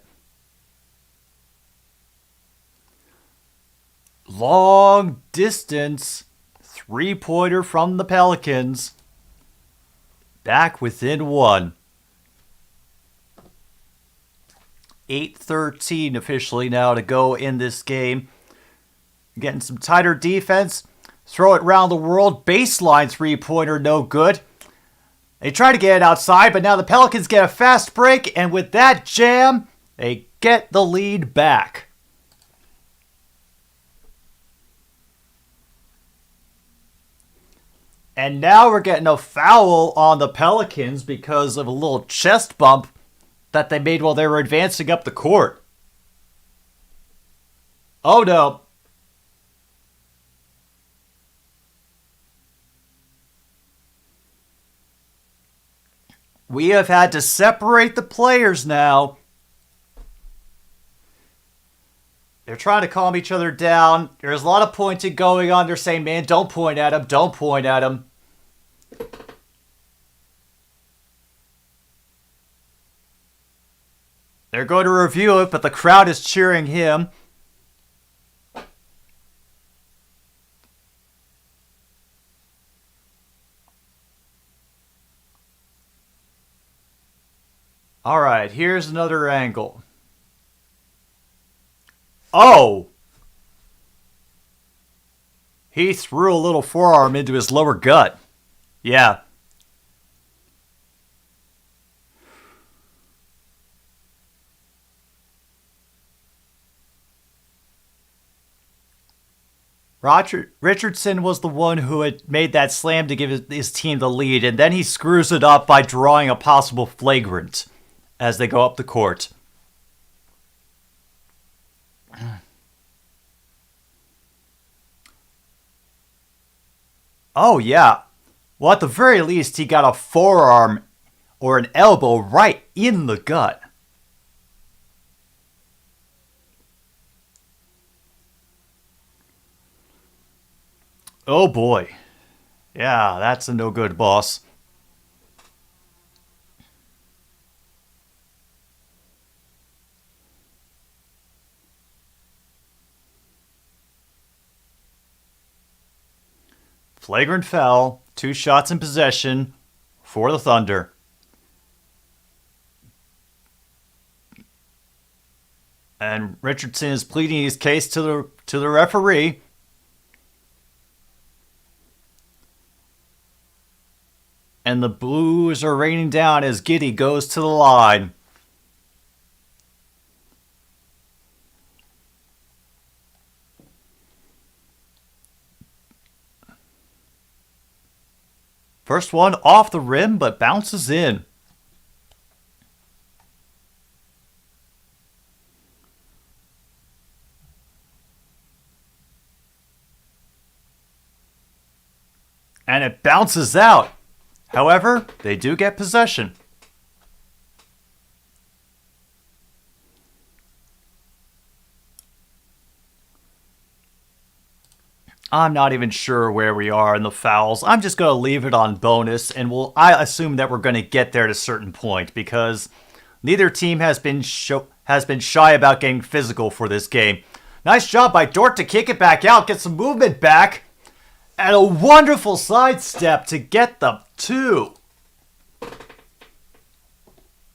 S2: Long distance 3-pointer from the Pelicans. Back within 1. 8:13 officially now to go in this game. Getting some tighter defense. Throw it around the world. Baseline three-pointer, no good. They try to get it outside, but now the Pelicans get a fast break, and with that jam, they get the lead back. And now we're getting a foul on the Pelicans because of a little chest bump that they made while they were advancing up the court. Oh no. We have had to separate the players now. They're trying to calm each other down. There's a lot of pointing going on. They're saying, man, don't point at him. Don't point at him. They're going to review it, but the crowd is cheering him. All right, here's another angle. Oh! He threw a little forearm into his lower gut. Yeah. Richardson was the one who had made that slam to give his team the lead, and then he screws it up by drawing a possible flagrant as they go up the court. Oh, yeah. Well, at the very least, he got a forearm or an elbow right in the gut. Oh, boy. Yeah, that's a no good, boss. Flagrant foul, 2 shots in possession for the Thunder. And Richardson is pleading his case to the referee. And the boos are raining down as Giddey goes to the line. First one off the rim, but bounces in. And it bounces out. However, they do get possession. I'm not even sure where we are in the fouls. I'm just going to leave it on bonus, and I assume that we're going to get there at a certain point because neither team has been shy about getting physical for this game. Nice job by Dort to kick it back out, get some movement back, and a wonderful sidestep to get the 2.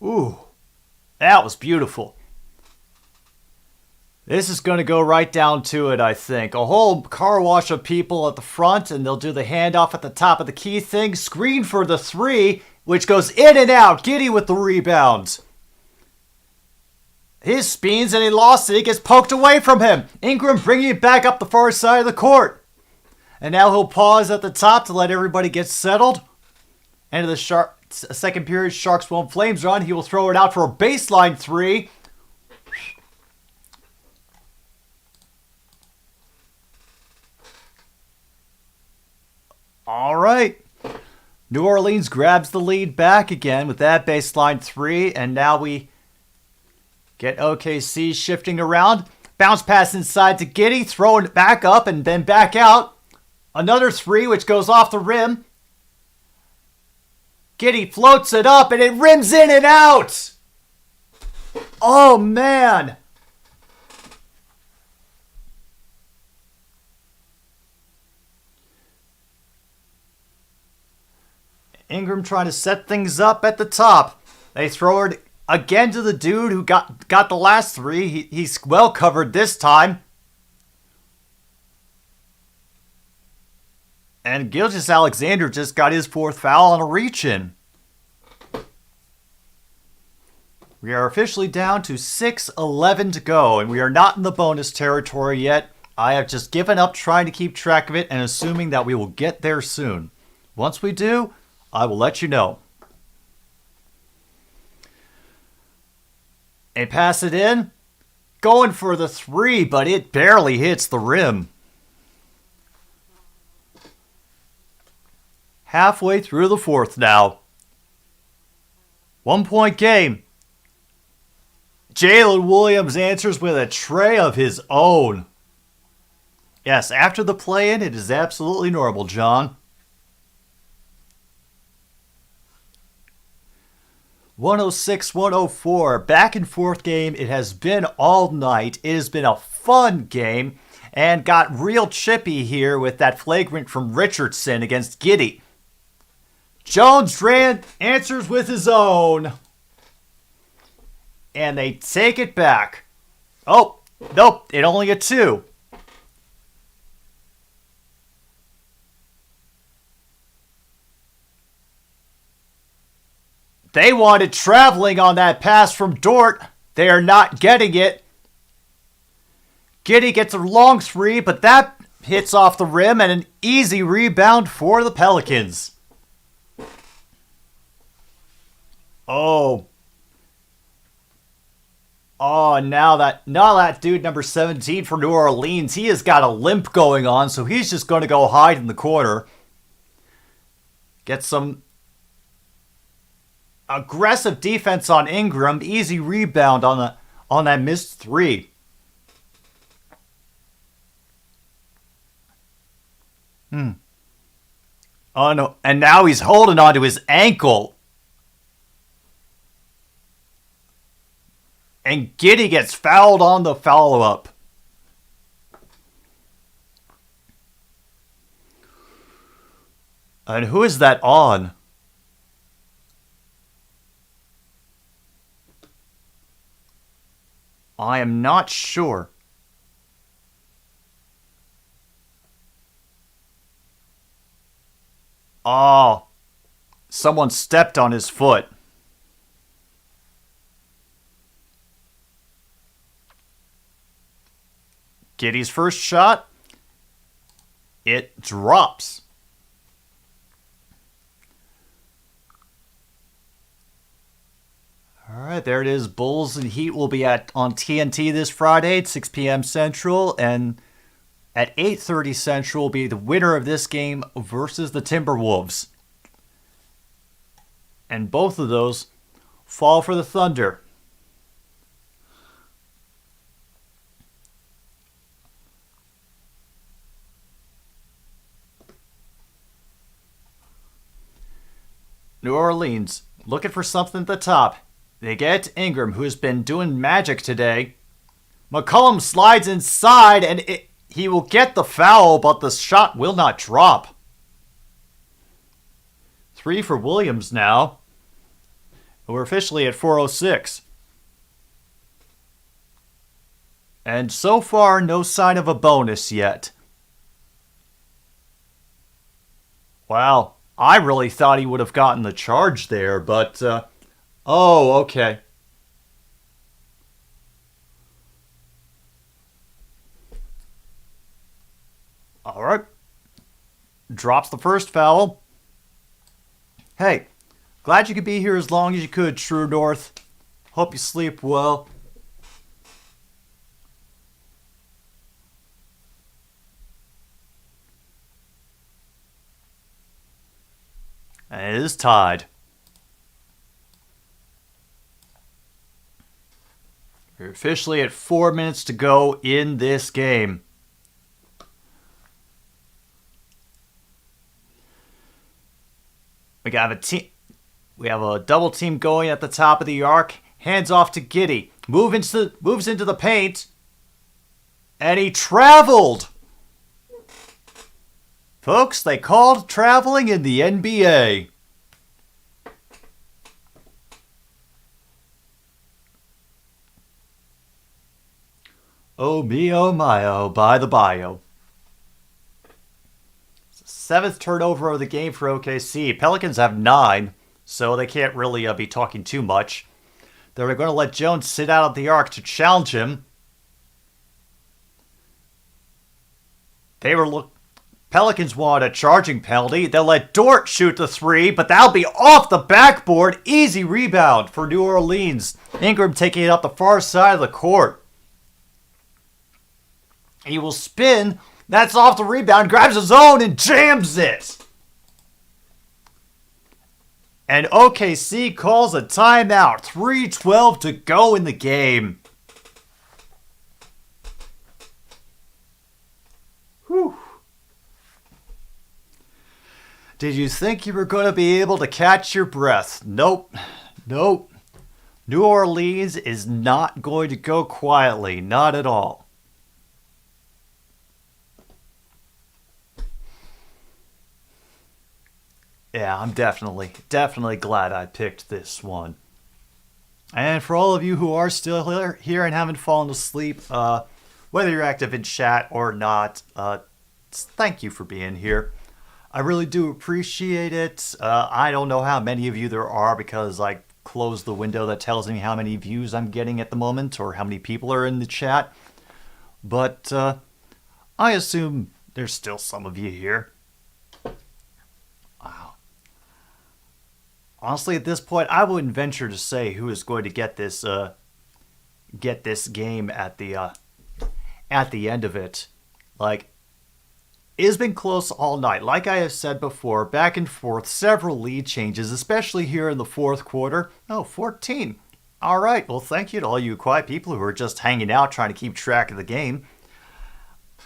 S2: Ooh, that was beautiful. This is going to go right down to it, I think. A whole car wash of people at the front, and they'll do the handoff at the top of the key thing. Screen for the 3, which goes in and out. Giddey with the rebound. His spins, and he lost it. He gets poked away from him. Ingram bringing it back up the far side of the court. And now he'll pause at the top to let everybody get settled. End of the second period, Sharks won't Flames run. He will throw it out for a baseline 3. All right. New Orleans grabs the lead back again with that baseline 3. And now we get OKC shifting around. Bounce pass inside to Giddey. Throwing it back up and then back out. Another 3 which goes off the rim. Giddey floats it up and it rims in and out. Oh, man. Ingram trying to set things up at the top. They throw it Again to the dude who got the last three. He's well covered this time. And Gilgeous-Alexander just got his fourth foul on a reach-in. We are officially down to 6:11 to go, and we are not in the bonus territory yet. I have just given up trying to keep track of it and assuming that we will get there soon. Once we do, I will let you know. And pass it in. Going for the three, but it barely hits the rim. Halfway through the fourth now. 1 point game. Jalen Williams answers with a tray of his own. Yes, after the play-in, it is absolutely normal, John. 106-104. Back and forth game. It has been all night. It has been a fun game. And got real chippy here with that flagrant from Richardson against Giddey. Jones answers with his own. And they take it back. Oh, nope, it only a two. They wanted traveling on that pass from Dort. They are not getting it. Giddey gets a long three, but that hits off the rim and an easy rebound for the Pelicans. Oh, now that dude number 17 for New Orleans, he has got a limp going on, so he's just going to go hide in the corner. Get some aggressive defense on Ingram, easy rebound on that missed three. Oh no, and now he's holding on to his ankle. And Giddey gets fouled on the follow-up. And who is that on? I am not sure. Oh, someone stepped on his foot. Giddey's first shot. It drops. All right, there it is. Bulls and Heat will be on TNT this Friday at 6 p.m. Central, and at 8:30 Central will be the winner of this game versus the Timberwolves. And both of those fall for the Thunder. New Orleans looking for something at the top. They get Ingram, who's been doing magic today. McCollum slides inside, and he will get the foul, but the shot will not drop. 3 for Williams now. We're officially at 4:06. And so far, no sign of a bonus yet. Wow, I really thought he would have gotten the charge there, but... oh, okay. All right. Drops the first foul. Hey, glad you could be here as long as you could, True North. Hope you sleep well. And it is tied. We're officially at 4 minutes to go in this game. We have a double team going at the top of the arc. Hands off to Giddey. Moves into the paint. And he traveled. Folks, they called traveling in the NBA. Oh me, oh my, oh, by the bio. Seventh turnover of the game for OKC. Pelicans have 9, so they can't really be talking too much. They're going to let Jones sit out of the arc to challenge him. Pelicans want a charging penalty. They'll let Dort shoot the 3, but that'll be off the backboard. Easy rebound for New Orleans. Ingram taking it up the far side of the court. He will spin. That's off the rebound. Grabs his own and jams it. And OKC calls a timeout. 3:12 to go in the game. Whew. Did you think you were going to be able to catch your breath? Nope. Nope. New Orleans is not going to go quietly. Not at all. Yeah, I'm definitely glad I picked this one. And for all of you who are still here and haven't fallen asleep, whether you're active in chat or not, thank you for being here. I really do appreciate it. I don't know how many of you there are because I closed the window that tells me how many views I'm getting at the moment or how many people are in the chat. But I assume there's still some of you here. Wow. Honestly, at this point, I wouldn't venture to say who is going to get this game at the end of it. Like, it has been close all night. Like I have said before, back and forth, several lead changes, especially here in the fourth quarter. Oh, 14. All right. Well, thank you to all you quiet people who are just hanging out trying to keep track of the game.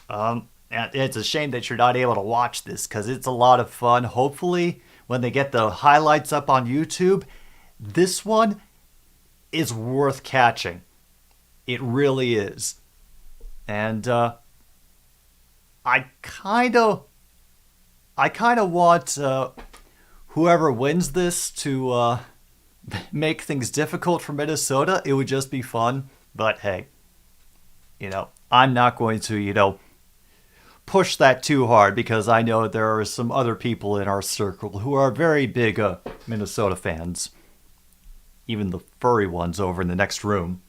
S2: And it's a shame that you're not able to watch this because it's a lot of fun. Hopefully, when they get the highlights up on YouTube, this one is worth catching. It really is. And I kind of want whoever wins this to make things difficult for Minnesota. It would just be fun. But hey, I'm not going to, push that too hard because I know there are some other people in our circle who are very big Minnesota fans. Even the furry ones over in the next room.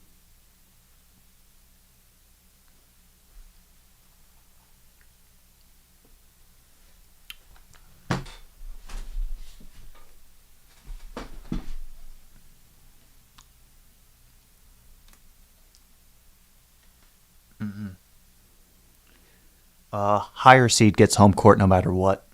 S2: Higher seed gets home court no matter what.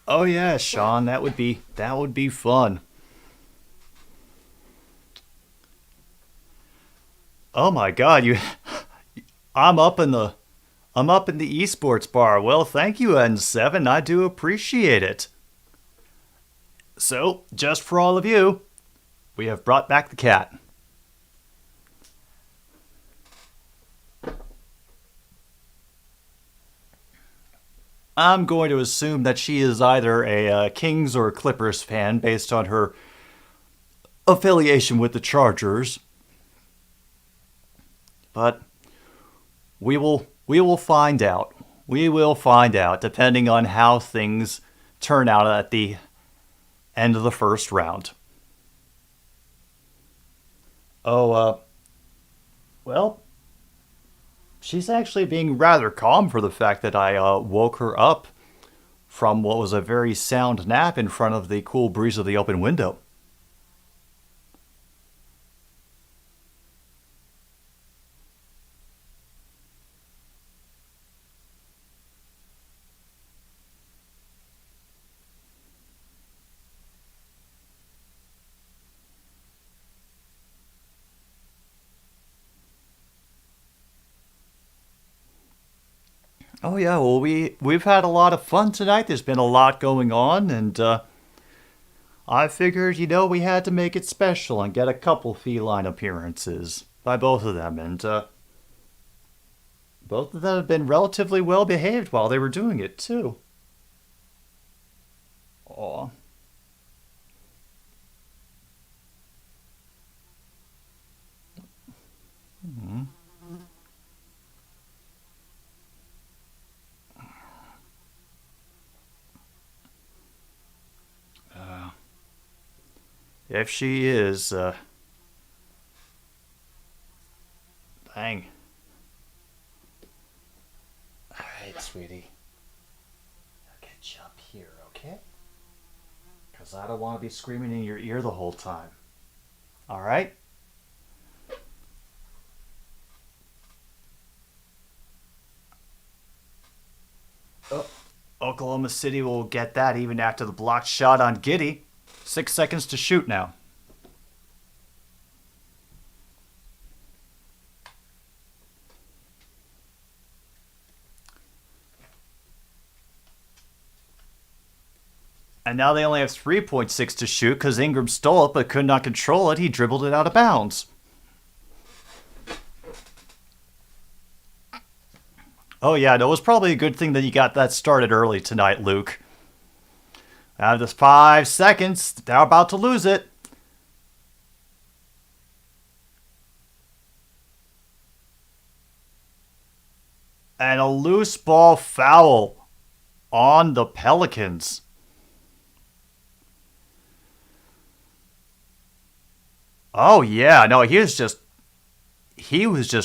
S2: Oh yeah, Sean, that would be fun. Oh my God, I'm up in the esports bar. Well, thank you, N7. I do appreciate it. So, just for all of you, we have brought back the cat. I'm going to assume that she is either a Kings or Clippers fan based on her affiliation with the Chargers. But we will find out. We will find out depending on how things turn out at the end of the first round. Well, she's actually being rather calm for the fact that I woke her up from what was a very sound nap in front of the cool breeze of the open window. Oh yeah, well we've had a lot of fun tonight. There's been a lot going on, and I figured, we had to make it special and get a couple feline appearances by both of them, and both of them have been relatively well behaved while they were doing it too. Aw. Hmm. If she is, dang. Alright, sweetie. I'll get you up here, okay? Because I don't want to be screaming in your ear the whole time. Alright? Oh, Oklahoma City will get that even after the blocked shot on Giddy. 6 seconds to shoot now. And now they only have 3.6 to shoot because Ingram stole it but could not control it. He dribbled it out of bounds. Oh yeah, it was probably a good thing that you got that started early tonight, Luke. Out of 5 seconds, they're about to lose it. And a loose ball foul on the Pelicans. Oh yeah, no, he was just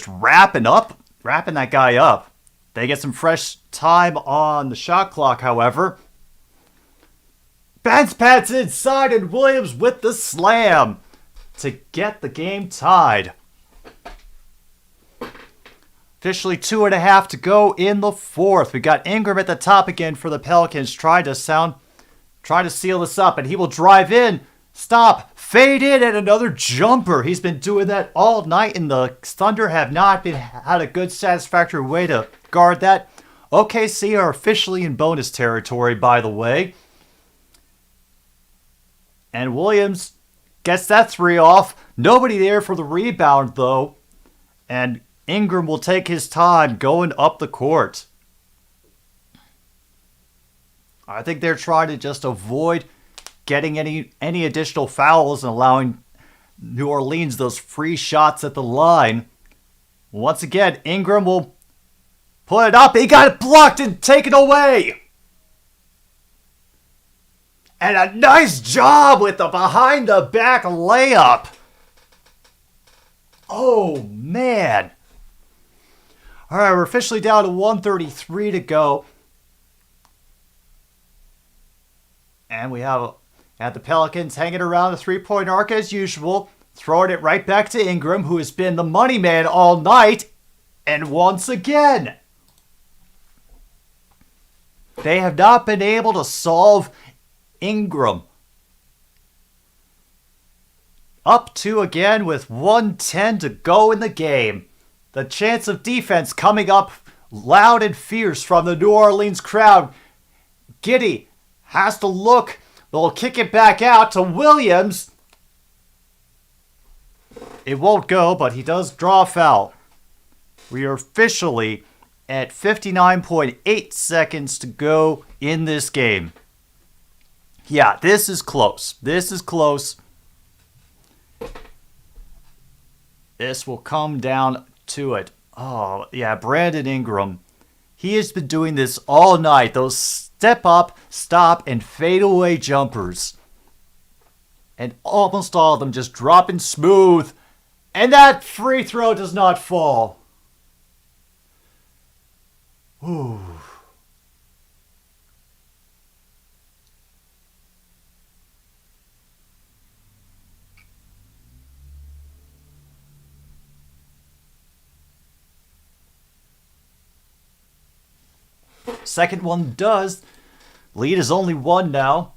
S2: wrapping that guy up. They get some fresh time on the shot clock, however. Bounce pads inside, and Williams with the slam to get the game tied. Officially 2.5 to go in the fourth. We got Ingram at the top again for the Pelicans, trying to seal this up, and he will drive in, stop, fade in, and another jumper. He's been doing that all night, and the Thunder have not had a good, satisfactory way to guard that. OKC are officially in bonus territory, by the way. And Williams gets that three off. Nobody there for the rebound, though. And Ingram will take his time going up the court. I think they're trying to just avoid getting any additional fouls and allowing New Orleans those free shots at the line. Once again, Ingram will put it up. He got it blocked and taken away. And a nice job with the behind-the-back layup. Oh, man. All right, we're officially down to 1:33 to go. And we have the Pelicans hanging around the three-point arc as usual, throwing it right back to Ingram, who has been the money man all night. And once again, they have not been able to solve Ingram. Up 2 again with 1:10 to go in the game. The chance of defense coming up loud and fierce from the New Orleans crowd. Giddy has to look. They'll kick it back out to Williams. It won't go, but he does draw a foul. We are officially at 59.8 seconds to go in this game. Yeah, this is close. This will come down to it. Oh, yeah, Brandon Ingram. He has been doing this all night. Those step up, stop, and fade away jumpers. And almost all of them just dropping smooth. And that free throw does not fall. Ooh. Second one does. Lead is only 1 now.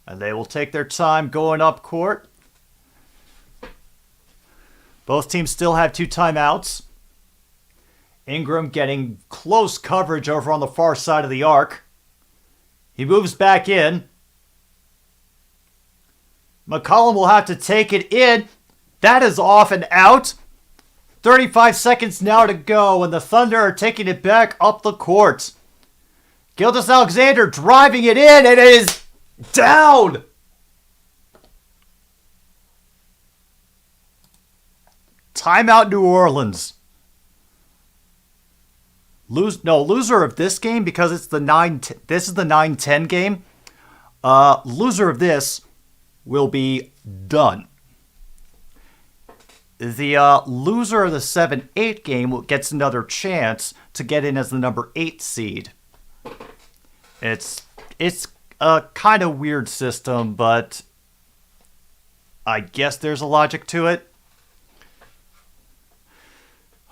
S2: And they will take their time going up court. Both teams still have 2 timeouts. Ingram getting close coverage over on the far side of the arc. He moves back in. McCollum will have to take it in. That is off and out. 35 seconds now to go, and the Thunder are taking it back up the court. Gilgeous-Alexander driving it in, and it is down. Timeout New Orleans. Loser of this game, because it's the 9. This is the 9-10 game. Loser of this will be done. The loser of the 7-8 game gets another chance to get in as the number 8 seed. It's a kind of weird system, but I guess there's a logic to it.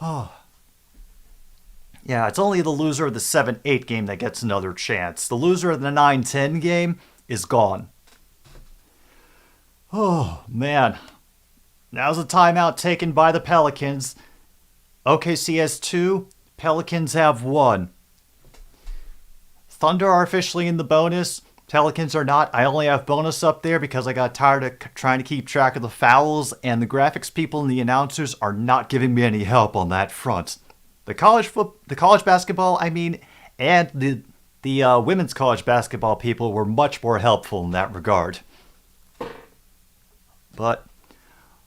S2: Oh. Yeah, it's only the loser of the 7-8 game that gets another chance. The loser of the 9-10 game is gone. Oh, man. Now's a timeout taken by the Pelicans. OKC has 2. Pelicans have 1. Thunder are officially in the bonus. Pelicans are not. I only have bonus up there because I got tired of trying to keep track of the fouls, and the graphics people and the announcers are not giving me any help on that front. The college basketball, and the women's college basketball people were much more helpful in that regard. But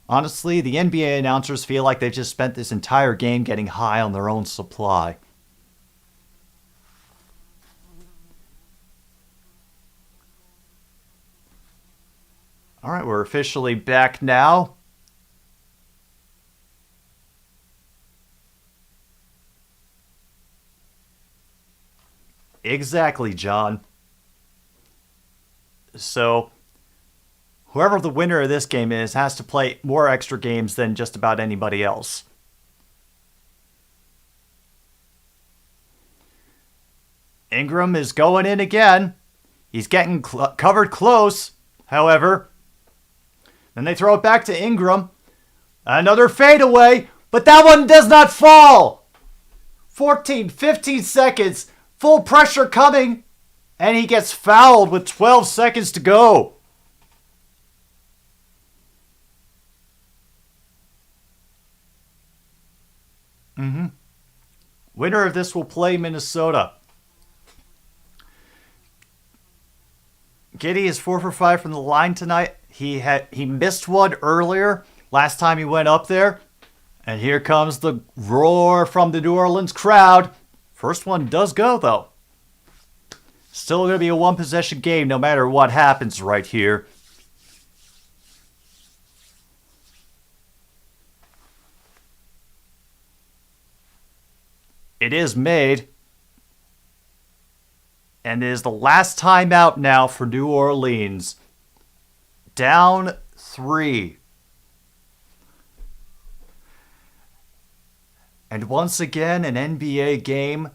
S2: honestly, the NBA announcers feel like they've just spent this entire game getting high on their own supply. All right, we're officially back now. Exactly, John. So, whoever the winner of this game is has to play more extra games than just about anybody else. Ingram is going in again. He's getting covered close, however. Then they throw it back to Ingram. Another fadeaway, but that one does not fall. 14, 15 seconds. Full pressure coming. And he gets fouled with 12 seconds to go. Winner of this will play Minnesota. Giddey is 4 for 5 from the line tonight. He missed one earlier, last time he went up there. And here comes the roar from the New Orleans crowd. First one does go, though. Still going to be a one-possession game no matter what happens right here. It is made. And it is the last timeout now for New Orleans. Down 3. And once again, an NBA game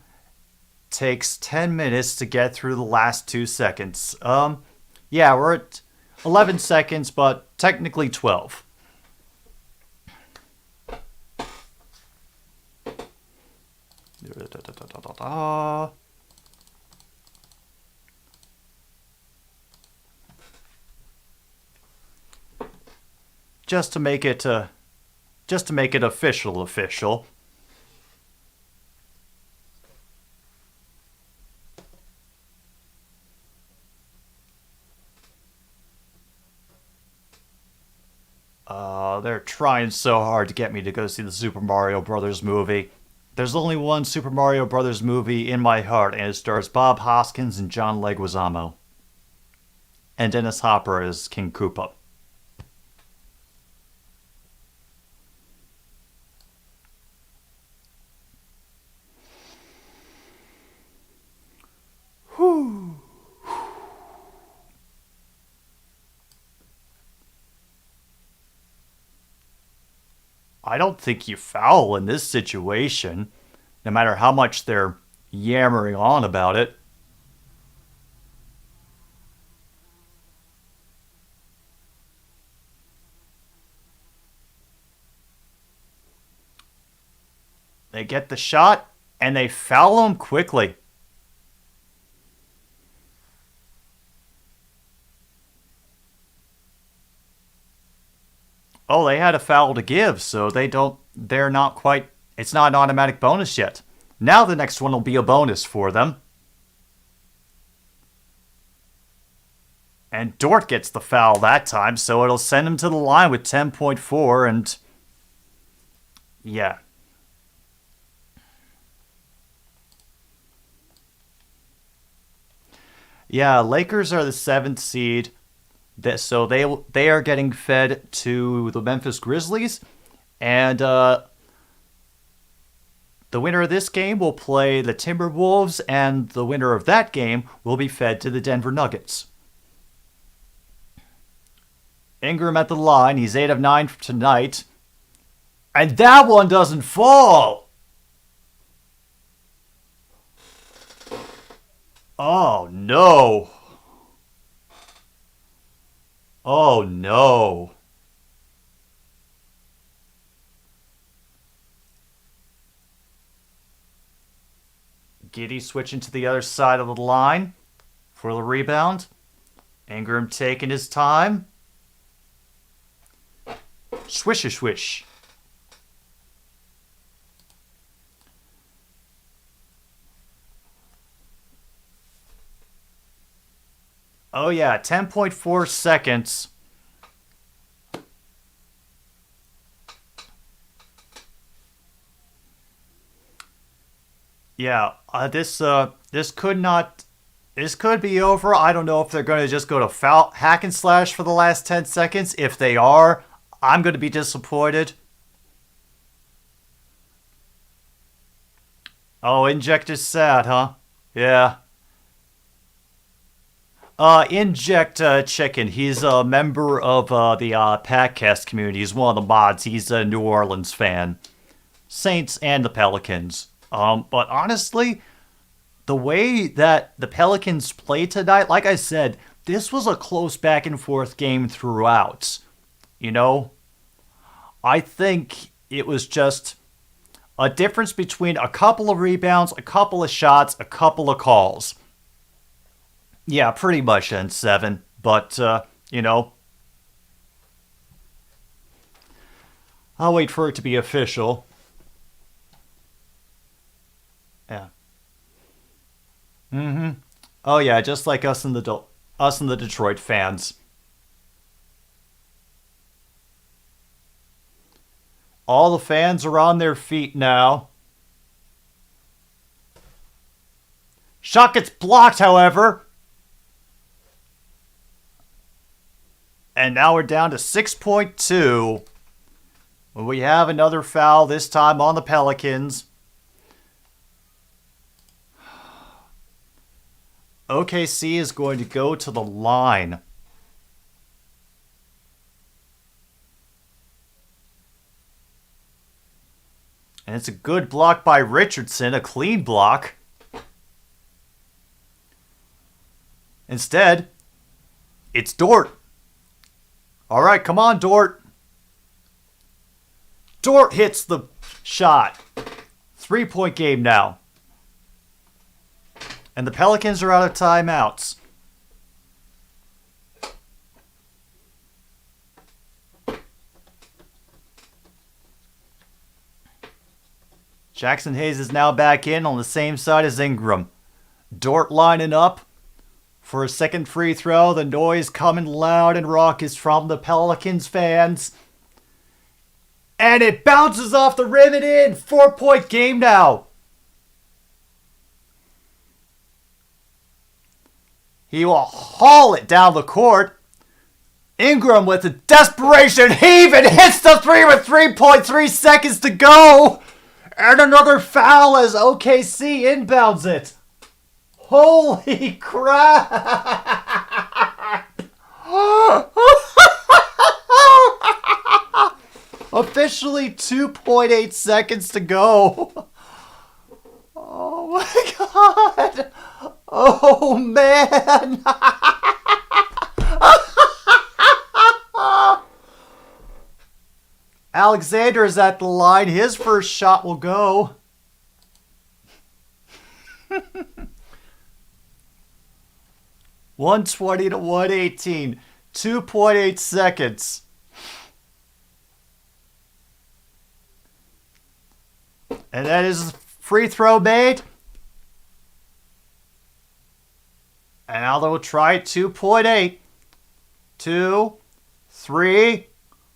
S2: takes 10 minutes to get through the last 2 seconds. Yeah, we're at 11 seconds, but technically 12. Just to make it official. They're trying so hard to get me to go see the Super Mario Brothers movie. There's only one Super Mario Brothers movie in my heart, and it stars Bob Hoskins and John Leguizamo. And Dennis Hopper as King Koopa. Whew. I don't think you foul in this situation, no matter how much they're yammering on about it. get the shot, and they foul him quickly. Oh, they had a foul to give, so they're not quite, it's not an automatic bonus yet. Now the next one will be a bonus for them. And Dort gets the foul that time, so it'll send him to the line with 10.4, and yeah. Yeah, Lakers are the 7th seed. So they are getting fed to the Memphis Grizzlies, and the winner of this game will play the Timberwolves, and the winner of that game will be fed to the Denver Nuggets. Ingram at the line. He's 8 of 9 tonight, and that one doesn't fall. Oh no. Oh no. Giddey switching to the other side of the line for the rebound. Ingram taking his time. Swish swish. Oh yeah, 10.4 seconds. Yeah, this could be over. I don't know if they're going to just go to foul hack and slash for the last 10 seconds. If they are, I'm going to be disappointed. Oh, Inject is sad, huh? Yeah. Inject Chicken. He's a member of the podcast community. He's one of the mods. He's a New Orleans fan. Saints and the Pelicans. But honestly, the way that the Pelicans played tonight, like I said, this was a close back and forth game throughout. You know? I think it was just a difference between a couple of rebounds, a couple of shots, a couple of calls. Yeah, pretty much N7, but, you know, I'll wait for it to be official. Yeah. Oh yeah, just like us and the Detroit fans. All the fans are on their feet now. Shot gets blocked, however. And now we're down to 6.2. We have another foul, this time on the Pelicans. OKC is going to go to the line. And it's a good block by Richardson, a clean block. Instead, it's Dort. All right, come on, Dort. Dort hits the shot. 3-point game now. And the Pelicans are out of timeouts. Jackson Hayes is now back in on the same side as Ingram. Dort lining up for a second free throw. The noise coming loud and raucous from the Pelicans fans. And it bounces off the rim and in. 4-point game now. He will haul it down the court. Ingram with a desperation heave and hits the three with 3.3 seconds to go. And another foul as OKC inbounds it. Holy crap! Officially 2.8 seconds to go. Oh my god. Oh man. Alexander is at the line. His first shot will go. 120 to 118. 2.8 seconds. And that is free throw made. And now they'll try 2.8. 2, 3,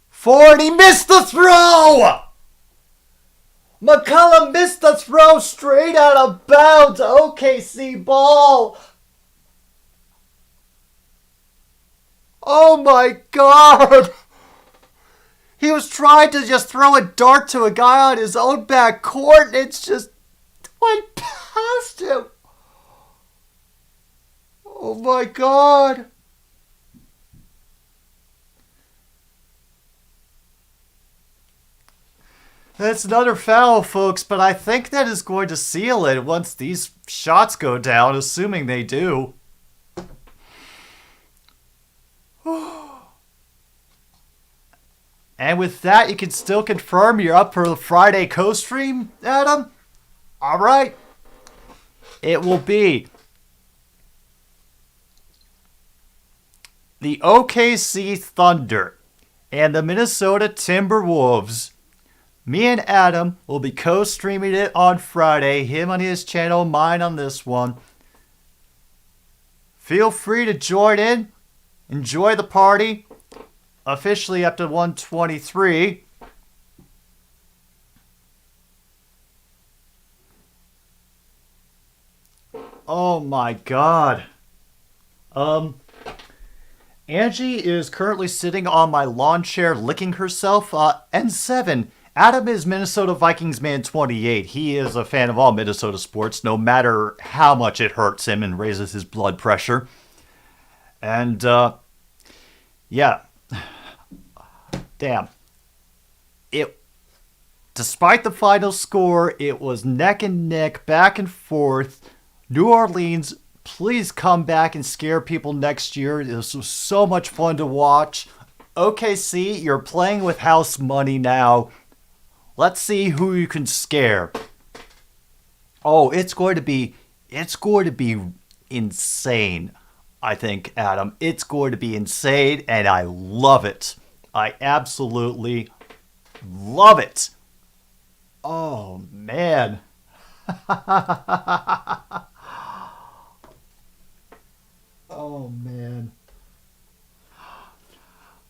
S2: 4, and he missed the throw! McCollum missed the throw straight out of bounds. OKC ball. Oh my God. He was trying to just throw a dart to a guy on his own back court, and it's just went past him. Oh my God. That's another foul, folks, but I think that is going to seal it once these shots go down, assuming they do. And with that, you can still confirm you're up for the Friday co-stream, Adam? All right. It will be the OKC Thunder and the Minnesota Timberwolves. Me and Adam will be co-streaming it on Friday. Him on his channel, mine on this one. Feel free to join in. Enjoy the party. Officially up to 123. Oh my God. Angie is currently sitting on my lawn chair licking herself. N7. Adam is Minnesota Vikings man 28. He is a fan of all Minnesota sports, no matter how much it hurts him and raises his blood pressure. And, yeah. Damn. Despite the final score, it was neck and neck, back and forth. New Orleans, please come back and scare people next year. This was so much fun to watch. OKC, you're playing with house money now. Let's see who you can scare. Oh, it's going to be insane, I think, Adam. It's going to be insane, and I love it. I absolutely love it. Oh, man. Oh, man.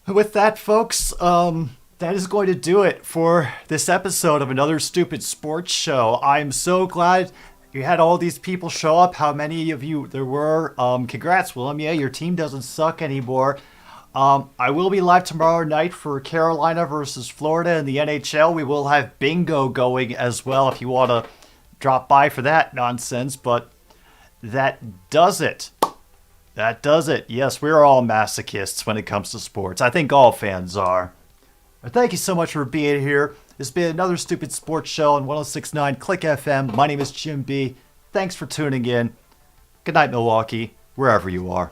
S2: With that, folks, that is going to do it for this episode of Another Stupid Sports Show. I'm so glad you had all these people show up, how many of you there were. Congrats, Willem. Yeah, your team doesn't suck anymore. I will be live tomorrow night for Carolina versus Florida in the NHL. We will have bingo going as well if you want to drop by for that nonsense. But that does it. That does it. Yes, we're all masochists when it comes to sports. I think all fans are. But thank you so much for being here. This has been Another Stupid Sports Show on 106.9 Click FM. My name is Jim B. Thanks for tuning in. Good night, Milwaukee, wherever you are.